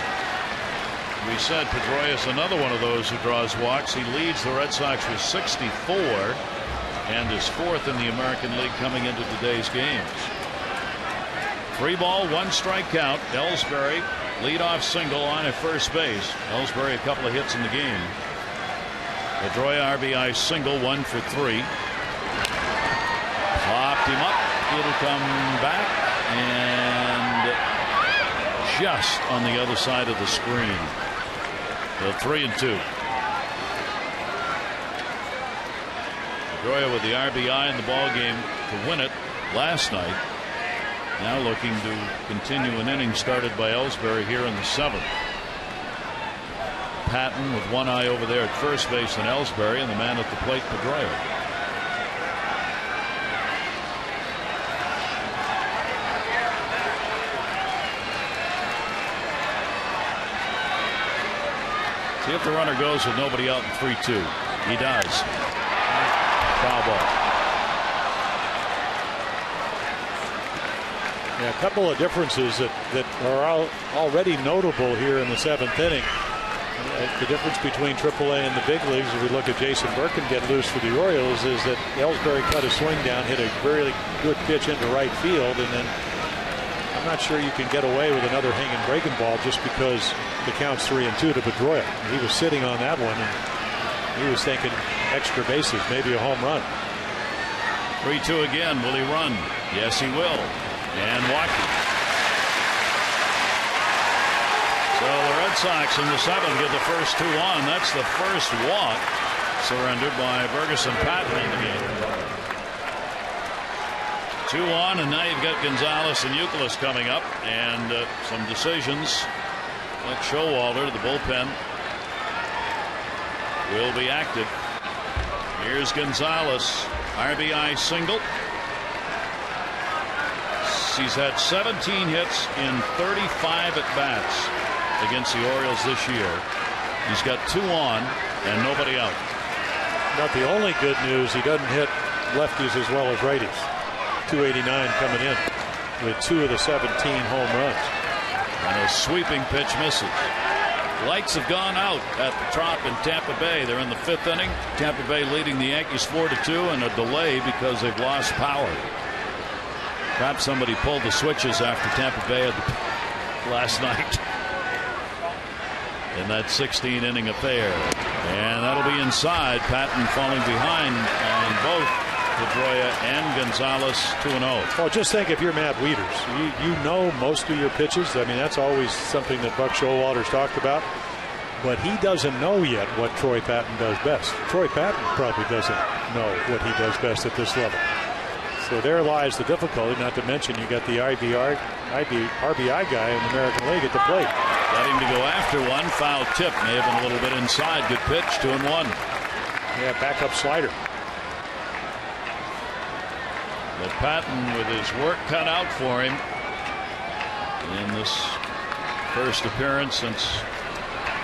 We said Pedroia is another one of those who draws walks. He leads the Red Sox with 64 and is 4th in the American League coming into today's games. 3-ball, 1-strike count. Ellsbury leadoff single on at first base. Ellsbury a couple of hits in the game. Pedroia RBI single, 1 for 3. Popped him up. It'll come back and just on the other side of the screen. So 3-2. Pedroia with the RBI in the ball game to win it last night. Now looking to continue an inning started by Ellsbury here in the 7th. Patton with one eye over there at first base and Ellsbury, and the man at the plate, Pedroia. See if the runner goes with nobody out in 3-2. He does. Foul ball. Yeah, a couple of differences that are already notable here in the 7th inning. The difference between AAA and the big leagues, if we look at Jason Birkin get loose for the Orioles, is that Ellsbury cut a swing down, hit a really good pitch into right field, and then I'm not sure you can get away with another hanging breaking ball just because the count's 3-2 to Pedroia. He was sitting on that one, and he was thinking extra bases, maybe a home run. 3-2 again. Will he run? Yes, he will. And walking. So the Red Sox in the 7th get the first 2 on. That's the first walk surrendered by Ferguson Patton in the game. 2 on, and now you've got Gonzalez and Youkilis coming up, and some decisions. Like Showalter, the bullpen will be active. Here's Gonzalez, RBI single. He's had 17 hits in 35 at-bats against the Orioles this year. He's got 2 on and nobody out. Not the only good news, he doesn't hit lefties as well as righties. 289 coming in with 2 of the 17 home runs. And a sweeping pitch misses. Lights have gone out at the Trop in Tampa Bay. They're in the 5th inning. Tampa Bay leading the Yankees 4-2, and a delay because they've lost power. Perhaps somebody pulled the switches after Tampa Bay last night in that 16-inning affair. And that'll be inside. Patton falling behind on both Pedroia and Gonzalez, 2-0. Well, just think if you're Matt Wieters, you know most of your pitches. I mean, that's always something that Buck Showalter's talked about. But he doesn't know yet what Troy Patton does best. Troy Patton probably doesn't know what he does best at this level. So there lies the difficulty, not to mention you got the RBI guy in the American League at the plate. Got him to go after one. Foul tip. May have been a little bit inside. Good pitch. 2-1. Yeah, backup slider. But Patton with his work cut out for him in this first appearance since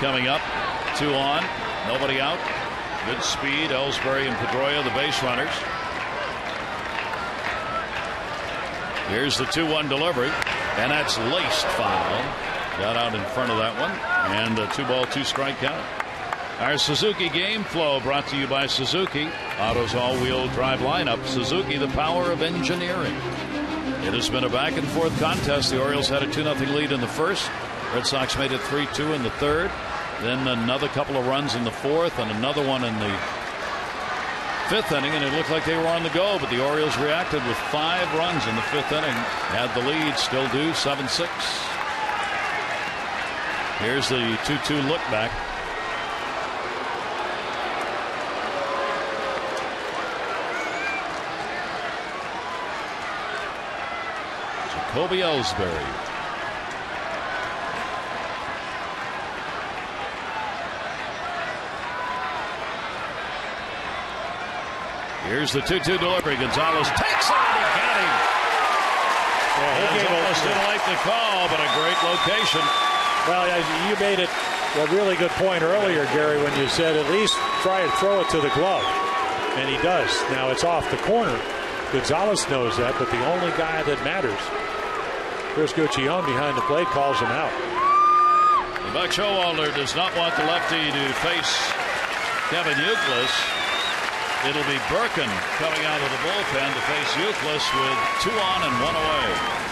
coming up. 2 on. Nobody out. Good speed. Ellsbury and Pedroia, the base runners. Here's the 2-1 delivery, and that's laced foul. Got out in front of that one, and a 2-ball, 2-strike count. Our Suzuki game flow brought to you by Suzuki. Auto's all-wheel drive lineup. Suzuki, the power of engineering. It has been a back-and-forth contest. The Orioles had a 2-0 lead in the first. Red Sox made it 3-2 in the third. Then another couple of runs in the fourth, and another one in the 5th inning, and it looked like they were on the go, but the Orioles reacted with 5 runs in the 5th inning. Had the lead, still do, 7-6. Here's the 2-2 look back. Jacoby Ellsbury. Here's the 2-2 delivery. Gonzalez takes it, and he got him. Yeah, Gonzalez didn't like the call, but a great location. Well, you made it a really good point earlier, Gary, when you said at least try and throw it to the glove. And he does. Now it's off the corner. Gonzalez knows that, but the only guy that matters, Chris Guccione behind the plate, calls him out. Buck Showalter does not want the lefty to face Kevin Youkilis. It'll be Birkin coming out of the bullpen to face Youkilis with 2 on and 1 away.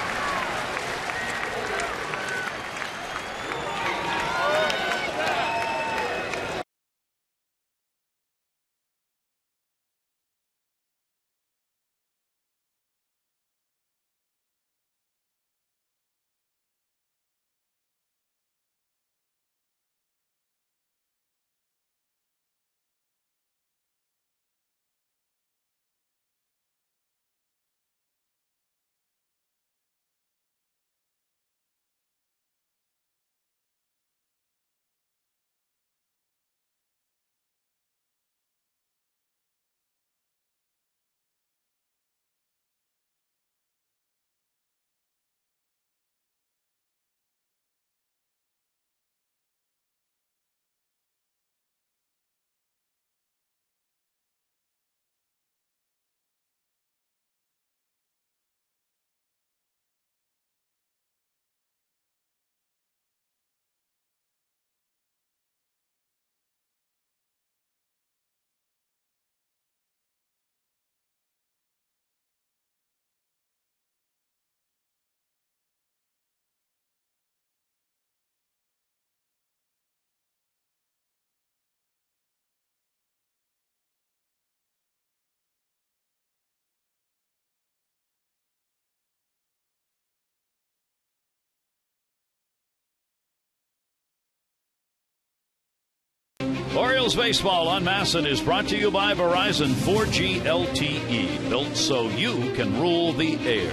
Orioles baseball on Masson is brought to you by Verizon 4G LTE, built so you can rule the air.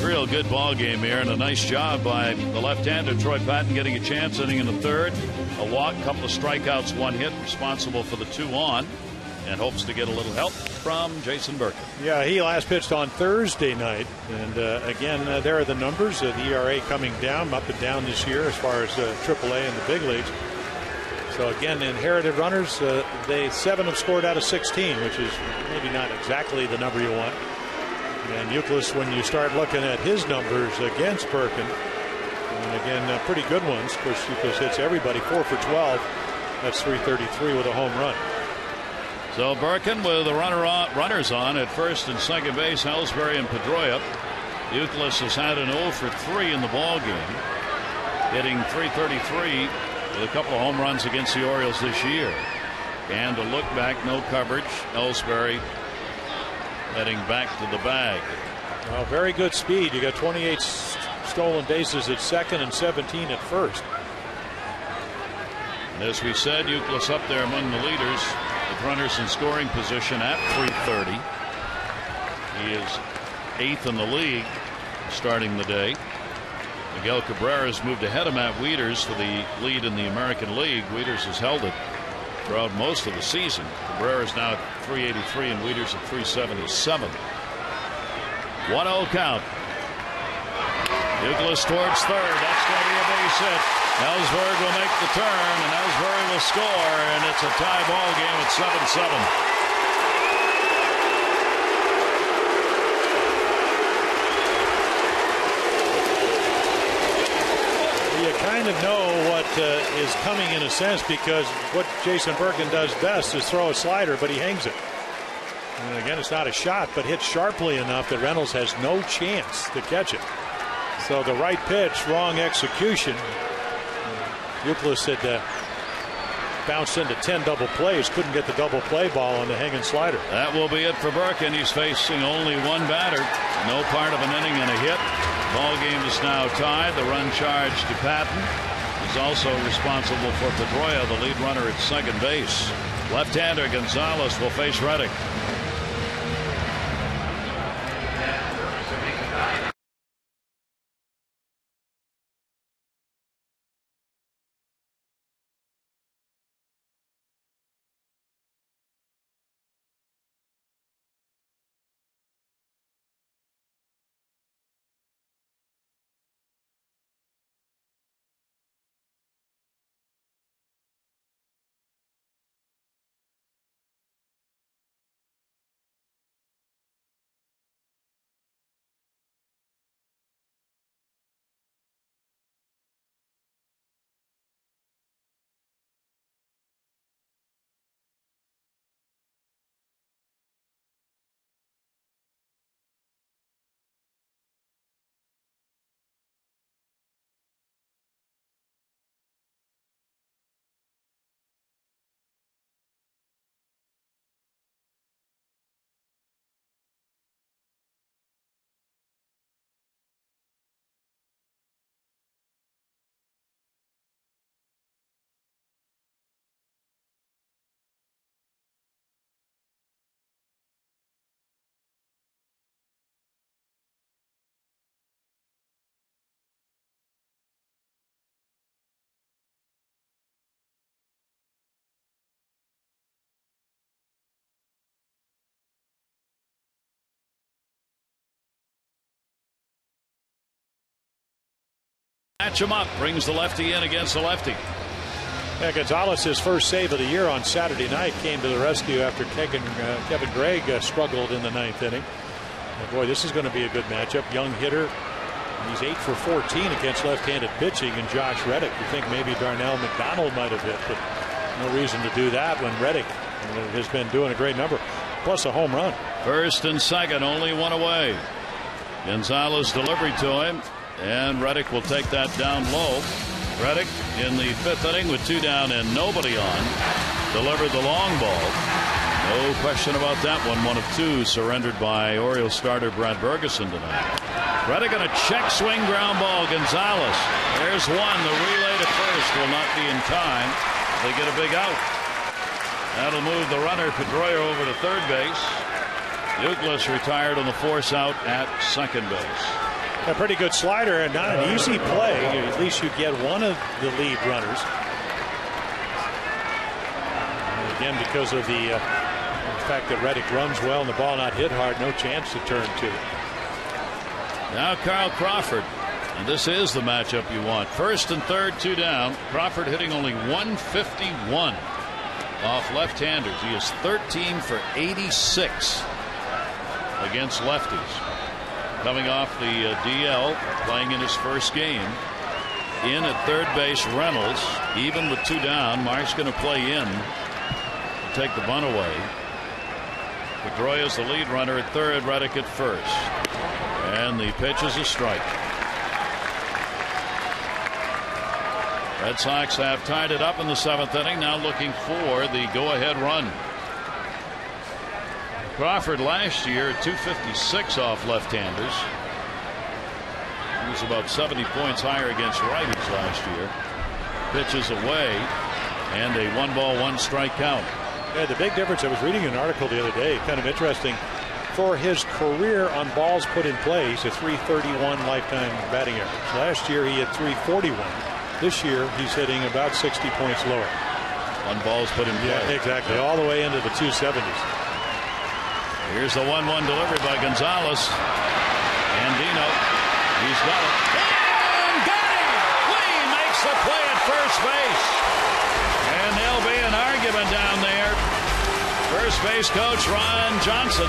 Real good ball game here, and a nice job by the left-hander Troy Patton getting a chance, inning in the third. A walk, couple of strikeouts, one hit, responsible for the 2 on, and hopes to get a little help from Jason Birkin. Yeah, he last pitched on Thursday night, and again, there are the numbers. The ERA coming down, up and down this year as far as AAA and the big leagues. So again, inherited runners, 7 have scored out of 16, which is maybe not exactly the number you want. And Youkilis, when you start looking at his numbers against Birkin, and again, pretty good ones. Of course, Youkilis hits everybody, 4 for 12. That's 333 with a home run. So Birkin with the runners on at first and second base, Ellsbury and Pedroia. Youkilis has had an 0 for 3 in the ball game, hitting 333 with a couple of home runs against the Orioles this year. And to look back, no coverage. Ellsbury heading back to the bag. Well, very good speed. You got 28 stolen bases at second and 17 at first. And as we said, Youkilis up there among the leaders with runners in scoring position at 330. He is 8th in the league starting the day. Miguel Cabrera has moved ahead of Matt Wieters for the lead in the American League. Wieters has held it throughout most of the season. Cabrera is now at 383 and Wieters at 377. 1-0 count. Youkilis towards third. That's going to be a base hit. Ellsbury will make the turn, and Ellsbury will score, and it's a tie ball game at 7-7. You kind of know what is coming in a sense, because what Jason Birkin does best is throw a slider, but he hangs it. And again, it's not a shot, but hits sharply enough that Reynolds has no chance to catch it. So the right pitch, wrong execution. Youkilis had bounced into 10 double plays, couldn't get the double play ball on the hanging slider. That will be it for Birkin. He's facing only one batter. No part of an inning and a hit. Ball game is now tied. The run charged to Patton. He's also responsible for Pedroia, the lead runner at second base. Left-hander Gonzalez will face Reddick. Match him up, brings the lefty in against the lefty. Yeah, Gonzalez's first save of the year on Saturday night came to the rescue after Kevin Gregg struggled in the ninth inning. And boy, this is going to be a good matchup. Young hitter. He's 8 for 14 against left-handed pitching, and Josh Reddick. You think maybe Darnell McDonald might have hit, but no reason to do that when Reddick has been doing a great number, plus a home run. First and second, only one away. Gonzalez delivery to him, and Reddick will take that down low. Reddick in the fifth inning with 2 down and nobody on, delivered the long ball. No question about that one. 1 of 2 surrendered by Orioles starter Brad Bergeson tonight. Reddick on a check swing ground ball. Gonzalez. There's one. The relay to first will not be in time. They get a big out. That'll move the runner Pedroia over to third base. Yougless retired on the force out at second base. A pretty good slider and not an easy play. At least you get one of the lead runners. And again, because of the fact that Reddick runs well and the ball not hit hard, no chance to turn to. Now Carl Crawford. And this is the matchup you want. First and third, 2 down. Crawford hitting only 151 off left-handers. He is 13 for 86 against lefties. Coming off the DL, playing in his first game. In at third base, Reynolds. Even with 2 down, Mark's going to play in to take the bunt away. Pedroia is the lead runner at third, Reddick at first. And the pitch is a strike. Red Sox have tied it up in the 7th inning, now looking for the go-ahead run. Crawford last year, 256 off left-handers. He was about 70 points higher against righties last year. Pitches away, and a 1-ball-1-strike count. Yeah, the big difference, I was reading an article the other day, kind of interesting. For his career on balls put in play, he's a .331 lifetime batting average. Last year he had .341. This year he's hitting about 60 points lower. On balls put in play. Yeah, exactly. All the way into the 270s. Here's the 1-1 delivery by Gonzalez. Andino. He's got it. And got him! Lee makes the play at first base. And there'll be an argument down there. First base coach Ron Johnson.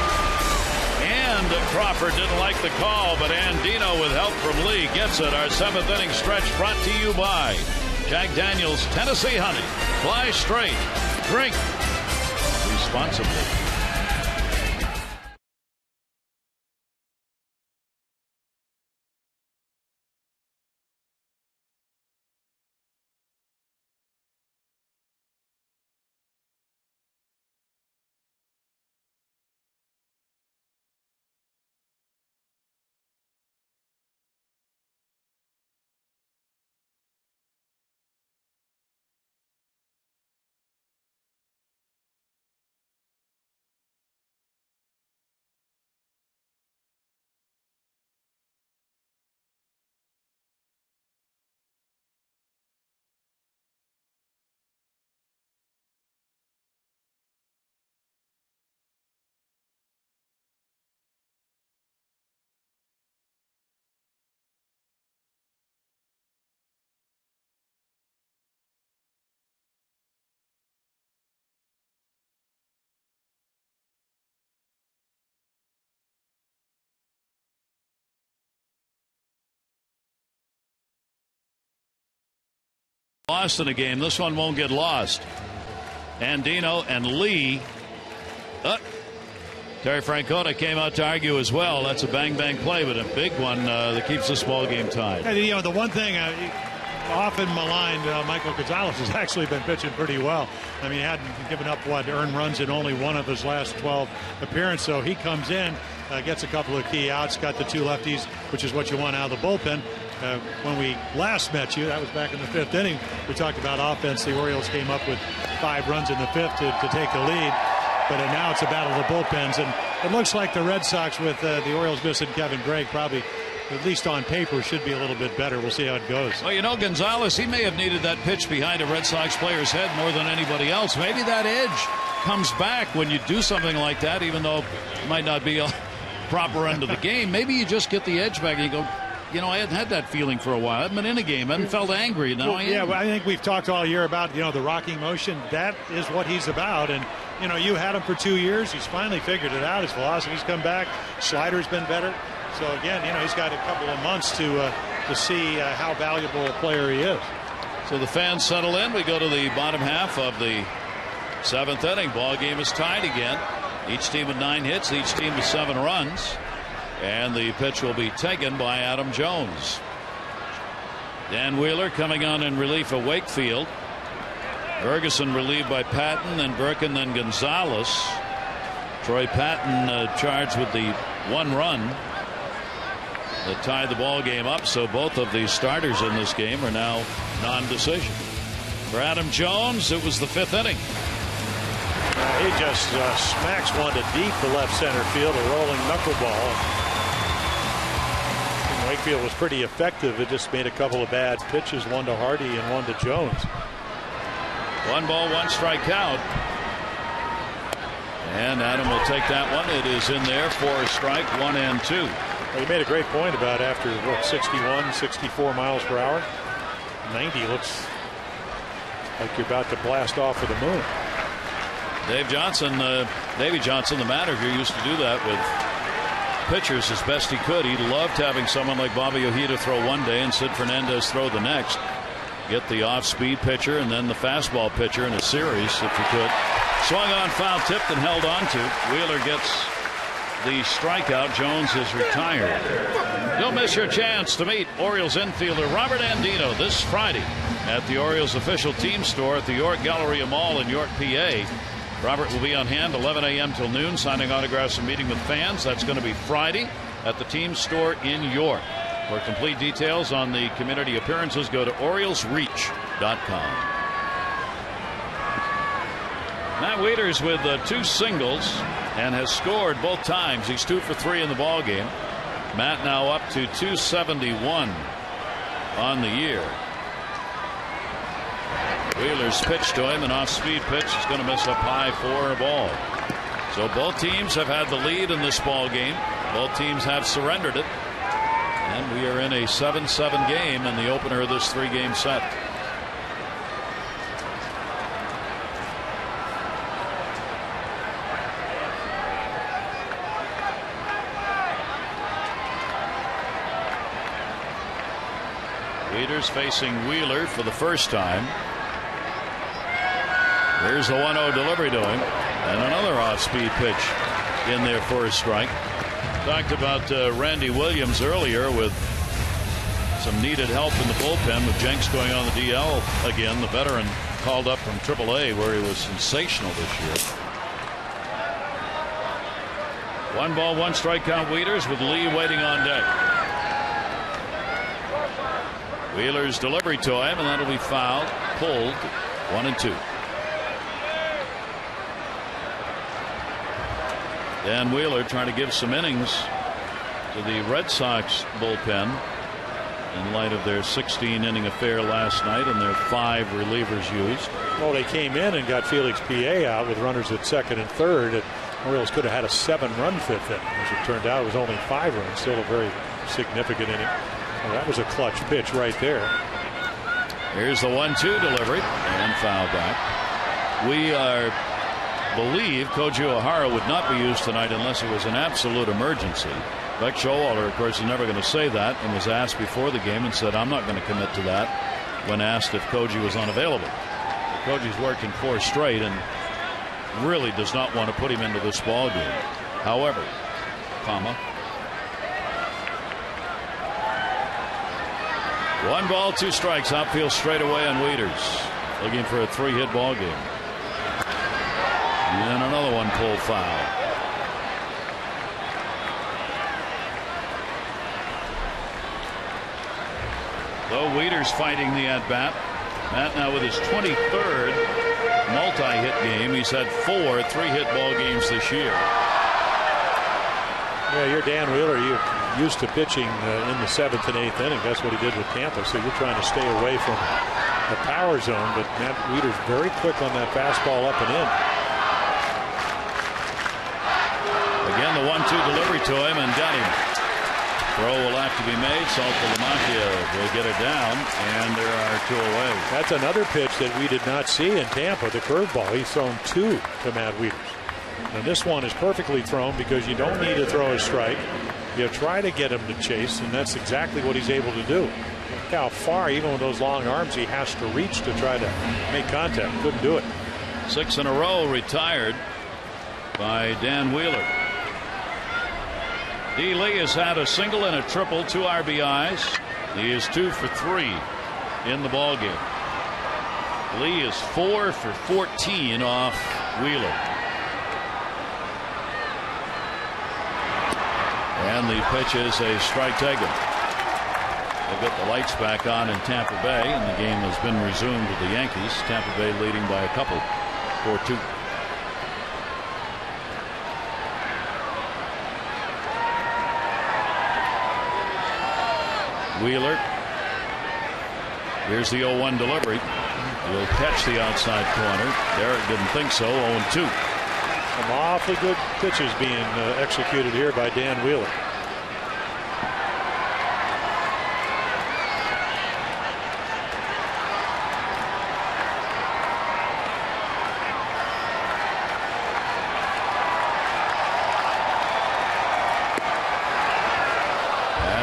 And Crawford didn't like the call, but Andino, with help from Lee, gets it. Our 7th inning stretch brought to you by Jack Daniels Tennessee Honey. Fly straight. Drink responsibly. Lost in a game. This one won't get lost. Andino and Lee. Terry Francona came out to argue as well. That's a bang-bang play, but a big one that keeps this ball game tied. You know, the one thing often maligned, Michael Gonzalez has actually been pitching pretty well. I mean, he hadn't given up earned runs in only one of his last 12 appearances. So he comes in, gets a couple of key outs, got the 2 lefties, which is what you want out of the bullpen. When we last met you, that was back in the 5th inning, we talked about offense. The Orioles came up with 5 runs in the 5th to take the lead. But now it's a battle of the bullpens. And it looks like the Red Sox, with the Orioles missing Kevin Gregg, probably, at least on paper, should be a little bit better. We'll see how it goes. Well, you know, Gonzalez, he may have needed that pitch behind a Red Sox player's head more than anybody else. Maybe that edge comes back when you do something like that, even though it might not be a proper end of the game. Maybe you just get the edge back and you go, you know, I hadn't had that feeling for a while. I haven't been in a game. I haven't felt angry. Now I am. Yeah, well, I think we've talked all year about, you know, the rocking motion. That is what he's about. And, you know, you had him for 2 years. He's finally figured it out. His velocity's come back. Slider's been better. So, again, you know, he's got a couple of months to see how valuable a player he is. So the fans settle in. We go to the bottom half of the 7th inning. Ball game is tied again. Each team with 9 hits. Each team with 7 runs. And the pitch will be taken by Adam Jones. Dan Wheeler coming on in relief of Wakefield. Ferguson relieved by Patton, then Birkin, then Gonzalez. Troy Patton charged with the 1 run that tied the ball game up. So both of the starters in this game are now non-decision. For Adam Jones, it was the 5th inning. He just smacks one to deep to left center field, a rolling knuckleball. Wakefield was pretty effective. It just made a couple of bad pitches, one to Hardy and one to Jones. 1 ball, 1 strike count. And Adam will take that one. It is in there for a strike, 1 and 2. Well, you made a great point about after 61, 64 miles per hour. 90 looks like you're about to blast off for the moon. Davey Johnson, the manager, used to do that with pitchers as best he could. He loved having someone like Bobby Ojeda throw one day and Sid Fernandez throw the next. Get the off-speed pitcher and then the fastball pitcher in a series if you could. Swung on, foul, tipped, and held on to. Wheeler gets the strikeout. Jones is retired. Don't miss your chance to meet Orioles infielder Robert Andino this Friday at the Orioles official team store at the York Galleria Mall in York, PA. Robert will be on hand 11 a.m. till noon, signing autographs and meeting with fans. That's going to be Friday at the team store in York. For complete details on the community appearances, go to OriolesReach.com. Matt Wieters with 2 singles and has scored both times. He's 2 for 3 in the ball game. Matt now up to 271 on the year. Wheeler's pitch to him, an off-speed pitch. He's going to miss up high for a ball. So both teams have had the lead in this ball game. Both teams have surrendered it. And we are in a 7-7 game in the opener of this 3-game set. Wieters facing Wheeler for the first time. Here's the 1-0 delivery to him, and another off-speed pitch in there for a strike. Talked about Randy Williams earlier with some needed help in the bullpen with Jenks going on the DL again. The veteran called up from AAA where he was sensational this year. 1 ball, 1 strike count Wieters with Lee waiting on deck. Wheeler's delivery to him, and that'll be fouled, pulled, 1 and 2. Dan Wheeler trying to give some innings to the Red Sox bullpen in light of their 16-inning affair last night and their 5 relievers used. Well, they came in and got Felix PA out with runners at second and third. And Orioles could have had a 7-run 5th inning. As it turned out, it was only 5 runs. Still a very significant inning. Well, that was a clutch pitch right there. Here's the 1-2 delivery and foul back. We believe Koji O'Hara would not be used tonight unless it was an absolute emergency. Beck Showalter, of course, is never going to say that, and was asked before the game and said, I'm not going to commit to that when asked if Koji was unavailable. Koji's working 4 straight and really does not want to put him into this ball game. However, 1 ball, 2 strikes. Outfield straight away on Wieters. Looking for a 3-hit ball game. And another one pulled foul. Though Wieters fighting the at-bat. Matt now with his 23rd multi-hit game. He's had 4 3-hit ball games this year. Yeah, you're Dan Wheeler. You're used to pitching in the 7th and 8th inning. That's what he did with Tampa. So you're trying to stay away from the power zone. But Matt Wieters very quick on that fastball up and in. Again, the 1-2 delivery to him and got him. Throw will have to be made. Saltalamacchia will get it down, and there are 2 away. That's another pitch that we did not see in Tampa, the curveball. He's thrown 2 to Matt Wieters. And this one is perfectly thrown because you don't need to throw a strike. You try to get him to chase, and that's exactly what he's able to do. Look how far, even with those long arms, he has to reach to try to make contact. Couldn't do it. 6 in a row retired by Dan Wheeler. D. Lee has had a single and a triple, 2 RBIs. He is 2 for 3 in the ball game. Lee is 4 for 14 off Wheeler. And the pitch is a strike taken. They've got the lights back on in Tampa Bay, and the game has been resumed with the Yankees. Tampa Bay leading by a couple, 4-2. Wheeler. Here's the 0-1 delivery. He'll catch the outside corner. Derek didn't think so. 0-2. Some awfully good pitches being executed here by Dan Wheeler.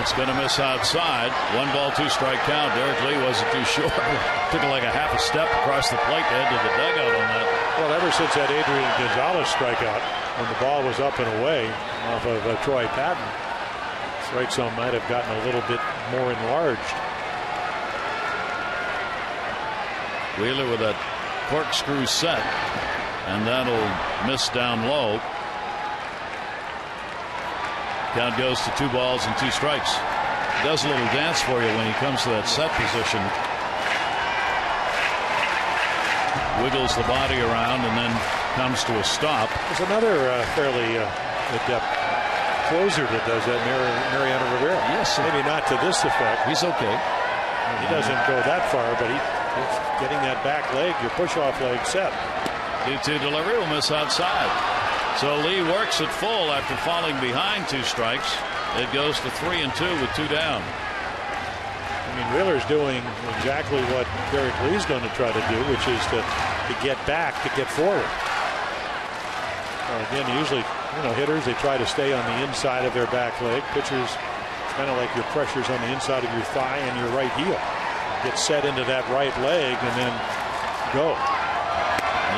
It's going to miss outside. 1 ball, 2 strike count. Derek Lee wasn't too sure. Took like a half a step across the plate to head to the dugout on that. Well, ever since that Adrian Gonzalez strikeout, when the ball was up and away off of Troy Patton, strike zone might have gotten a little bit more enlarged. Wheeler with a corkscrew set, and that'll miss down low. Count goes to 2 balls and 2 strikes. He does a little dance for you when he comes to that set position. Wiggles the body around and then comes to a stop. There's another fairly adept closer that does that, Mariano Rivera. Yes. Maybe not to this effect. He's okay. He doesn't go that far, but he's getting that back leg, your push-off leg set. 2-2 delivery will miss outside. So Lee works it full after falling behind 2 strikes. It goes to 3-2 with 2 down. I mean, Wheeler's doing exactly what Derek Lee's going to try to do, which is to get back, to get forward. Well, again, usually, hitters, they try to stay on the inside of their back leg. Pitchers, kind of like your pressure's on the inside of your thigh and your right heel. Get set into that right leg and then go.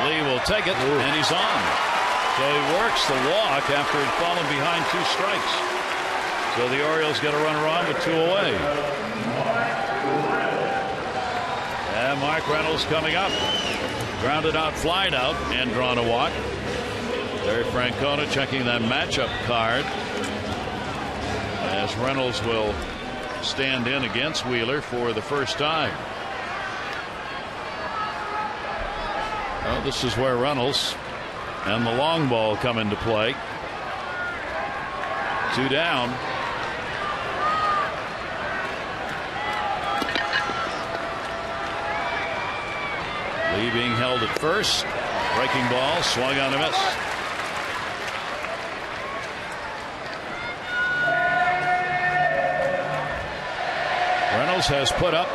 Lee will take it, and he's on. So he works the walk after he'd fallen behind 2 strikes. So the Orioles get a runner on with 2 away. And Mark Reynolds coming up. Grounded out, flied out, and drawn a walk. Terry Francona checking that matchup card, as Reynolds will stand in against Wheeler for the first time. Well, this is where Reynolds and the long ball come into play. 2 down. Lee being held at first. Breaking ball, swung on a miss. Reynolds has put up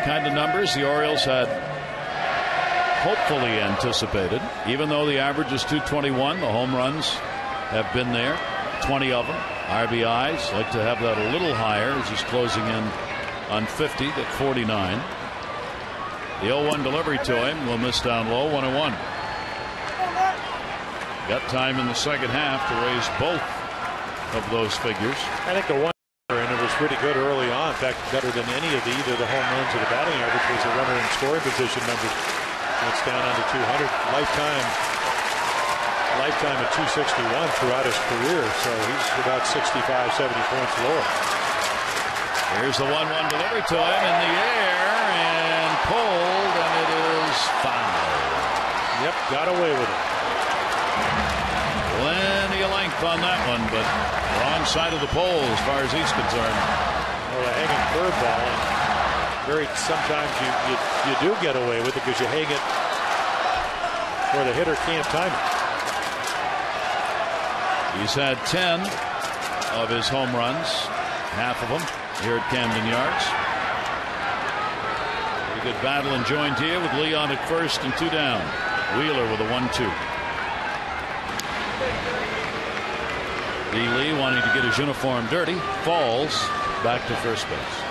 kind of numbers the Orioles had hopefully anticipated. Even though the average is 221, the home runs have been there, 20 of them. RBIs, like to have that a little higher as he's closing in on 50 at 49. The 0-1 delivery to him will miss down low, 1-1. Got time in the second half to raise both of those figures. I think the one, and it was pretty good early on. In fact, better than any of either the home runs or the batting average was the runner in scoring position numbers. That's down under 200. Lifetime at 261 throughout his career, so he's about 65, 70 points lower. Here's the 1-1 delivery to him in the air and pulled, and it is foul. Yep, got away with it. Plenty of length on that one, but wrong side of the pole as far as he's concerned. Well, a hanging curveball. Sometimes you do get away with it because you hang it where the hitter can't time it. He's had 10 of his home runs, half of them here at Camden Yards. Pretty good battle enjoined here with Leon at first and 2 down. Wheeler with a 1-2. D. Lee, wanting to get his uniform dirty, falls back to first base.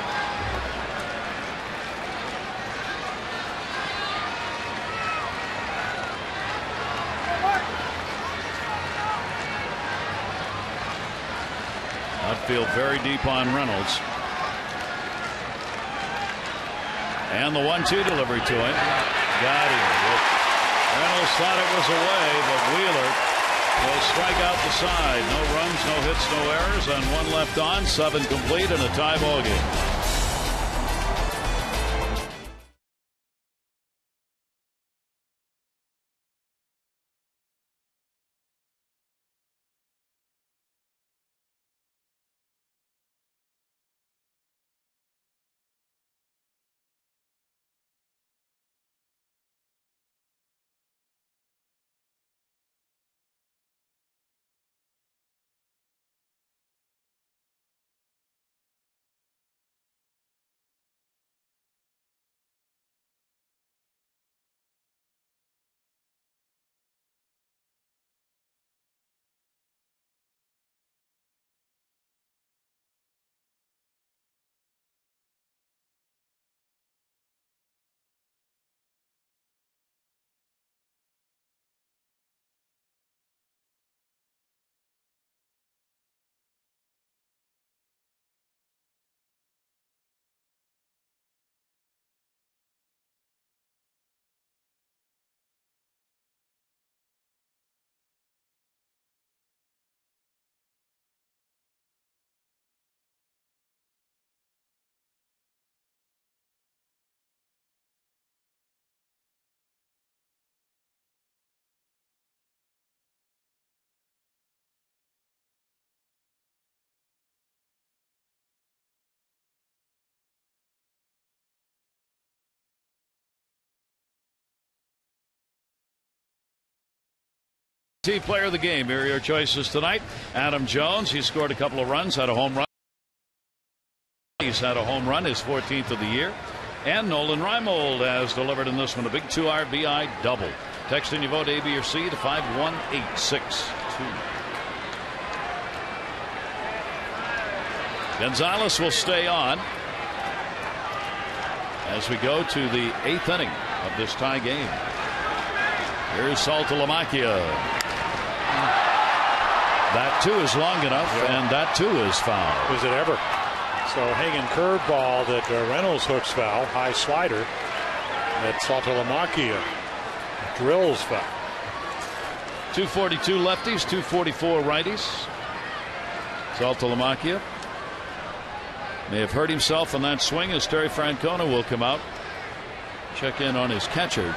Outfield very deep on Reynolds. And the 1-2 delivery to him. Got him. Reynolds thought it was away, but Wheeler will strike out the side. No runs, no hits, no errors, and 1 left on, 7 complete, and a tie ball game. Player of the game. Here are your choices tonight. Adam Jones, he scored a couple of runs, had a home run. He's had a home run, his 14th of the year. And Nolan Reimold has delivered in this one a big 2 RBI double. Text in your vote A, B, or C to 51862. Gonzalez will stay on as we go to the 8th inning of this tie game. Here's Saltalamacchia. That too is long enough, and that too is foul. Is it ever? So Hagen curveball that Reynolds hooks foul, high slider that Saltalamacchia drills foul. 242 lefties, 244 righties. Saltalamacchia may have hurt himself on that swing as Terry Francona will come out, check in on his catcher.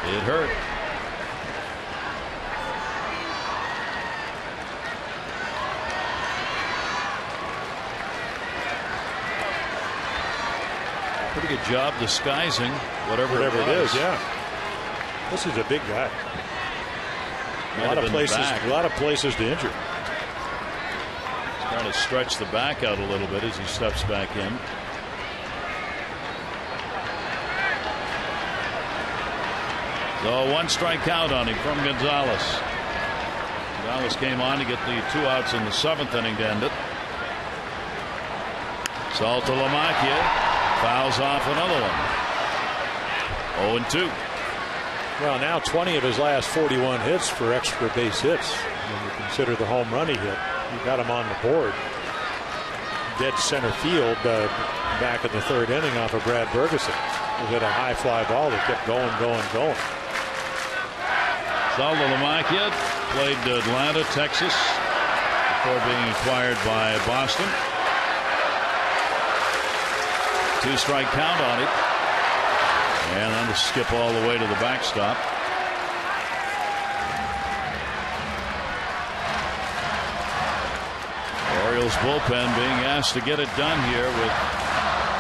It hurt. Pretty good job disguising whatever it is. Yeah. This is a big guy. A lot of places to injure. He's trying to stretch the back out a little bit as he steps back in. So 1 strikeout on him from Gonzalez. Gonzalez came on to get the 2 outs in the 7th inning to end it. Saltalamacchia fouls off another one. 0-2. Well, now 20 of his last 41 hits for extra base hits. When you consider the home run he hit, he got him on the board. Dead center field back in the 3rd inning off of Brad Bergeson. It was a high fly ball that kept going. Saltalamacchia played Atlanta, Texas before being acquired by Boston. 2-strike count on it. And then to skip all the way to the backstop. Orioles bullpen being asked to get it done here with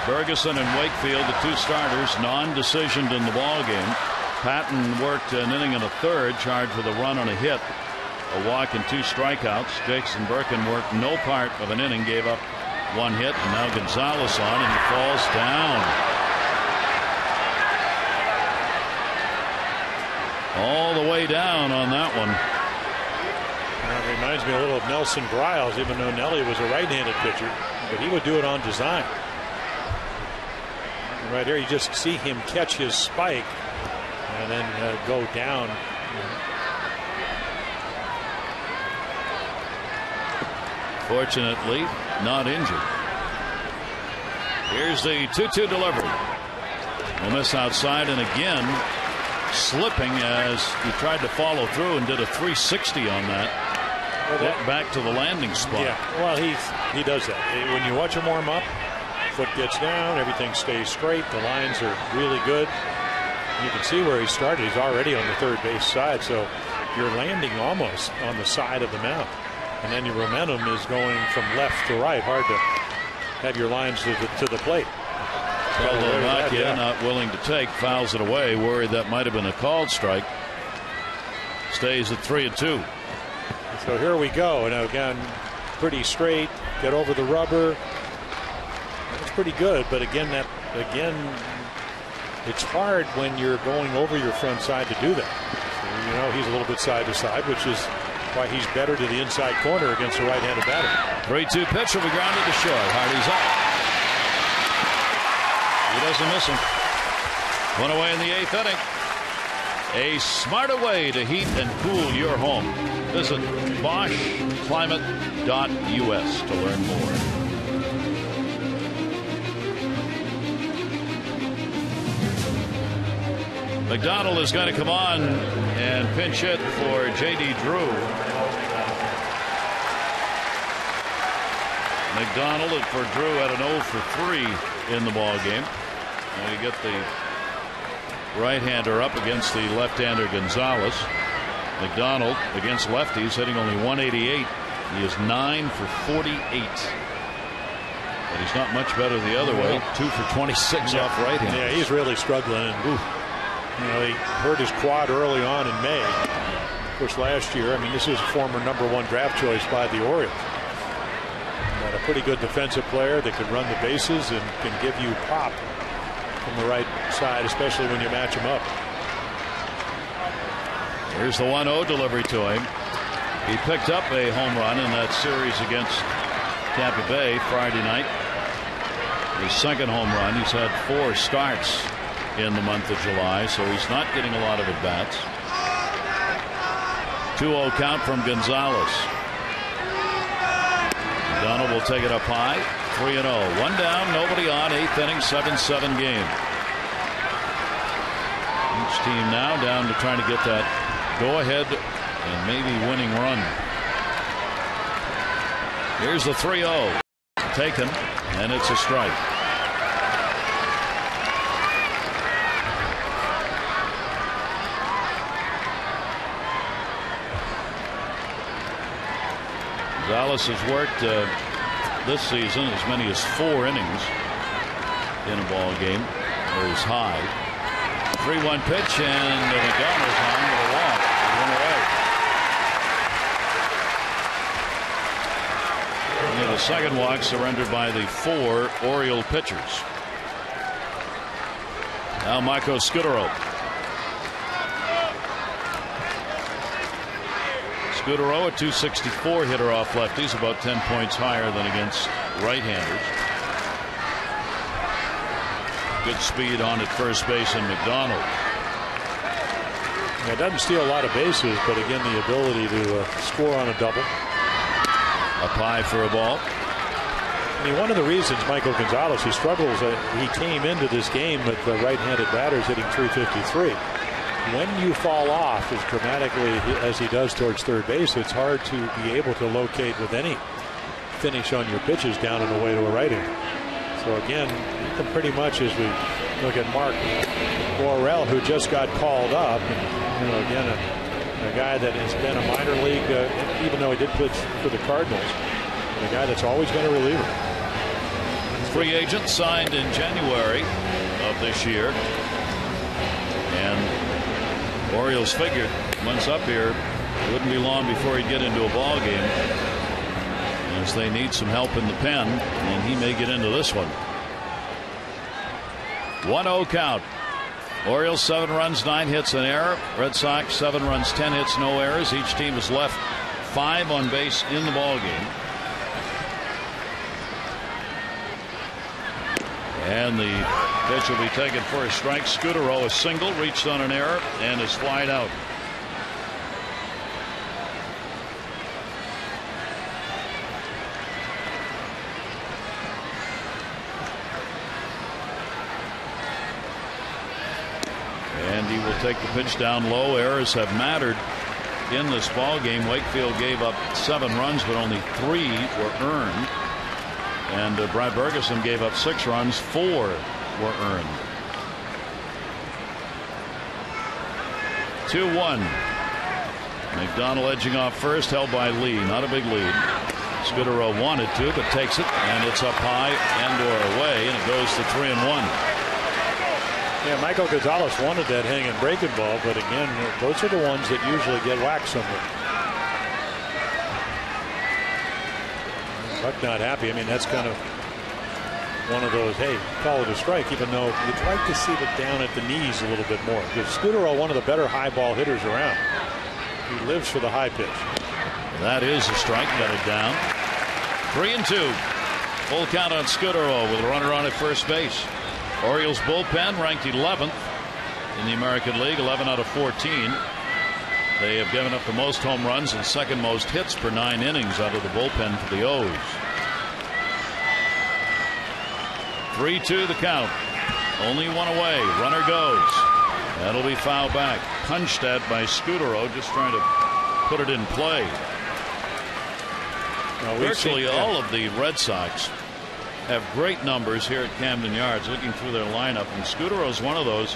Bergeson and Wakefield, the 2 starters, non-decisioned in the ball game. Patton worked an inning and a third, charged with a run and a hit, a walk and 2 strikeouts. Jason Birkin worked no part of an inning, gave up 1 hit, and now Gonzalez on, and he falls down. All the way down on that one. It reminds me a little of Nelson Griles, even though Nelly was a right-handed pitcher, but he would do it on design. And right here, you just see him catch his spike and then go down. Fortunately, not injured. Here's the 2-2 delivery. A miss outside, and again slipping as he tried to follow through and did a 360 on that. Well, back to the landing spot. Yeah, well, he does that. When you watch him warm up, foot gets down, everything stays straight, the lines are really good. You can see where he started. He's already on the 3rd base side, so you're landing almost on the side of the mound. And then your momentum is going from left to right. Hard to have your lines to the plate. Saltalamacchia not willing to take, fouls it away, worried that might have been a called strike. Stays at 3-2. So here we go. And again, pretty straight. Get over the rubber. It's pretty good, but again, it's hard when you're going over your front side to do that. So, he's a little bit side to side, which is why he's better to the inside corner against a right-handed batter. 3-2 pitch will be grounded to short. Hardy's up. He doesn't miss him. 1 away in the 8th inning. A smarter way to heat and cool your home. Visit BoschClimate.us to learn more. McDonald is going to come on and pinch hit for J.D. Drew. McDonald for Drew had an 0 for 3 in the ball game. And you get the right-hander up against the left-hander Gonzalez. McDonald against lefties hitting only 188. He is 9 for 48. But he's not much better the other way. 2 for 26 off right hand. Yeah, he's really struggling. And, you know, he hurt his quad early on in May. Of course, last year, I mean, this is a former #1 draft choice by the Orioles. But a pretty good defensive player that can run the bases and can give you pop from the right side, especially when you match him up. Here's the 1-0 delivery to him. He picked up a home run in that series against Tampa Bay Friday night. His second home run. He's had 4 starts in the month of July, so he's not getting a lot of at-bats. 2-0 count from Gonzalez. Donald will take it up high. 3-0. 1 down, nobody on. 8th inning, 7-7 game. Each team now down to trying to get that go-ahead and maybe winning run. Here's the 3-0. Taken, and it's a strike. Gonzalez has worked this season as many as 4 innings in a ball game, or his high. 3-1 pitch, and McDonald's on with a walk. One away. Only the second walk surrendered by the 4 Oriole pitchers. Now Michael Scudero. Scudero, a .264 hitter off lefties, about 10 points higher than against right-handers. Good speed on at first base in McDonald. Yeah, doesn't steal a lot of bases, but again, the ability to score on a double. Up high for a ball. I mean, one of the reasons Michael Gonzalez, he struggles, he came into this game with the right-handed batters hitting .353. When you fall off as dramatically as he does towards third base, it's hard to be able to locate with any finish on your pitches down and away to a right-hander. So again, you can pretty much, as we look at Mark Borrell, who just got called up, and, you know, again, a guy that has been a minor league, even though he did pitch for the Cardinals, a guy that's always been a reliever. Free agent signed in January of this year, and Orioles figured once up here, it wouldn't be long before he'd get into a ball game, as they need some help in the pen, and he may get into this one. 1-0 count. Orioles 7 runs, 9 hits, an error. Red Sox 7 runs, 10 hits, no errors. Each team has left 5 on base in the ball game. And the pitch will be taken for a strike. Scudero, a single, reached on an error and is flied out. And he will take the pitch down low. Errors have mattered in this ball game. Wakefield gave up 7 runs, but only 3 were earned. And Brad Bergeson gave up 6 runs, 4 were earned. 2-1. McDonald edging off first, held by Lee. Not a big lead. Scudero wanted to, but takes it, and it's up high and or away, and it goes to 3-1. Yeah, Michael Gonzalez wanted that hanging breaking ball, but again, those are the ones that usually get whacked somewhere. Buck not happy. I mean, that's kind of one of those, hey, call it a strike, even though you'd like to see it down at the knees a little bit more. Because Scudero, one of the better high ball hitters around. He lives for the high pitch. That is a strike. Got it down. 3-2. Full count on Scudero with a runner on at first base. Orioles bullpen ranked 11th in the American League, 11 out of 14. They have given up the most home runs and second most hits per 9 innings out of the bullpen for the O's. 3-2 the count. Only one away. Runner goes. That'll be foul back. Punched at by Scudero, just trying to put it in play. Virtually all of the Red Sox have great numbers here at Camden Yards. Looking through their lineup, and Scudero's one of those.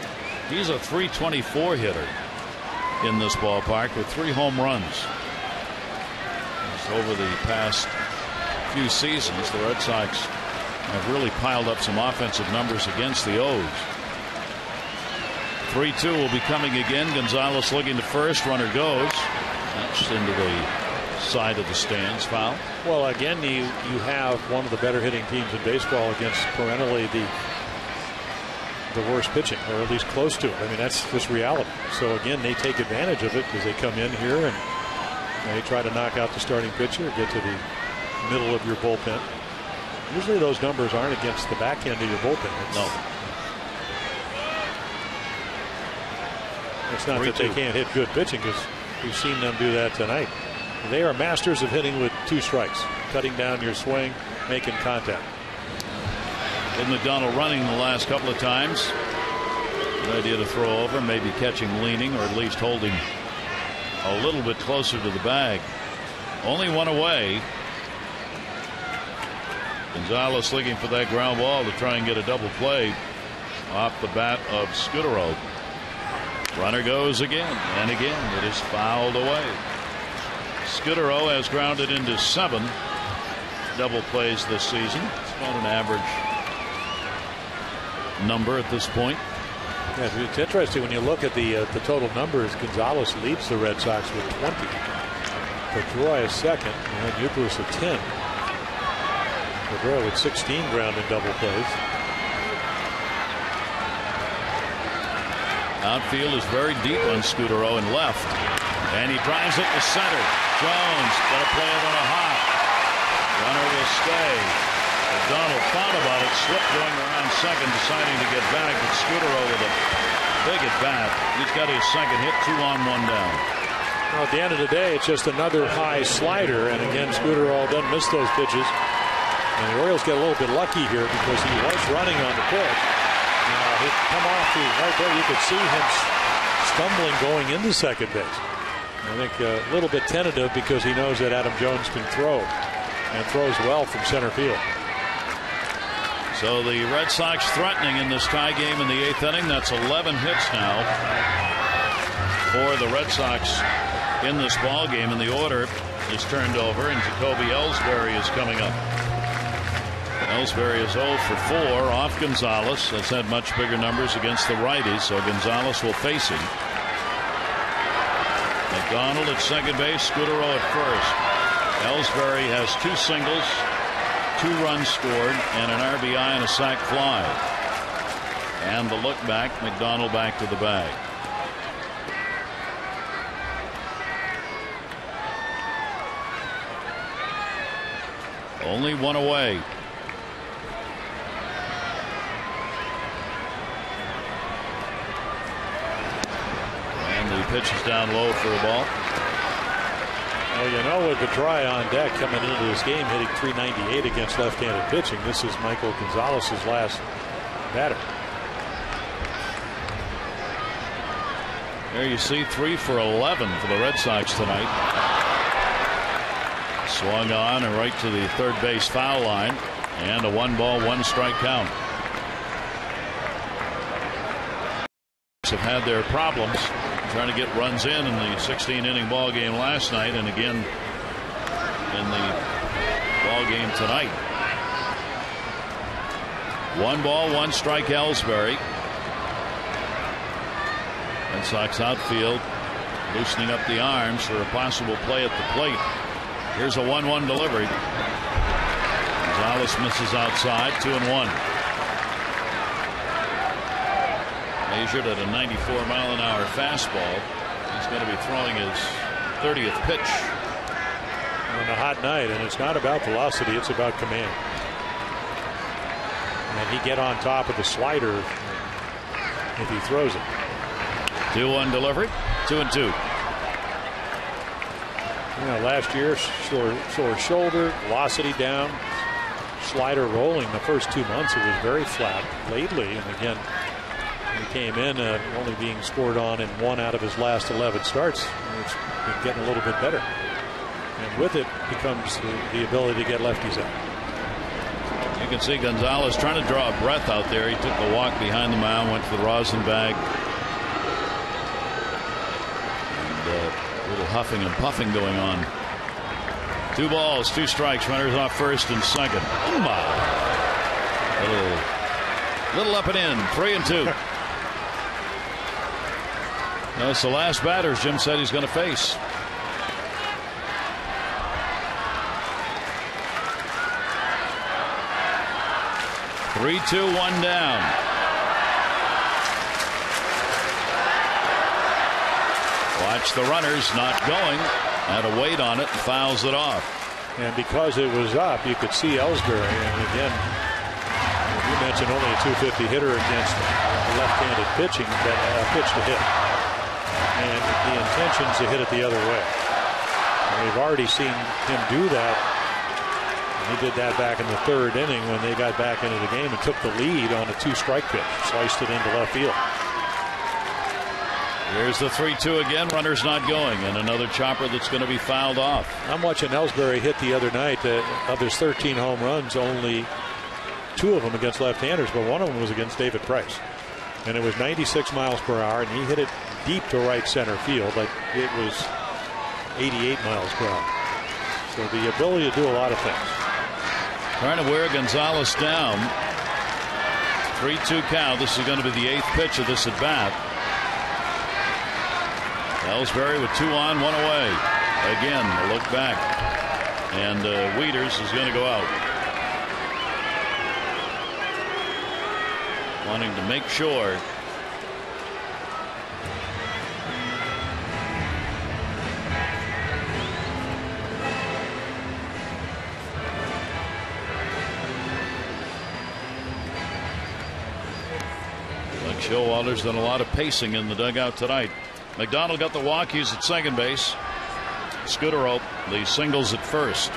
He's a .324 hitter in this ballpark with 3 home runs. Just over the past few seasons, the Red Sox have really piled up some offensive numbers against the O's. 3-2 will be coming again. Gonzalez looking to first. Runner goes. That's into the side of the stands. Foul. Well, again, you have one of the better hitting teams in baseball against perennially the worst pitching, or at least close to it. I mean, that's just reality. So again, they take advantage of it because they come in here and they try to knock out the starting pitcher, get to the middle of your bullpen. Usually those numbers aren't against the back end of your bullpen. No. It's not that they can't hit good pitching, because we've seen them do that tonight. They are masters of hitting with 2 strikes, cutting down your swing, making contact. With McDonald running the last couple of times. Good idea to throw over, maybe catch him leaning, or at least holding a little bit closer to the bag. Only one away. Gonzalez looking for that ground ball to try and get a double play off the bat of Scudero. Runner goes again, and again it is fouled away. Scudero has grounded into 7 double plays this season. It's about an average number at this point. Yeah, it's interesting when you look at the total numbers. Gonzalez leads the Red Sox with 20. Pedroia is second, and Youkilis with 10. Pedroia with 16 ground and double plays. Outfield is very deep on Scudero and left, and he drives it to center. Jones got to play it on a hop. Runner will stay. McDonald thought about it, slipped going around second, deciding to get back, but Scudero with a big at bat. He's got his second hit, 2 on, 1 down. Well, at the end of the day, it's just another high slider, and again, Scudero doesn't miss those pitches. And the Orioles get a little bit lucky here because he was running on the pitch. He'd come off right there. You could see him stumbling going into second base. I think a little bit tentative because he knows that Adam Jones can throw, and throws well from center field. So the Red Sox threatening in this tie game in the 8th inning. That's 11 hits now for the Red Sox in this ball game, and the order is turned over, and Jacoby Ellsbury is coming up. Ellsbury is 0 for 4 off Gonzalez. Has had much bigger numbers against the righties, so Gonzalez will face him. McDonald at second base, Scudero at first. Ellsbury has 2 singles, 2 runs scored, and an RBI and a sac fly. And the look back, McDonald back to the bag. Only one away. Pitch is down low for a ball. Well, you know, with Pedroia on deck coming into this game, hitting .398 against left-handed pitching, this is Michael Gonzalez's last batter. There you see 3 for 11 for the Red Sox tonight. Swung on and right to the third base foul line, and a 1-ball, 1-strike count. Have had their problems trying to get runs in the 16-inning ball game last night, and again in the ball game tonight. 1-ball, 1-strike Ellsbury. Red Sox outfield loosening up the arms for a possible play at the plate. Here's a 1-1 delivery. Gonzalez misses outside, 2-1. Measured at a 94-mile-an-hour fastball. He's going to be throwing his 30th pitch. On a hot night, and it's not about velocity, it's about command. And he get on top of the slider if he throws it. 2-1 delivery, 2-2. Last year, sore shoulder, velocity down, slider rolling. The first 2 months it was very flat. Lately, and again, he came in only being scored on in 1 out of his last 11 starts. It's been getting a little bit better. And with it becomes the ability to get lefties out. You can see Gonzalez trying to draw a breath out there. He took the walk behind the mound, went for the rosin bag. And a little huffing and puffing going on. 2 balls, 2 strikes, runners off first and second. Oh my. Little up and in. 3-2. That's the last batters Jim said he's going to face. Three, two, one down. Watch the runners not going. Had a weight on it and fouls it off. And because it was up, you could see Ellsbury. And again, you mentioned only a .250 hitter against left-handed pitching, but pitch to hit. And the intention's to hit it the other way. And we've already seen him do that. And he did that back in the third inning when they got back into the game and took the lead on a 2-strike pitch. Sliced it into left field. Here's the 3-2 again. Runners not going, and another chopper that's going to be fouled off. I'm watching Ellsbury hit the other night. Of his 13 home runs, only 2 of them against left-handers, but one of them was against David Price. And it was 96 miles per hour, and he hit it deep to right center field like it was 88 miles per hour. So the ability to do a lot of things. Trying to wear Gonzalez down. 3-2 count. This is going to be the 8th pitch of this at bat. Ellsbury with 2 on, 1 away. Again, a look back. And Wieters is going to go out. Wanting to make sure. Like Showalter's done a lot of pacing in the dugout tonight. McDonald got the walk. He's at second base. Scudero, the singles at first.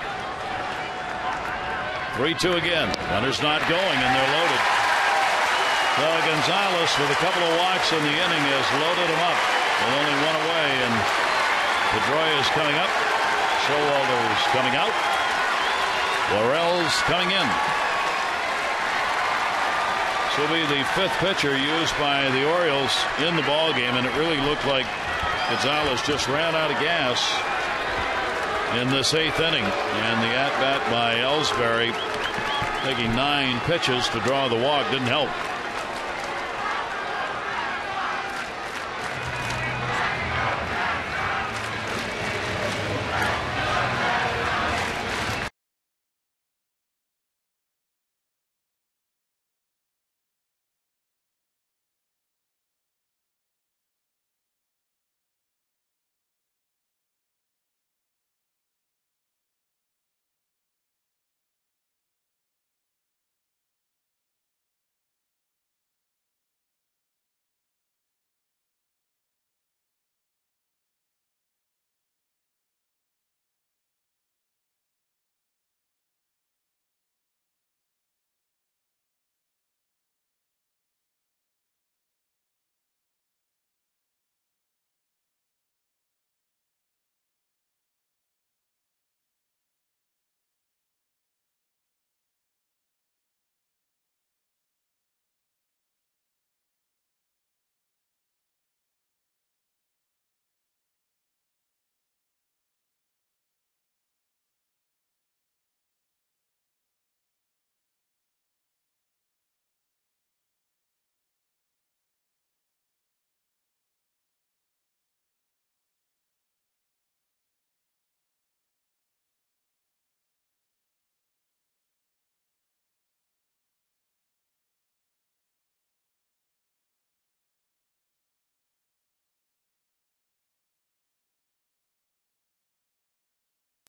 3-2 again. Runners not going, and they're loaded. Gonzalez, with a couple of walks in the inning, has loaded them up with only 1 away. And Pedroia is coming up. Showalter is coming out. Worrell's coming in. This will be the 5th pitcher used by the Orioles in the ball game, and it really looked like Gonzalez just ran out of gas in this 8th inning. And the at-bat by Ellsbury, taking 9 pitches to draw the walk, didn't help.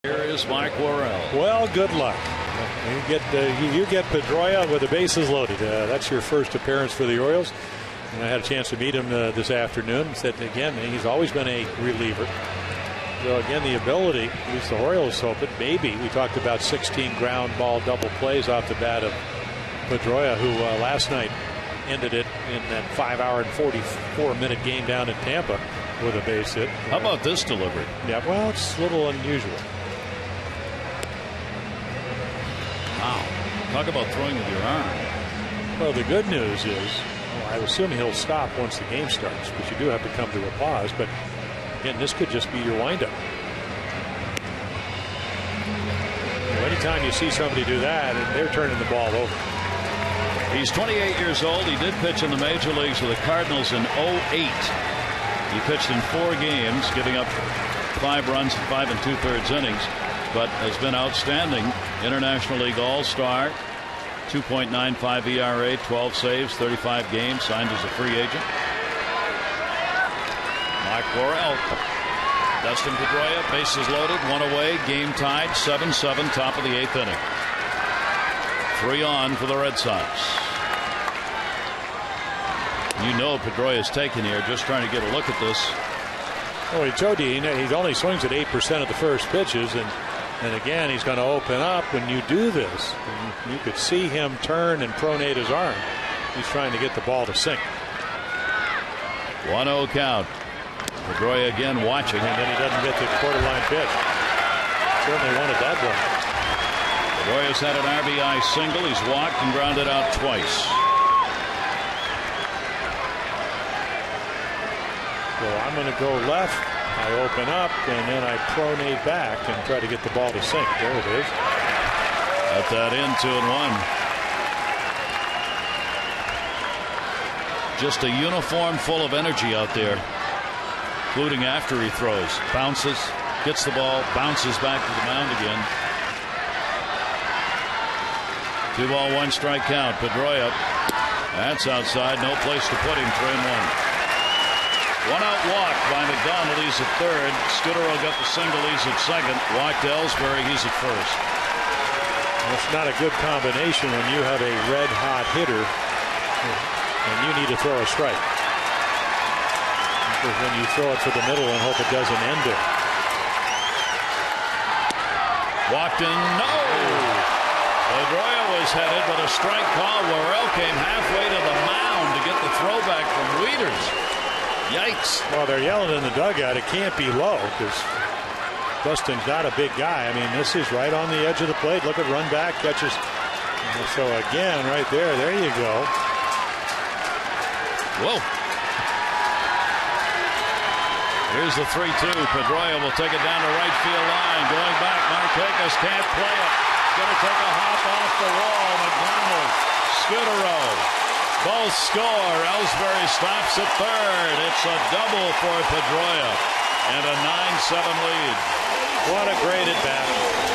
Here is Mike Worrell. Well, good luck. You get Pedroia with the bases loaded. That's your first appearance for the Orioles. And I had a chance to meet him this afternoon. Said again, he's always been a reliever. So again, the ability, at least the Orioles hope it. Maybe we talked about 16 ground ball double plays off the bat of Pedroia, who last night ended it in that 5-hour and 44-minute game down in Tampa with a base hit. How about this delivery? Yeah, well, it's a little unusual. Wow. Talk about throwing with your arm. Well, the good news is, I assume he'll stop once the game starts, but you do have to come to a pause. But again, this could just be your windup. Anytime you see somebody do that, and they're turning the ball over. He's 28 years old. He did pitch in the major leagues with the Cardinals in 2008. He pitched in 4 games, giving up 5 runs in 5 2/3 innings, but has been outstanding. International League All-Star, 2.95 ERA, 12 saves, 35 games, signed as a free agent. Mike Worrell. Dustin Pedroia, bases loaded, 1 away, game tied, 7-7, top of the 8th inning. 3 on for the Red Sox. You know Pedroia's taken here, just trying to get a look at this. Well, he told you he only swings at 8% of the first pitches, and again he's going to open up when you do this. And you could see him turn and pronate his arm. He's trying to get the ball to sink. 1-0 count. Pedroia again watching. And then he doesn't get the quarter-line pitch. Certainly wanted that one. Pedroia's had an RBI single. He's walked and grounded out twice. So I'm going to go left. I open up, and then I pronate back and try to get the ball to sink. There it is. Got that in, 2-1. Just a uniform full of energy out there, including after he throws. Bounces, gets the ball, bounces back to the mound again. 2-ball, 1-strike count. Pedroia. That's outside. No place to put him. 3-1. 1-out walk by McDonald. He's at third. Scudero got the single. He's at second. Walked Ellsbury. He's at first. It's not a good combination when you have a red-hot hitter and you need to throw a strike. Because when you throw it to the middle and hope it doesn't end it. Walked in. No! Pedroia was headed, but a strike call. Worrell came halfway to the mound to get the throwback from Wieters. Yikes. Well, they're yelling in the dugout. It can't be low because Dustin's not a big guy. I mean, this is right on the edge of the plate. Look at run back, catches. So again, right there you go. Whoa. Here's the 3-2. Pedroia will take it down the right field line. Going back, Marquez can't play it. Going to take a hop off the wall. McDonald, Scudero. Both score. Ellsbury stops at third. It's a double for Pedroia and a 9-7 lead. What a great at bat.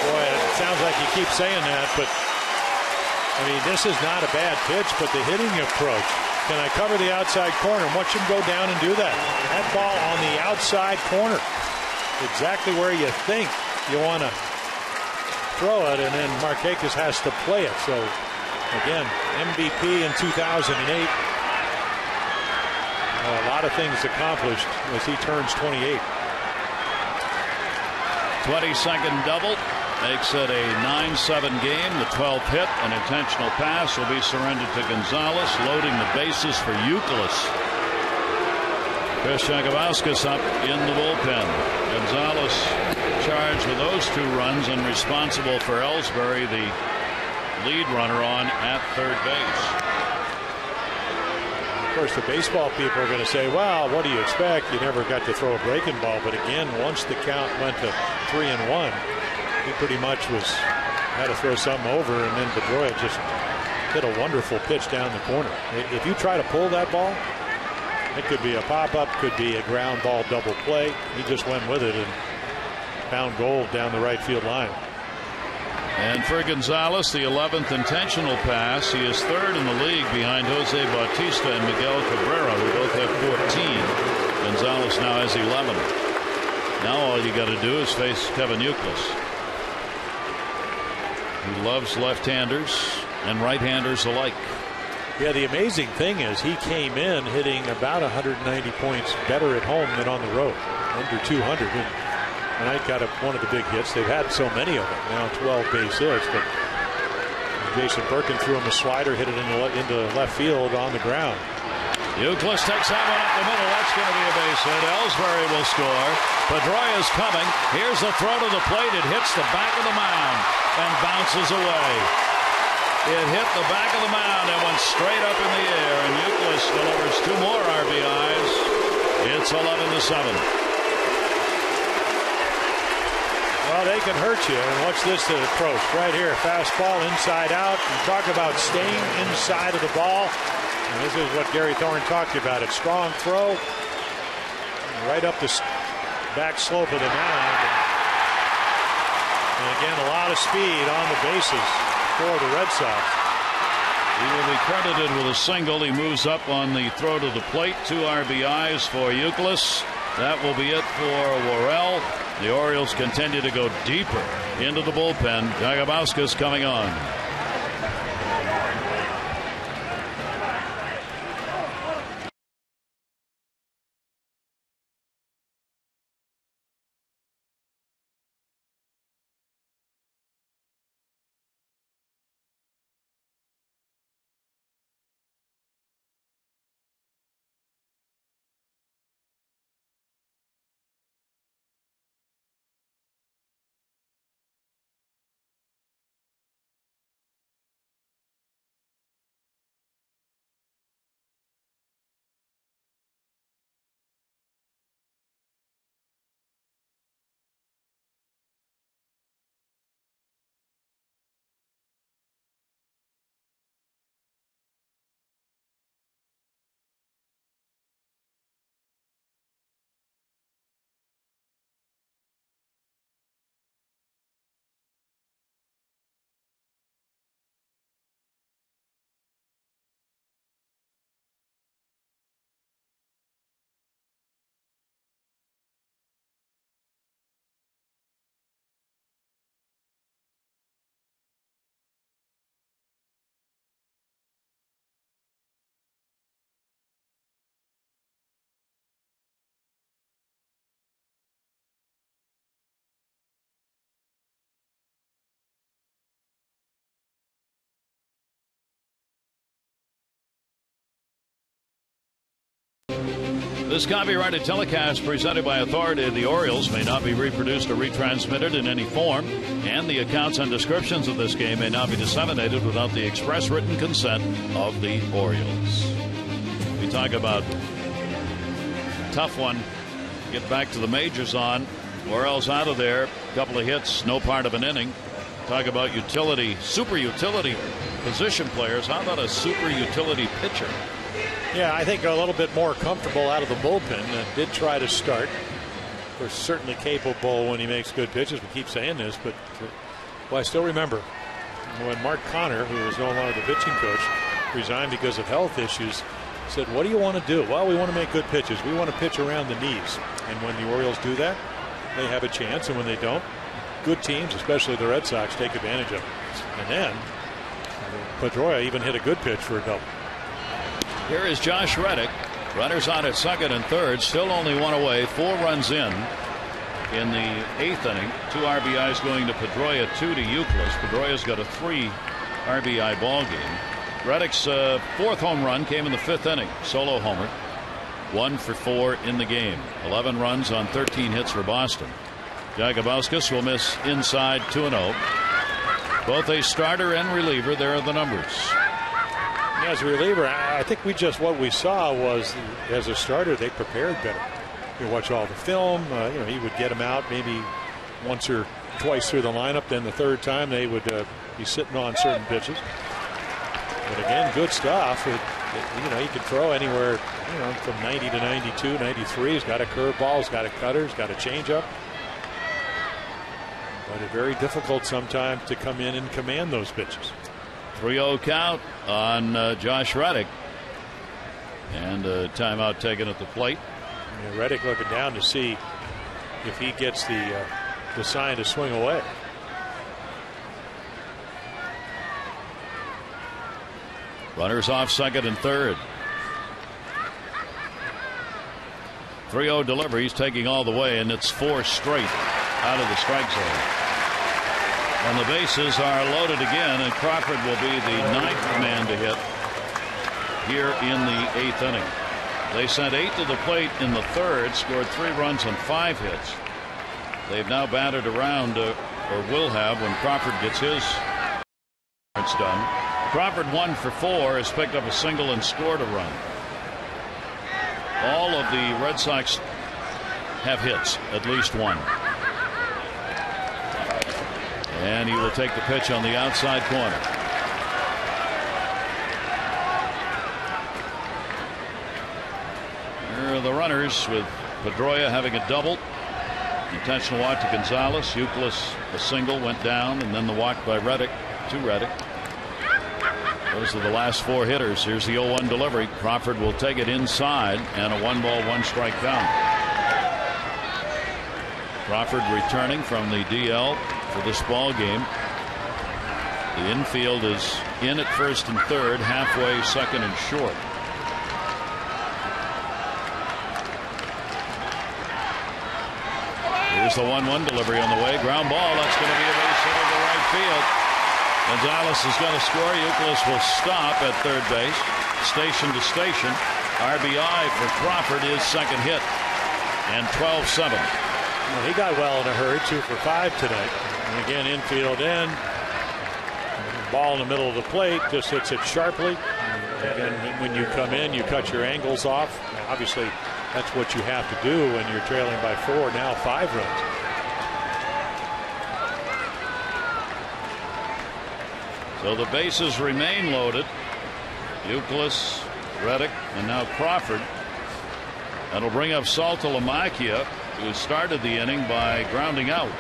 Boy, it sounds like you keep saying that, but I mean, this is not a bad pitch, but the hitting approach. Can I cover the outside corner? Watch him go down and do that. That ball on the outside corner. Exactly where you think you want to throw it, and then Marquez has to play it. So again, MVP in 2008. A lot of things accomplished as he turns 28. 22nd double makes it a 9-7 game. The 12th hit, an intentional pass, will be surrendered to Gonzalez, loading the bases for Youkilis. Chris Jankowskis up in the bullpen. Gonzalez charged with those 2 runs and responsible for Ellsbury, the lead runner, on at third base. Of course, the baseball people are going to say, well, what do you expect? You never got to throw a breaking ball. But again, once the count went to 3-1, he pretty much had to throw something over, and then Pedroia just hit a wonderful pitch down the corner. If you try to pull that ball, it could be a pop-up, could be a ground ball double play. He just went with it and found gold down the right field line. And for Gonzalez, the 11th intentional pass. He is third in the league behind Jose Bautista and Miguel Cabrera, who both have 14. Gonzalez now has 11. Now all you got to do is face Kevin Youkilis. He loves left-handers and right-handers alike. Yeah, the amazing thing is he came in hitting about 190 points better at home than on the road, under 200. And I got one of the big hits. They've had so many of them now, 12 base hits. But Jason Perkin threw him a slider, hit it into left field on the ground. Youkilis takes that one up the middle. That's going to be a base hit. Ellsbury will score. Pedroia's coming. Here's the throw to the plate. It hits the back of the mound and bounces away. It hit the back of the mound and went straight up in the air. And Youkilis delivers 2 more RBIs. It's 11-7. Well, they can hurt you. And what's this approach? Right here, fastball inside out. You talk about staying inside of the ball. And this is what Gary Thorne talked about. It's strong throw. Right up the back slope of the mound. And again, a lot of speed on the bases for the Red Sox. He will be credited with a single. He moves up on the throw to the plate. 2 RBIs for Youkilis. That will be it for Worrell. The Orioles continue to go deeper into the bullpen. Jagabauskas coming on. This copyrighted telecast presented by authority of the Orioles may not be reproduced or retransmitted in any form, and the accounts and descriptions of this game may not be disseminated without the express written consent of the Orioles. We talk about tough one, get back to the majors on. Worrell's out of there, a couple of hits, no part of an inning. Talk about utility, super utility position players. How about a super utility pitcher? Yeah, I think a little bit more comfortable out of the bullpen. Did try to start. Of course, certainly capable when he makes good pitches. We keep saying this, but well, I still remember when Mark Connor, who was no longer the pitching coach, resigned because of health issues, said, what do you want to do? Well, we want to make good pitches. We want to pitch around the knees. And when the Orioles do that, they have a chance. And when they don't, good teams, especially the Red Sox, take advantage of it. And then Pedroia even hit a good pitch for a double. Here is Josh Reddick. Runners on at second and third. Still only one away. 4 runs in the 8th inning. 2 RBIs going to Pedroia, 2 to Youkilis. Pedroia's got a 3 RBI ball game. Reddick's 4th home run came in the 5th inning. Solo homer. 1 for 4 in the game. 11 runs on 13 hits for Boston. Jagabauskas will miss inside 2-0. Both a starter and reliever. There are the numbers. As a reliever, I think what we saw was, as a starter, they prepared better. You watch all the film. He would get him out maybe once or twice through the lineup. Then the third time they would be sitting on certain pitches. But again, good stuff. He could throw anywhere, from 90 to 92, 93. He's got a curveball, he's got a cutter, he's got a changeup. But it's very difficult sometimes to come in and command those pitches. 3-0 count on Josh Reddick. And a timeout taken at the plate. Yeah, Reddick looking down to see if he gets the sign to swing away. Runners off second and third. 3-0 delivery. He's taking all the way, and it's 4 straight out of the strike zone. And the bases are loaded again, and Crawford will be the 9th man to hit here in the 8th inning. They sent 8 to the plate in the 3rd, scored 3 runs on 5 hits. They've now batted around, or will have when Crawford gets his done. Crawford 1 for 4, has picked up a single and scored a run. All of the Red Sox have hits, at least one. And he will take the pitch on the outside corner. Here are the runners with Pedroia having a double. Intentional walk to Gonzalez. Youkilis a single went down, and then the walk by Reddick to Reddick. Those are the last 4 hitters. Here's the 0-1 delivery. Crawford will take it inside, and a 1-ball, 1-strike count. Crawford returning from the DL for this ball game. The infield is in at first and third, halfway second and short. Here's the 1-1 delivery on the way. Ground ball. That's going to be a base hit into right field. Gonzalez is going to score. Youkilis will stop at third base. Station to station. RBI for Crawford, his second hit. And 12-7. Well, he got well in a hurry, 2 for 5 tonight. And again, infield in. Ball in the middle of the plate, just hits it sharply. And when you come in, you cut your angles off. Obviously, that's what you have to do when you're trailing by 4, now 5 runs. So the bases remain loaded. Youkilis, Reddick, and now Crawford. That'll bring up Saltalamacchia, who started the inning by grounding out.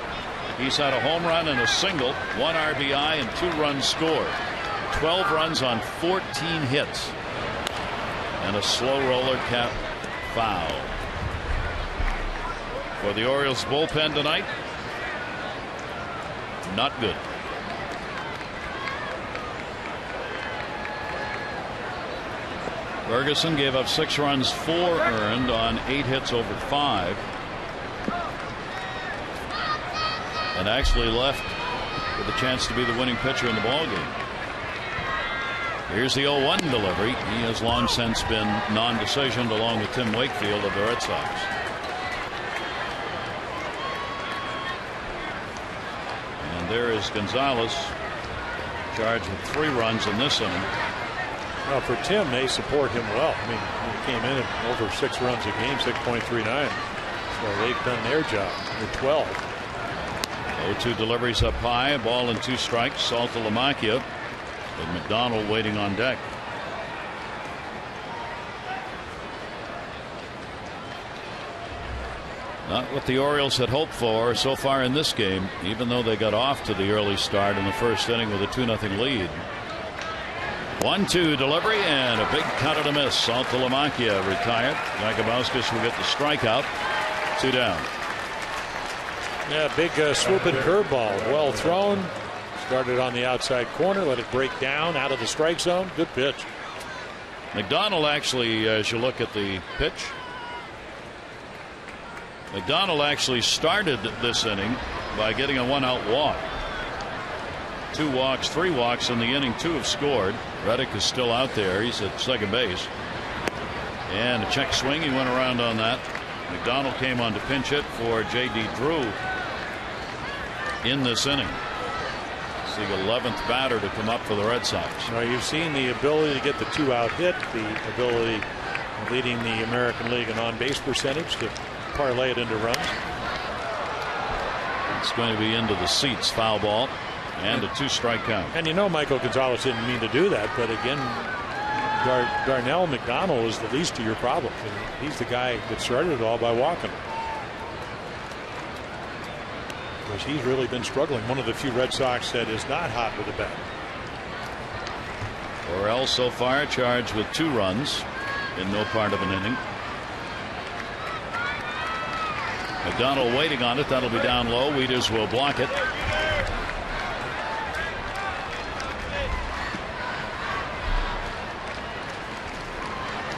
He's had a home run and a single, 1 RBI, and 2 runs scored. 12 runs on 14 hits. And a slow roller cap foul. For the Orioles bullpen tonight, not good. Ferguson gave up 6 runs, 4 earned on 8 hits over 5. And actually left with a chance to be the winning pitcher in the ballgame. Here's the 0-1 delivery. He has long since been non-decisioned along with Tim Wakefield of the Red Sox. And there is Gonzalez, charged with 3 runs in this inning. Well, for Tim, they support him well. I mean, he came in at over 6 runs a game, 6.39. So they've done their job. They're 12. 0-2 deliveries up high, ball and 2 strikes. Saltalamacchia with McDonald waiting on deck. Not what the Orioles had hoped for so far in this game, even though they got off to the early start in the first inning with a 2-0 lead. 1-2 delivery and a big cut and a miss. Saltalamacchia retired. Jakabauskas will get the strikeout. 2 down. Yeah, big swooping curveball. Well thrown. Started on the outside corner. Let it break down out of the strike zone. Good pitch. McDonald actually, as you look at the pitch, McDonald actually started this inning by getting a 1-out walk. 2 walks, 3 walks in the inning. 2 have scored. Reddick is still out there. He's at second base. And a check swing. He went around on that. McDonald came on to pinch hit for J.D. Drew in this inning. It's the 11th batter to come up for the Red Sox. Now you've seen the ability to get the 2-out hit, the ability of leading the American League in on-base percentage to parlay it into runs. It's going to be into the seats. Foul ball. And a 2-strike count. And you know Michael Gonzalez didn't mean to do that, but again, Darnell McDonald is the least of your problems. He's the guy that started it all by walking. Because he's really been struggling. One of the few Red Sox that is not hot with a bat. Orel so far charged with 2 runs in no part of an inning. McDonald waiting on it. That'll be down low. Wieters will block it.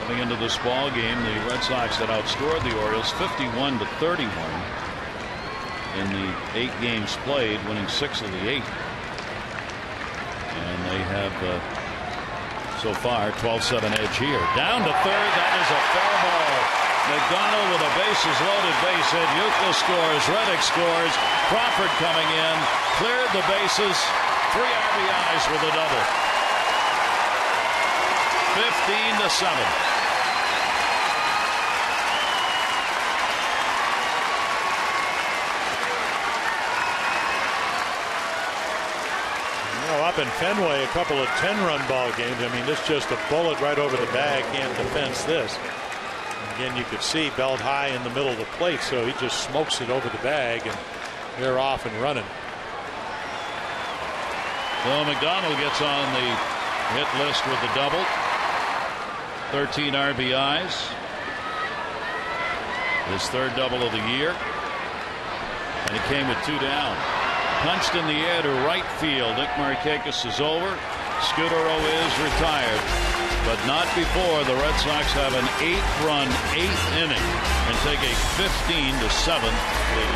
Coming into this ball game, the Red Sox had outscored the Orioles 51-31 in the 8 games played, winning 6 of the 8. And they have so far 12-7 edge here. Down to third. That is a foul ball. McDonald with a bases loaded base hit. Youkilis scores. Reddick scores. Crawford coming in, cleared the bases. 3 RBIs with a double. 15-7. up in Fenway a couple of 10-run ball games. I mean, this just a bullet right over the bag. Can't defense this. Again, you could see belt high in the middle of the plate, so he just smokes it over the bag, and they're off and running. So McDonald gets on the hit list with the double. 13 RBIs. His third double of the year. And he came with 2 down. Punched in the air to right field. Nick Markakis is over. Scudero is retired. But not before the Red Sox have an 8-run, 8th inning and take a 15-7 lead.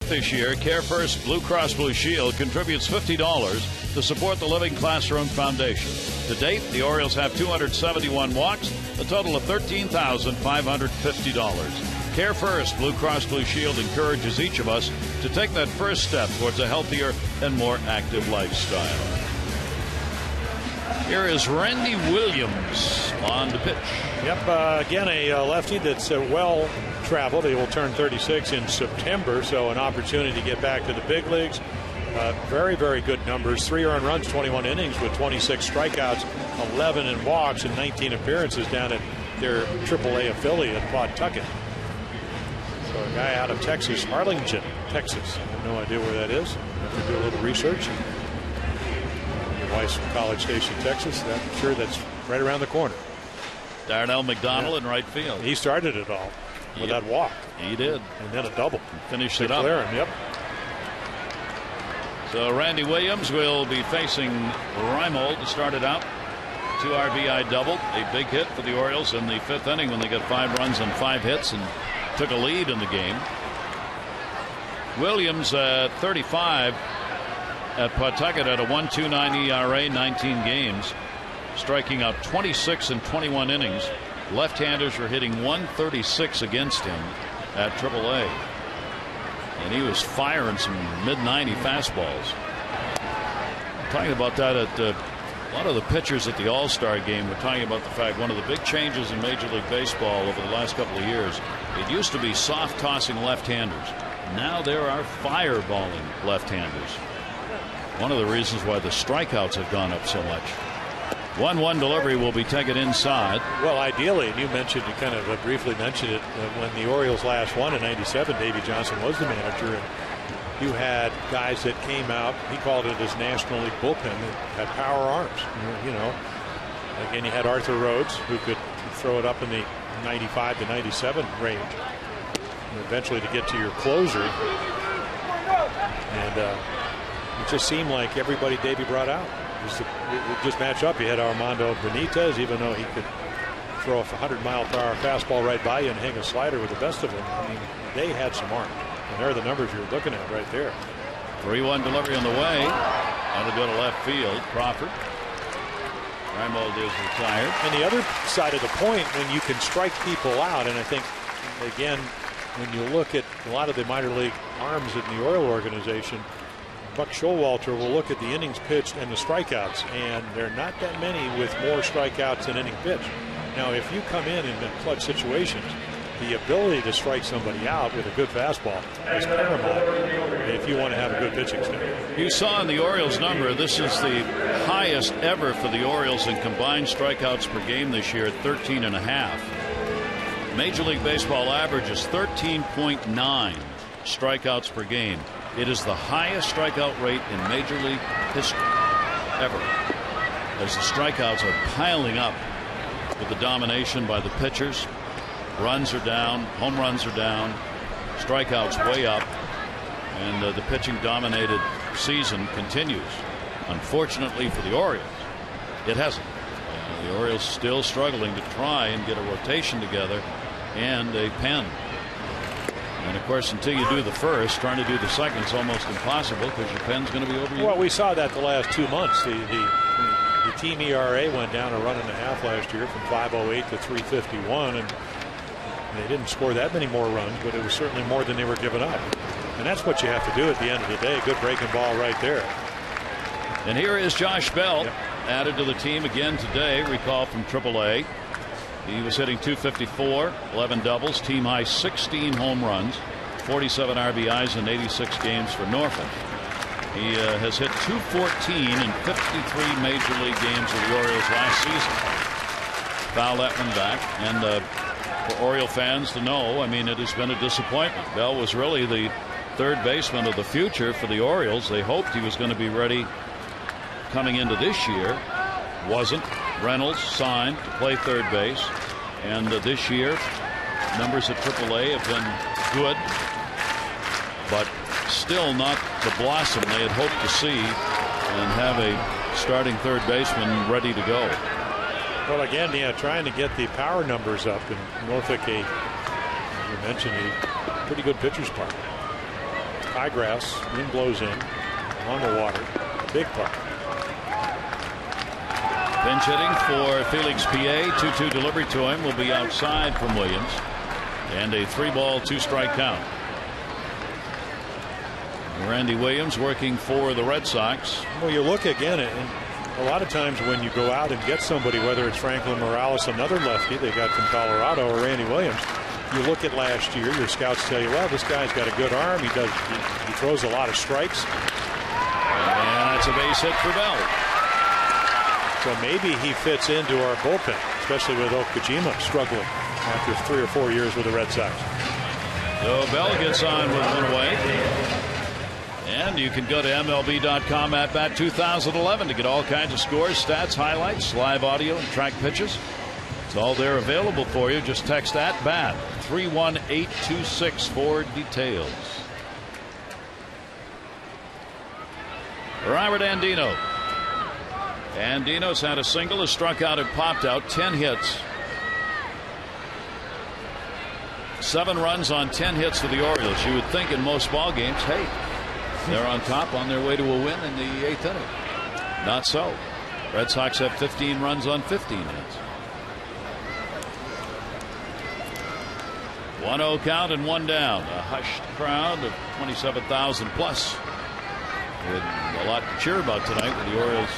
This year, Care First Blue Cross Blue Shield contributes $50 to support the Living Classroom Foundation. To date, the Orioles have 271 walks, a total of $13,550. Care First Blue Cross Blue Shield encourages each of us to take that first step towards a healthier and more active lifestyle. Here is Randy Williams on the pitch. Yep, again, a lefty that's well traveled. He will turn 36 in September, so an opportunity to get back to the big leagues. Very, very good numbers. 3 earned runs, 21 innings with 26 strikeouts, 11 in walks, and 19 appearances down at their AAA affiliate, Pawtucket. So a guy out of Texas, Arlington, Texas. I have no idea where that is. I have to do a little research. Your wife's from College Station, Texas. I'm sure that's right around the corner. Darnell McDonald in right field. He started it all with that walk. He did. And then a double. Finished it up. Him, yep. So Randy Williams will be facing Reimold to start it out. 2 RBI double. A big hit for the Orioles in the 5th inning when they got 5 runs and 5 hits and took a lead in the game. Williams at 35 at Pawtucket at a 1.29 ERA, 19 games, striking out 26 in 21 innings. Left-handers were hitting 136 against him at AAA. And he was firing some mid-90 fastballs. Talking about that at a lot of the pitchers at the All-Star game were talking about the fact one of the big changes in Major League Baseball over the last couple of years, it used to be soft-tossing left-handers. Now there are fireballing left-handers. One of the reasons why the strikeouts have gone up so much. 1-1 delivery will be taken inside. Well, ideally, and you mentioned, you kind of briefly mentioned it, when the Orioles last won in '97, Davey Johnson was the manager, and you had guys that came out, he called it his National League bullpen, that had power arms. You know, again, you had Arthur Rhodes, who could throw it up in the 95 to 97 range, and eventually to get to your closer. And it just seemed like everybody Davey brought out. It just match up. You had Armando Benitez, even though he could throw a 100-mile-per-hour fastball right by you and hang a slider with the best of them. I mean, they had some arm. And there are the numbers you're looking at right there. 3-1 delivery on the way. That'll go to left field. Crawford. Reimold is retired. And the other side of the point, when you can strike people out, and I think, again, when you look at a lot of the minor league arms in the Oriole organization, Buck Showalter will look at the innings pitched and the strikeouts, and there are not that many with more strikeouts than inning pitched. Now, if you come in clutch situations, the ability to strike somebody out with a good fastball is paramount if you want to have a good pitching staff. You saw in the Orioles number, this is the highest ever for the Orioles in combined strikeouts per game this year at 13.5. Major League Baseball average is 13.9 strikeouts per game. It is the highest strikeout rate in Major League history ever, as the strikeouts are piling up with the domination by the pitchers. Runs are down, home runs are down, strikeouts way up, and the pitching dominated season continues. Unfortunately for the Orioles, it hasn't. The Orioles still struggling to try and get a rotation together and a pen. And of course, until you do the first, trying to do the second is almost impossible because your pen's going to be over you. Well, we saw that the last 2 months. The team ERA went down a run and a half last year from 5.08 to 3.51, and they didn't score that many more runs, but it was certainly more than they were giving up. And that's what you have to do at the end of the day. Good breaking ball right there. And here is Josh Bell, added to the team again today, recall from AAA. He was hitting .254, 11 doubles, team high 16 home runs, 47 RBIs in 86 games for Norfolk. He has hit .214 in 53 Major League games with the Orioles last season. Foul that one back. And for Oriole fans to know, I mean, it has been a disappointment. Bell was really the third baseman of the future for the Orioles. They hoped he was going to be ready coming into this year. Wasn't. Reynolds signed to play third base, and this year numbers at AAA have been good, but still not the blossom they had hoped to see and have a starting third baseman ready to go. Well, again, trying to get the power numbers up in Norfolk, as you mentioned, a pretty good pitcher's park. High grass, wind blows in, on the water, big park. Pinch hitting for Felix P.A. 2-2 delivery to him will be outside from Williams, and a 3-ball 2-strike count. Randy Williams working for the Red Sox. Well, you look again, and a lot of times when you go out and get somebody, whether it's Franklin Morales, another lefty they got from Colorado, or Randy Williams, you look at last year, your scouts tell you, well, this guy's got a good arm. He throws a lot of strikes. And that's a base hit for Bell. So maybe he fits into our bullpen, especially with Okajima struggling after 3 or 4 years with the Red Sox. So Bell gets on with one away. And you can go to MLB.com at Bat 2011 to get all kinds of scores, stats, highlights, live audio, and track pitches. It's all there available for you. Just text at Bat 31826 for details. Robert Andino. Andino's had a single, has struck out and popped out, 10 hits. 7 runs on 10 hits for the Orioles. You would think in most ball games, hey, they're on top on their way to a win in the 8th inning. Not so. Red Sox have 15 runs on 15 hits. 1-0 count and 1 down. A hushed crowd of 27,000 plus. With a lot to cheer about tonight with the Orioles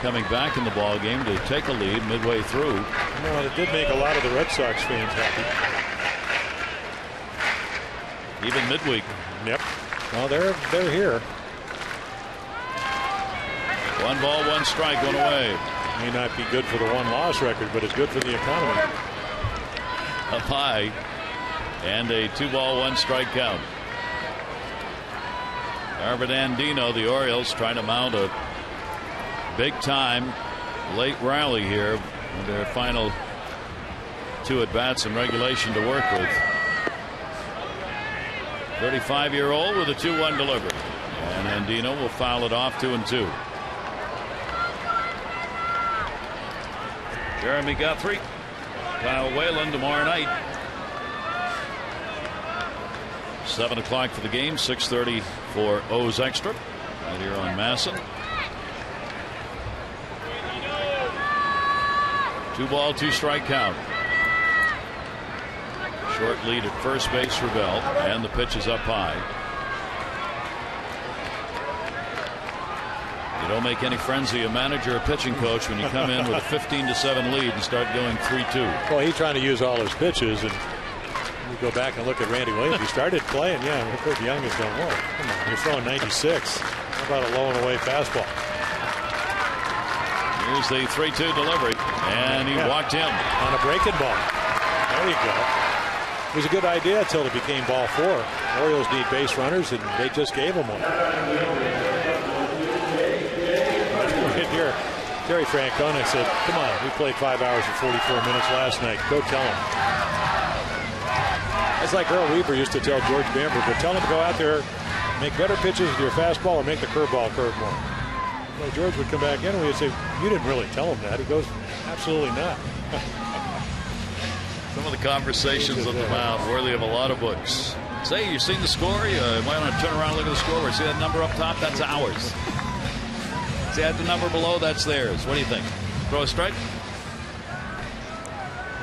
coming back in the ball game to take a lead midway through. Well, it did make a lot of the Red Sox fans happy. Even midweek. Yep. Well, they're here. 1 ball, 1 strike, 1 away. May not be good for the 1-loss record, but it's good for the economy. Up high, and a 2-ball, 1 strike count. Robert Andino, the Orioles, trying to mount a big-time late rally here with their final 2 at-bats in regulation to work with. 35-year-old with a 2-1 delivery. And Andino will foul it off 2-2. Jeremy Guthrie, Kyle Whalen tomorrow night. 7 o'clock for the game, 6:30 for O's Extra. Right here on Masson. 2 ball, 2 strike count. Short lead at first base for Bell, and the pitch is up high. You don't make any friends of your manager or pitching coach when you come in with a 15-7 lead and start going 3-2. Well, he's trying to use all his pitches, and you go back and look at Randy Williams. He started playing, Kurt Young is going, whoa, come on, you're throwing 96. How about a low and away fastball? Here's the 3-2 delivery, and he walked him on a breaking ball. There you go. It was a good idea until it became ball 4. Orioles need base runners, and they just gave him one. Here, Terry Francona said, come on, we played 5 hours and 44 minutes last night. Go tell him. It's like Earl Weaver used to tell George Bamber, but tell him to go out there, make better pitches with your fastball, or make the curveball curve more. Well, George would come back in and we'd say, you didn't really tell him that. He goes, absolutely not. Some of the conversations on the mound worthy of a lot of books. Say, you seen the score? You might want to turn around and look at the score. See that number up top? That's ours. See that the number below? That's theirs. What do you think? Throw a strike?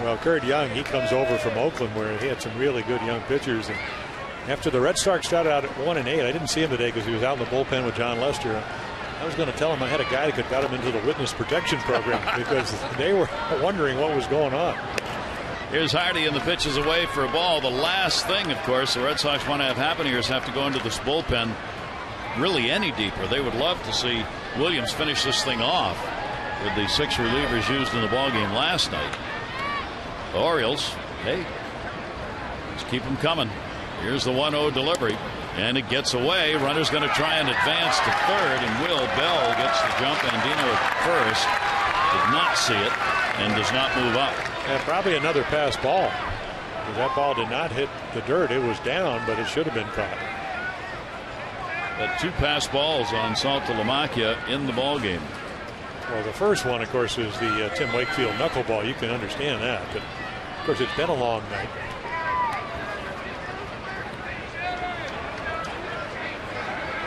Well, Kurt Young, he comes over from Oakland where he had some really good young pitchers. And after the Red Sox started out at 1-8, I didn't see him today because he was out in the bullpen with John Lester. I was going to tell him I had a guy that could got him into the witness protection program because they were wondering what was going on. Here's Hardy, and the pitch is away for a ball. The last thing, of course, the Red Sox want to have happen here is have to go into this bullpen really any deeper. They would love to see Williams finish this thing off with the 6 relievers used in the ballgame last night. The Orioles, hey, just keep them coming. Here's the 1-0 delivery, and it gets away. Runner's going to try and advance to third, and Will Bell gets the jump. Andino at first did not see it and does not move up. And probably another pass ball. That ball did not hit the dirt. It was down, but it should have been caught. But 2 pass balls on Saltalamacchia in the ball game. Well, the first one, of course, is the Tim Wakefield knuckleball. You can understand that, but of course, it's been a long night.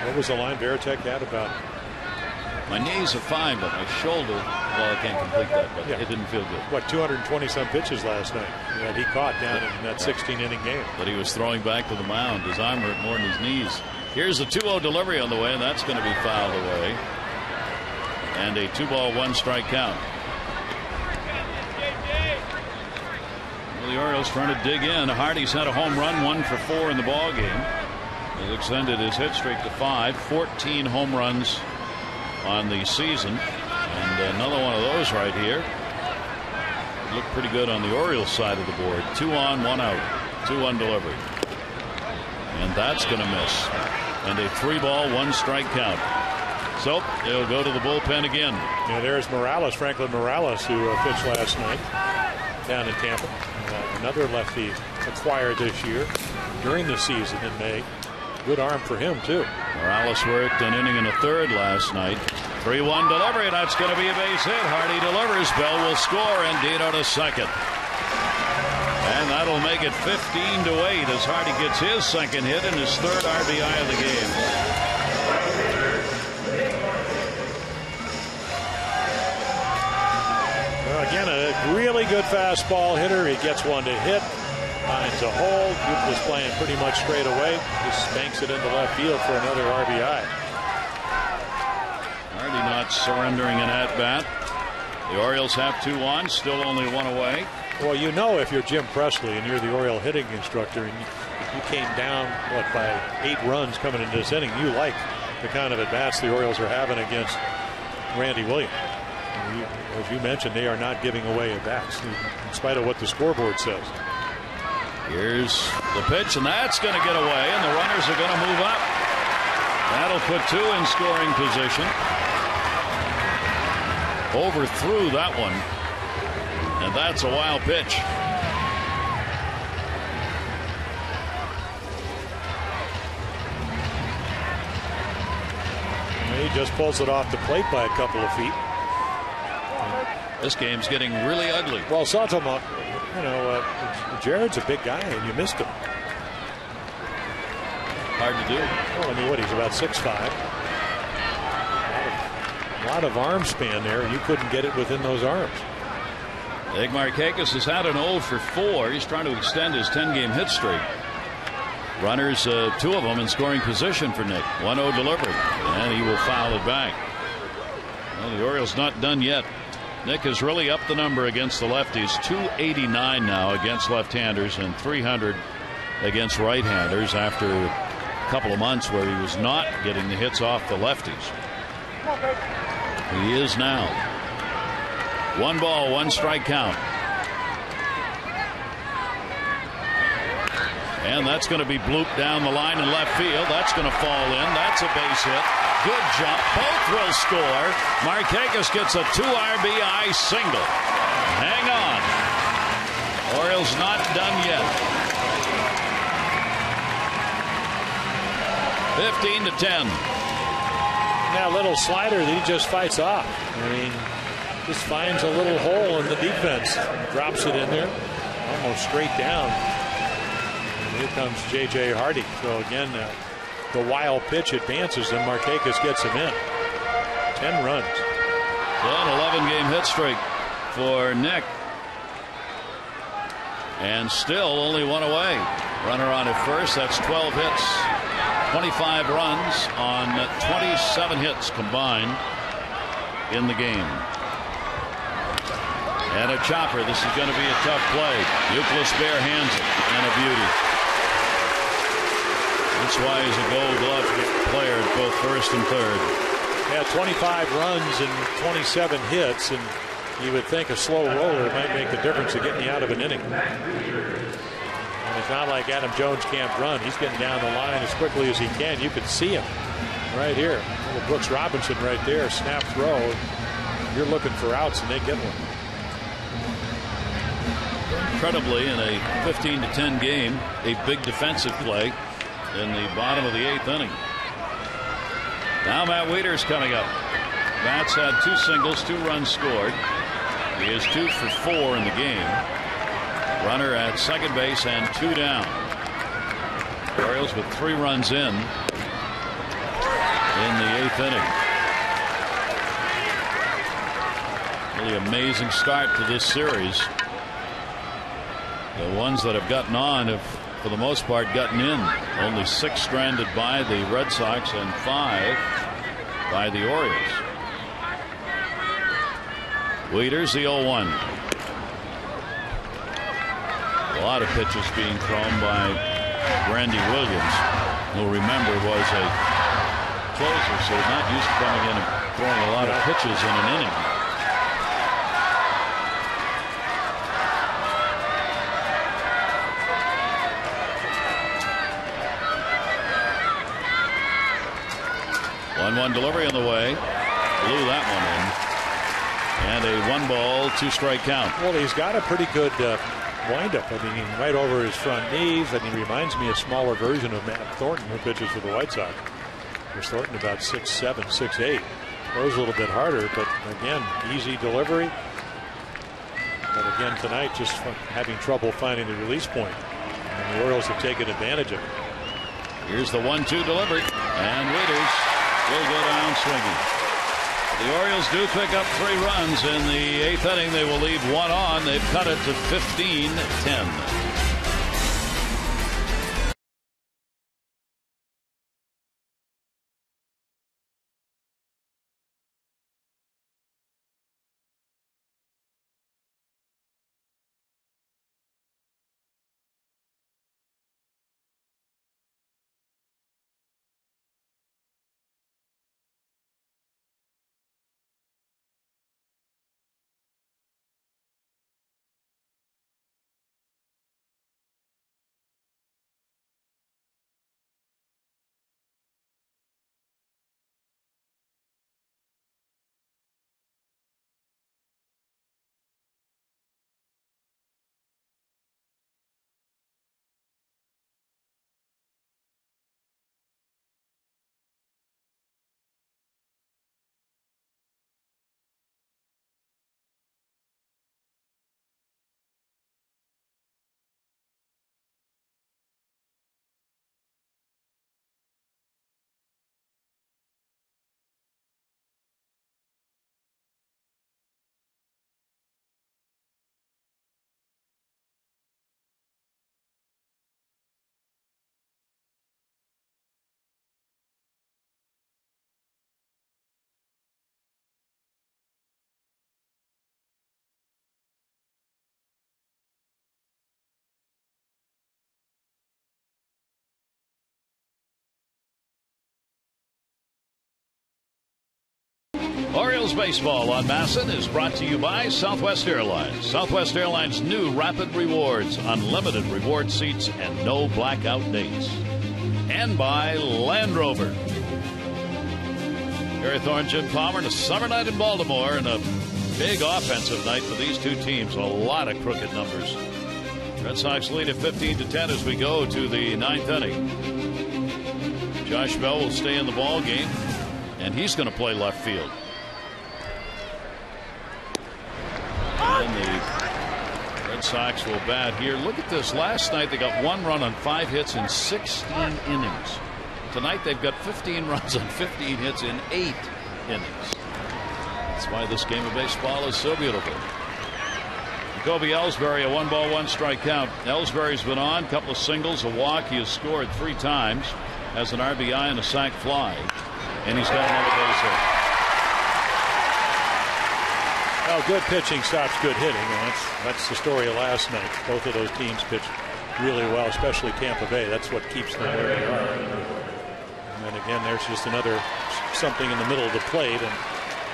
What was the line Veritek had about? My knees are fine, but my shoulder, well, I can't complete that, but it didn't feel good. What, 220-some pitches last night that he caught down in that 16-inning game. But he was throwing back to the mound. His arm hurt more than his knees. Here's the 2-0 delivery on the way, and that's going to be fouled away. And a 2-ball, 1-strike count. Well, the Orioles trying to dig in. Hardy's had a home run, 1 for 4 in the ball game. He's extended his hit streak to 5. 14 home runs on the season, and another one of those right here. Looked pretty good on the Orioles side of the board. 2 on, 1 out. 2-1 delivery, and that's going to miss. And a 3-ball, 1-strike count. So they'll go to the bullpen again. Yeah, there's Morales, Franklin Morales, who pitched last night down in Tampa. Another lefty acquired this year during the season in May. Good arm for him, too. Morales worked an inning and a third last night. 3-1 delivery. That's going to be a base hit. Hardy delivers. Bell will score, and Dino to second. And that'll make it 15-8 as Hardy gets his second hit and his third RBI of the game. Well, again, a really good fastball hitter. He gets one to hit. Finds a hole. Duke was playing pretty much straight away. Just banks it into left field for another RBI. Hardy not surrendering an at-bat. The Orioles have 2 on, still only 1 away. Well, you know, if you're Jim Presley and you're the Oriole hitting instructor and you came down, by 8 runs coming into this inning, you like the kind of at-bats the Orioles are having against Randy Williams. As you mentioned, they are not giving away at-bats in spite of what the scoreboard says. Here's the pitch, and that's going to get away, and the runners are going to move up. That'll put 2 in scoring position. Overthrew that one, and that's a wild pitch. He just pulls it off the plate by a couple of feet. This game's getting really ugly. Well, Saltama, Jared's a big guy, and you missed him. Hard to do. Well, I mean, he's about 6'5". A lot of arm span there, and you couldn't get it within those arms. Nick Markakis has had an 0 for 4. He's trying to extend his 10-game hit streak. Runners, 2 of them in scoring position for Nick. 1-0 delivery, and he will foul it back. Well, the Orioles not done yet. Nick has really upped the number against the lefties. 289 now against left-handers and 300 against right-handers after a couple of months where he was not getting the hits off the lefties. He is now. 1 ball, 1 strike count. And that's going to be blooped down the line in left field. That's going to fall in. That's a base hit. Good jump. Both will score. Markakis gets a 2 RBI single. Hang on. Orioles not done yet. 15-10. That little slider that he just fights off. I mean, just finds a little hole in the defense. Drops it in there. Almost straight down. Here comes J.J. Hardy. So again, the wild pitch advances and Markakis gets him in. 10 runs. So an 11-game hit streak for Nick. And still only 1 away. Runner on at first. That's 12 hits. 25 runs on 27 hits combined in the game. And a chopper. This is going to be a tough play. Euclid bare hands it. And a beauty. That's why he's a Gold Glove player at both first and third. Yeah, 25 runs and 27 hits, and you would think a slow roller might make the difference of getting you out of an inning. And it's not like Adam Jones can't run. He's getting down the line as quickly as he can. You can see him right here. Little Brooks Robinson right there, snap throw. You're looking for outs, and they get one. Incredibly, in a 15-10 game, a big defensive play in the bottom of the 8th inning. Now Matt Wieters coming up. Matt's had 2 singles, 2 runs scored. He is 2 for 4 in the game. Runner at second base and 2 down. Orioles with 3 runs in the 8th inning. Really amazing start to this series. The ones that have gotten on have, for the most part, gotten in. Only 6 stranded by the Red Sox and 5 by the Orioles. Wieters, the 0-1. A lot of pitches being thrown by Randy Williams, who, remember, was a closer, so not used to coming in and throwing a lot of pitches in an inning. One delivery on the way. Blew that one in. And a 1 ball, 2 strike count. Well, he's got a pretty good windup. I mean, right over his front knees. I mean, he reminds me of a smaller version of Matt Thornton, who pitches for the White Sox. There's Thornton about 6'7", 6'8". Throws a little bit harder, but again, easy delivery. But again, tonight, just having trouble finding the release point. And the Orioles have taken advantage of it. Here's the 1-2 delivery. And Wieters will go down swinging. The Orioles do pick up 3 runs in the 8th inning. They will leave 1 on. They've cut it to 15-10. Orioles baseball on Masson is brought to you by Southwest Airlines. Southwest Airlines' new Rapid Rewards, unlimited reward seats and no blackout dates. And by Land Rover. Gary Thorne, Jim Palmer, and a summer night in Baltimore, and a big offensive night for these two teams. A lot of crooked numbers. Red Sox lead at 15-10 as we go to the ninth inning. Josh Bell will stay in the ball game, and he's going to play left field. And the Red Sox will bat here. Look at this. Last night they got 1 run on 5 hits in 16 innings. Tonight they've got 15 runs on 15 hits in 8 innings. That's why this game of baseball is so beautiful. Jacoby Ellsbury, a 1-ball, 1-strike count. Ellsbury's been on, a couple of singles, a walk. He has scored 3 times, has an RBI and a sac fly, and he's got another base hit. Well, good pitching stops good hitting, and that's the story of last night. Both of those teams pitched really well, especially Tampa Bay. That's what keeps them where they are. And then again, there's just another something in the middle of the plate, and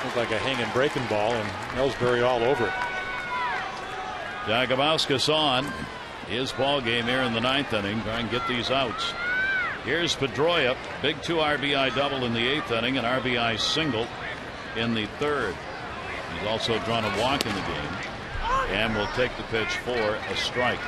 looked like a hanging breaking ball, and Ellsbury all over it. Jagabowskis on his ball game here in the ninth inning, trying to get these outs. Here's Pedroia, big 2 RBI double in the 8th inning, an RBI single in the 3rd. He's also drawn a walk in the game, and will take the pitch for a strike.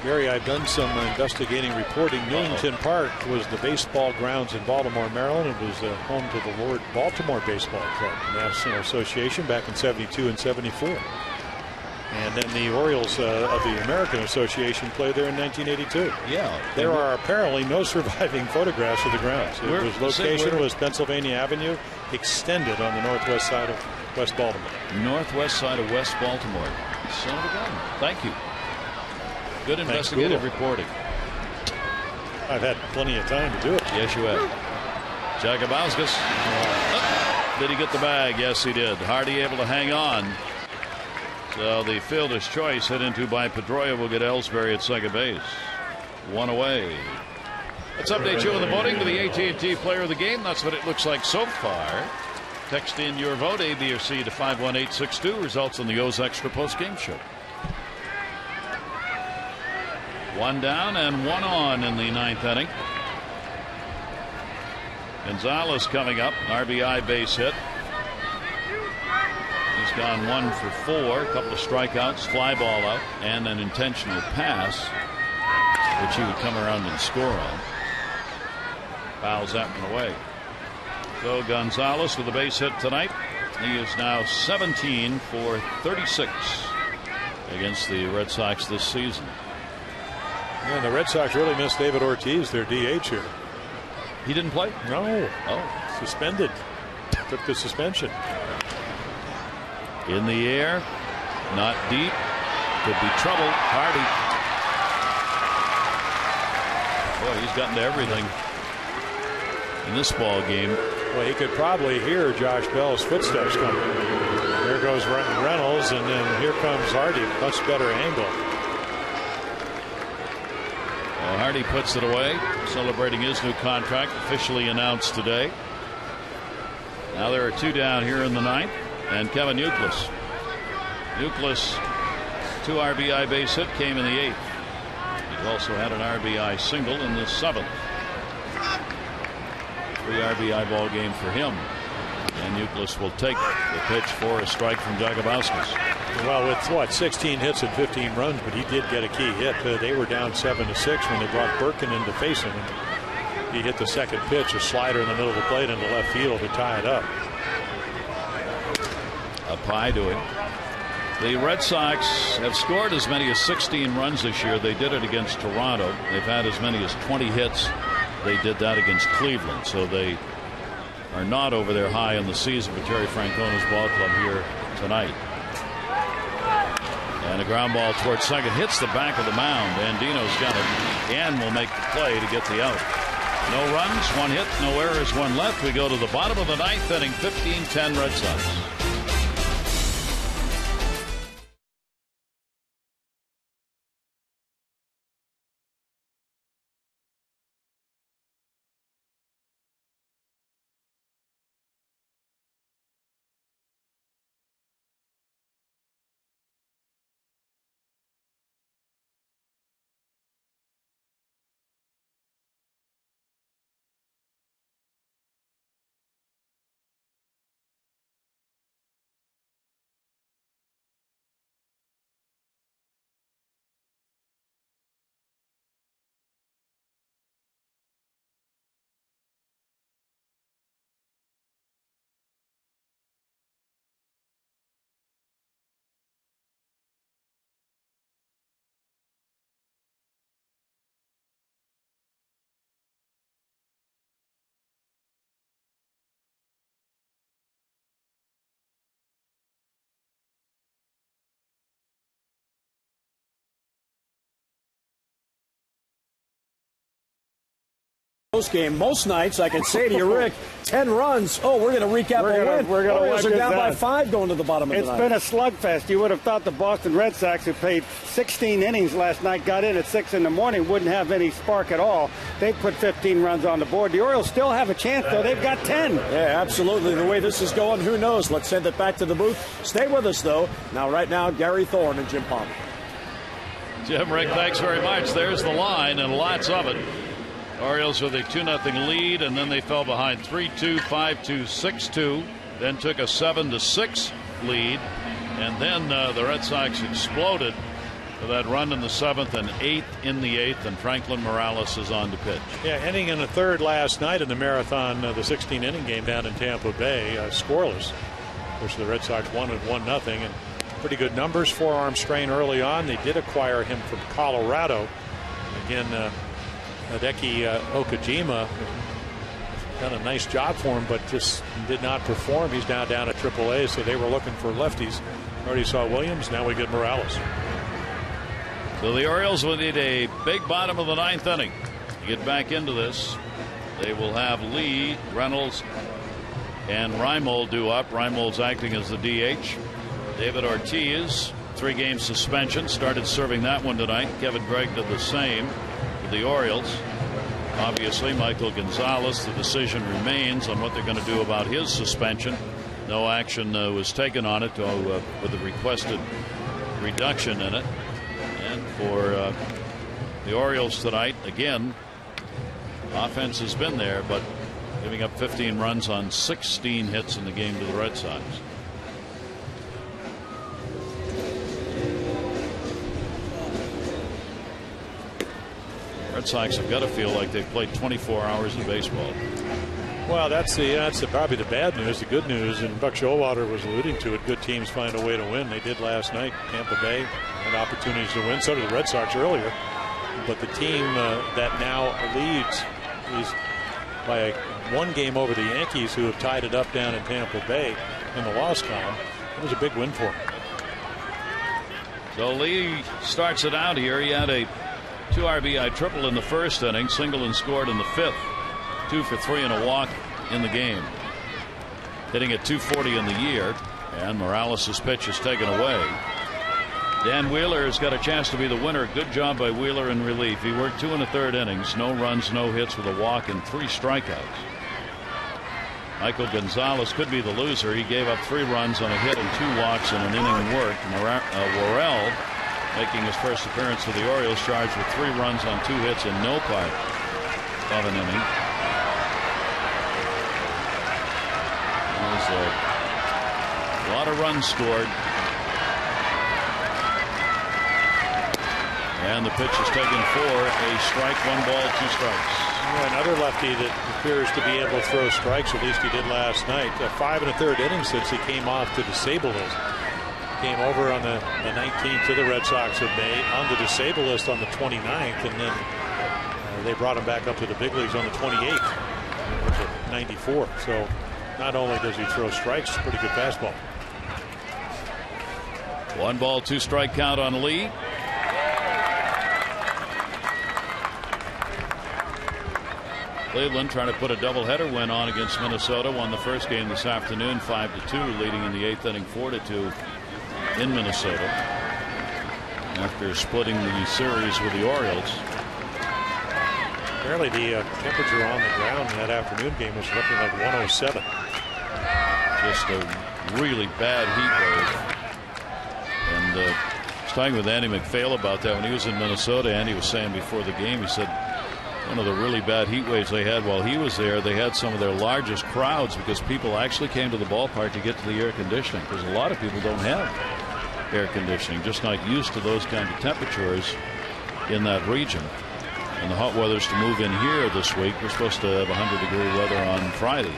Gary, I've done some investigating reporting. Newington Park was the baseball grounds in Baltimore, Maryland. It was home to the Lord Baltimore Baseball Club, National Association, back in '72 and '74. And then the Orioles of the American Association played there in 1982. Yeah. There are apparently no surviving photographs of the grounds. Location was Pennsylvania Avenue, extended on the northwest side of West Baltimore. Northwest side of West Baltimore. Son of a gun. Thank you. Good investigative reporting. I've had plenty of time to do it. Yes, you have. Jagabowskis. Did he get the bag? Yes, he did. Hardy able to hang on. So the fielder's choice hit into by Pedroia will get Ellsbury at second base. 1 away. Let's update you on the voting for the AT&T Player of the Game. That's what it looks like so far. Text in your vote, A, B, or C, to 51862. Results on the O's Extra Post Game Show. 1 down and 1 on in the ninth inning. Gonzalez coming up, RBI base hit. He's gone 1 for 4, a couple of strikeouts, fly ball out, and an intentional pass, which he would come around and score on. Fouls that one away. So Gonzalez with a base hit tonight. He is now 17 for 36 against the Red Sox this season. Yeah, the Red Sox really missed David Ortiz, their DH here. He didn't play? No. Oh. Suspended. Took the suspension. In the air, not deep, could be trouble. Hardy. Boy, he's gotten to everything in this ball game. Well, he could probably hear Josh Bell's footsteps coming. There goes Reynolds, and then here comes Hardy. Much better angle. Well, Hardy puts it away, celebrating his new contract, officially announced today. Now there are 2 down here in the ninth. And Kevin Youkilis. Youkilis, 2 RBI base hit, came in the 8th. He's also had an RBI single in the 7th. 3 RBI ball game for him. And Youkilis will take the pitch for a strike from Jagabowskis. Well, with what, 16 hits and 15 runs, but he did get a key hit. They were down 7-6 when they brought Birkin in to face him. He hit the second pitch, a slider in the middle of the plate into left field to tie it up. A pie to him. The Red Sox have scored as many as 16 runs this year. They did it against Toronto. They've had as many as 20 hits. They did that against Cleveland. So they are not over their high in the season for Terry Francona's ball club here tonight. And a ground ball towards second hits the back of the mound. Andino's got it and will make the play to get the out. No runs, 1 hit, no errors, 1 left. We go to the bottom of the ninth inning, 15-10 Red Sox. Game. Most nights I could say to you, Rick, 10 runs. Oh, we're going to recap a win. We're going to Orioles are down by 5 going to the bottom of the ninth. It's been a slugfest. You would have thought the Boston Red Sox, who played 16 innings last night, got in at 6 in the morning, wouldn't have any spark at all. They put 15 runs on the board. The Orioles still have a chance, though. They've got 10. Yeah, absolutely. The way this is going, who knows? Let's send it back to the booth. Stay with us, though. Now, right now, Gary Thorne and Jim Palmer. Jim, Rick, thanks very much. There's the line, and lots of it. Orioles with a 2-0 lead, and then they fell behind 3-2, 5-2, 6-2, then took a 7-6 lead, and then the Red Sox exploded with that run in the 7th and 8th in the 8th, and Franklin Morales is on to pitch. Yeah, inning in the 3rd last night in the marathon, the 16-inning game down in Tampa Bay, scoreless. Of course, the Red Sox won at 1-0, and pretty good numbers. Forearm strain early on. They did acquire him from Colorado. Again, Hideki Okajima done a nice job for him, but just did not perform. He's now down at AAA, so they were looking for lefties. Already saw Williams. Now we get Morales. So the Orioles will need a big bottom of the 9th inning to get back into this. They will have Lee, Reynolds, and Reimold due up. Reimold's acting as the DH. David Ortiz, 3-game suspension, started serving that one tonight. Kevin Gregg did the same. The Orioles. Obviously, Michael Gonzalez, the decision remains on what they're going to do about his suspension. No action was taken on it with a requested reduction in it. And for the Orioles tonight, again, offense has been there, but giving up 15 runs on 16 hits in the game to the Red Sox. Red Sox have got to feel like they've played 24 hours of baseball. Well, that's probably the bad news. The good news, and Buck Showalter was alluding to it, good teams find a way to win. They did last night. Tampa Bay had opportunities to win. So did the Red Sox earlier. But the team that now leads is by one game over the Yankees, who have tied it up down in Tampa Bay in the loss column. It was a big win for him. So Lee starts it out here. He had a 2 RBI triple in the 1st inning, single and scored in the 5th. 2 for 3 and a walk in the game. Hitting at 240 in the year, and Morales' pitch is taken away. Dan Wheeler has got a chance to be the winner. Good job by Wheeler in relief. He worked 2 1/3 innings, no runs, no hits with a walk and 3 strikeouts. Michael Gonzalez could be the loser. He gave up 3 runs on a hit and 2 walks in an inning worked. Worrell, making his first appearance for the Orioles, charged with 3 runs on 2 hits in no part of an inning. There's a lot of runs scored. And the pitch is taken for a strike, 1 ball, 2 strikes. Another lefty that appears to be able to throw strikes, at least he did last night. 5 1/3 innings since he came off to disable list. Came over on the 19th to the Red Sox in May, on the disabled list on the 29th, and then they brought him back up to the big leagues on the 28th, which was 94. So not only does he throw strikes, pretty good fastball. 1 ball, 2 strike count on Lee. Cleveland trying to put a doubleheader win on against Minnesota. Won the first game this afternoon 5-2, leading in the 8th inning 4-2 in Minnesota after splitting the series with the Orioles. Apparently the temperature on the ground in that afternoon game was looking like 107. Just a really bad heat wave. And I was talking with Andy McPhail about that when he was in Minnesota. Andy was saying before the game, he said one of the really bad heat waves they had while he was there, they had some of their largest crowds because people actually came to the ballpark to get to the air conditioning, because a lot of people don't have air conditioning, just not used to those kind of temperatures in that region. And the hot weather's to move in here this week. We're supposed to have 100-degree weather on Friday.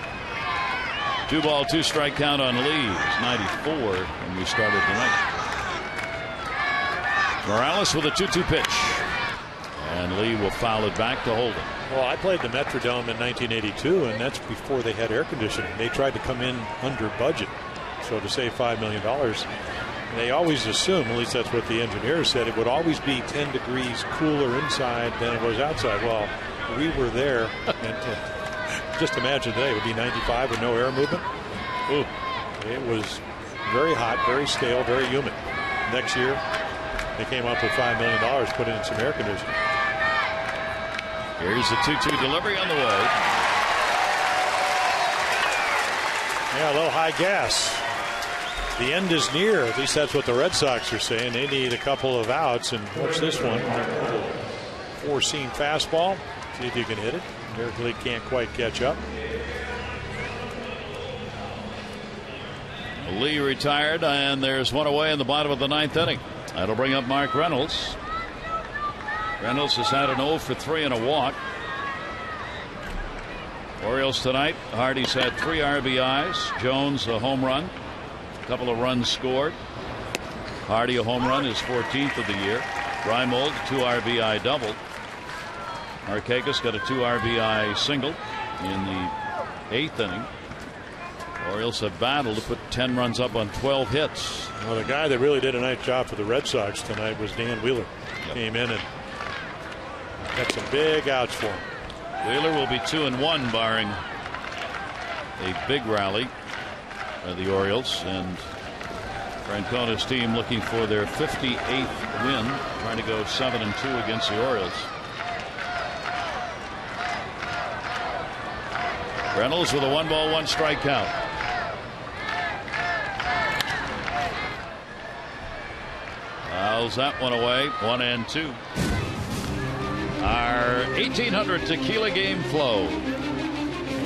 2 ball, 2 strike count on Lee. It's 94 when we started tonight. Morales with a 2-2 pitch. And Lee will foul it back to Holden. Well, I played the Metrodome in 1982, and that's before they had air conditioning. They tried to come in under budget, so to save $5 million. They always assume, at least that's what the engineers said, it would always be 10 degrees cooler inside than it was outside. Well, we were there, and just imagine today it would be 95 with no air movement. Ooh, it was very hot, very stale, very humid. Next year, they came up with $5 million, put in some air conditioning. Here's the 2-2 delivery on the way. Yeah, a little high gas. The end is near. At least that's what the Red Sox are saying. They need a couple of outs. And watch this one. Four-seam fastball. See if you can hit it. Miracle can't quite catch up. Lee retired, and there's one away in the bottom of the ninth inning. That'll bring up Mark Reynolds. Reynolds has had an 0 for 3 and a walk. Orioles tonight. Hardy's had 3 RBIs. Jones a home run. A couple of runs scored. Hardy a home run, his 14th of the year. Reimold 2 RBI double. Markakis got a 2 RBI single in the 8th inning. Orioles have battled to put 10 runs up on 12 hits. Well, the guy that really did a nice job for the Red Sox tonight was Dan Wheeler. Came in and got some big outs for him. Wheeler will be 2-1 barring a big rally by the Orioles, and Francona's team looking for their 58th win, trying to go 7-2 against the Orioles. Reynolds with a 1-ball 1-strike count. Fouls that one away. 1-2. Our 1800 tequila game flow.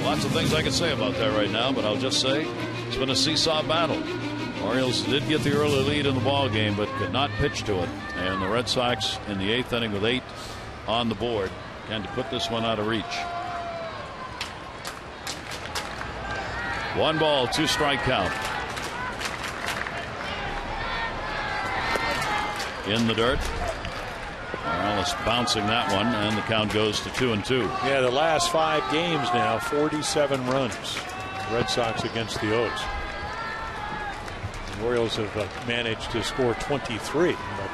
Lots of things I could say about that right now, but I'll just say it's been a seesaw battle. Orioles did get the early lead in the ball game, but could not pitch to it. And the Red Sox in the 8th inning with 8 on the board can to put this one out of reach. 1-ball 2-strike count. In the dirt. Morales bouncing that one, and the count goes to 2-2. Yeah, the last 5 games now, 47 runs. Red Sox against the O's. The Orioles have managed to score 23, but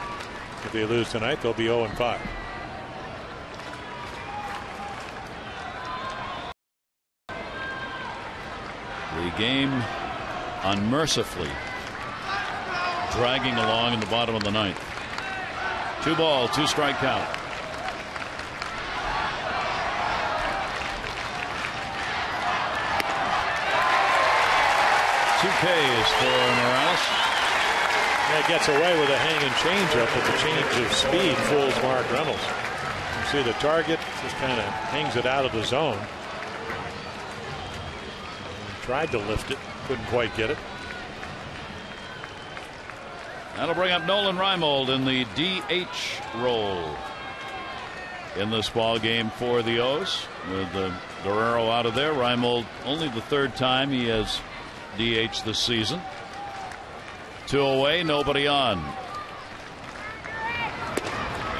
if they lose tonight, they'll be 0-5. The game unmercifully dragging along in the bottom of the ninth. 2-ball 2-strike count. Two Ks for Morales. That gets away with a hanging changeup, but the change of speed fools Mark Reynolds. You see the target just kind of hangs it out of the zone. Tried to lift it, couldn't quite get it. That'll bring up Nolan Reimold in the DH role in this ball game for the O's. With Guerrero out of there, Reimold only the 3rd time he has DH this season. 2 away, nobody on.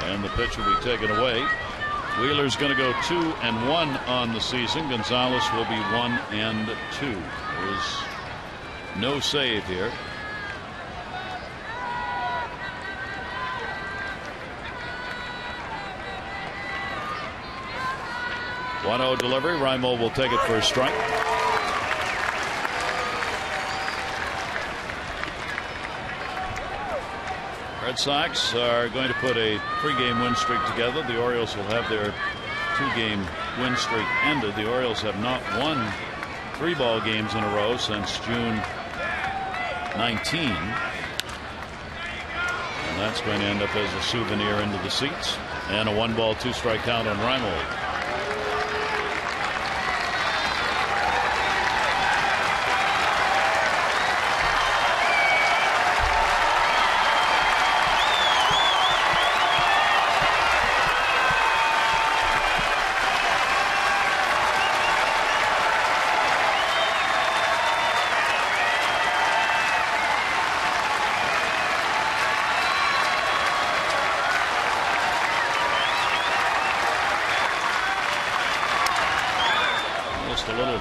And the pitch will be taken away. Wheeler's going to go 2-1 on the season. Gonzalez will be 1-2. There's no save here. One-0 delivery. Reimold will take it for a strike. Red Sox are going to put a 3-game win streak together. The Orioles will have their 2-game win streak ended. The Orioles have not won 3 ball games in a row since June 19. And that's going to end up as a souvenir into the seats. And a 1-ball 2-strike count on Reimold.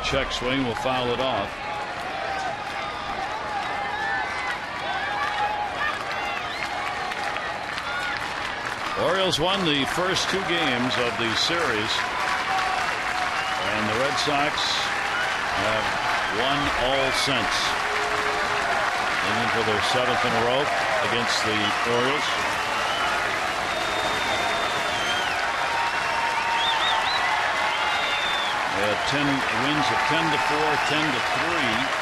Check swing will foul it off. Orioles won the first 2 games of the series And the Red Sox have won all since. Aiming for their 7th in a row against the Orioles. They had 10 wins of 10-4, 10-3,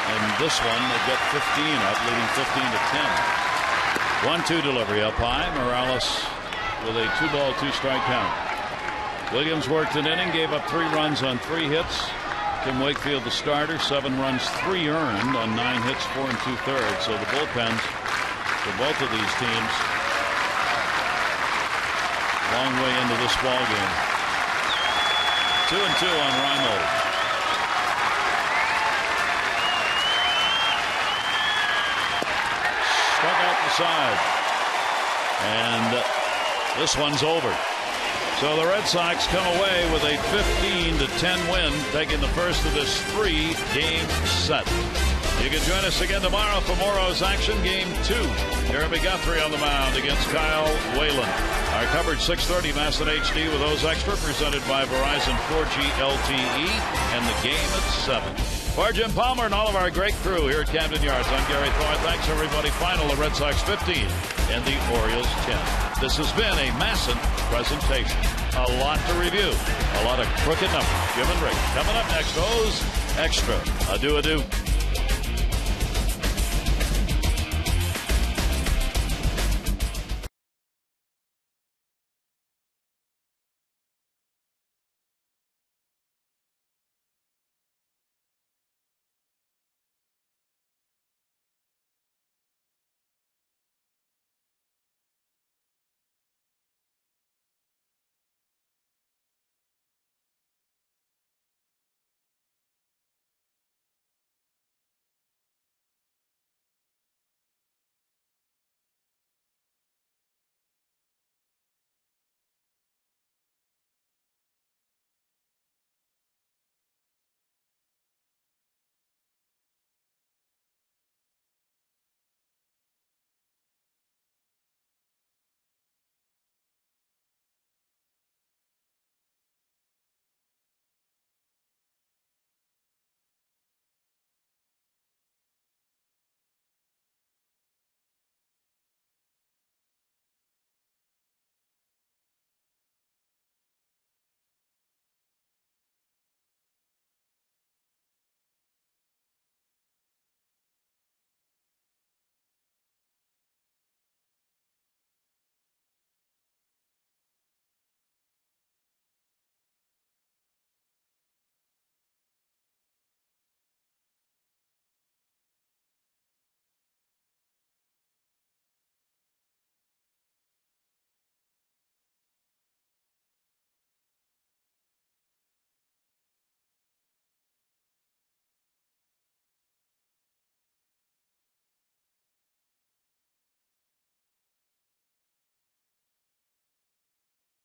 and this one they got 15 up, leading 15-10. 1-2 delivery up high. Morales with a 2-ball, 2-strike count. Williams worked an inning, gave up 3 runs on 3 hits. Tim Wakefield, the starter, 7 runs, 3 earned on 9 hits, 4 2/3. So the bullpens for both of these teams, long way into this ball game. 2-2 on Reimold. Struck out the side, and this one's over. So the Red Sox come away with a 15-10 win, taking the first of this 3-game set. You can join us again tomorrow for more O's action. Game 2. Jeremy Guthrie on the mound against Kyle Whalen. Our coverage 6:30 Masson HD with O's Extra, presented by Verizon 4G LTE, and the game at 7. For Jim Palmer and all of our great crew here at Camden Yards, I'm Gary Thorne. Thanks, everybody. Final, the Red Sox 15 and the Orioles 10. This has been a Masson presentation. A lot to review. A lot of crooked numbers. Jim and Rick coming up next. O's Extra. Adieu.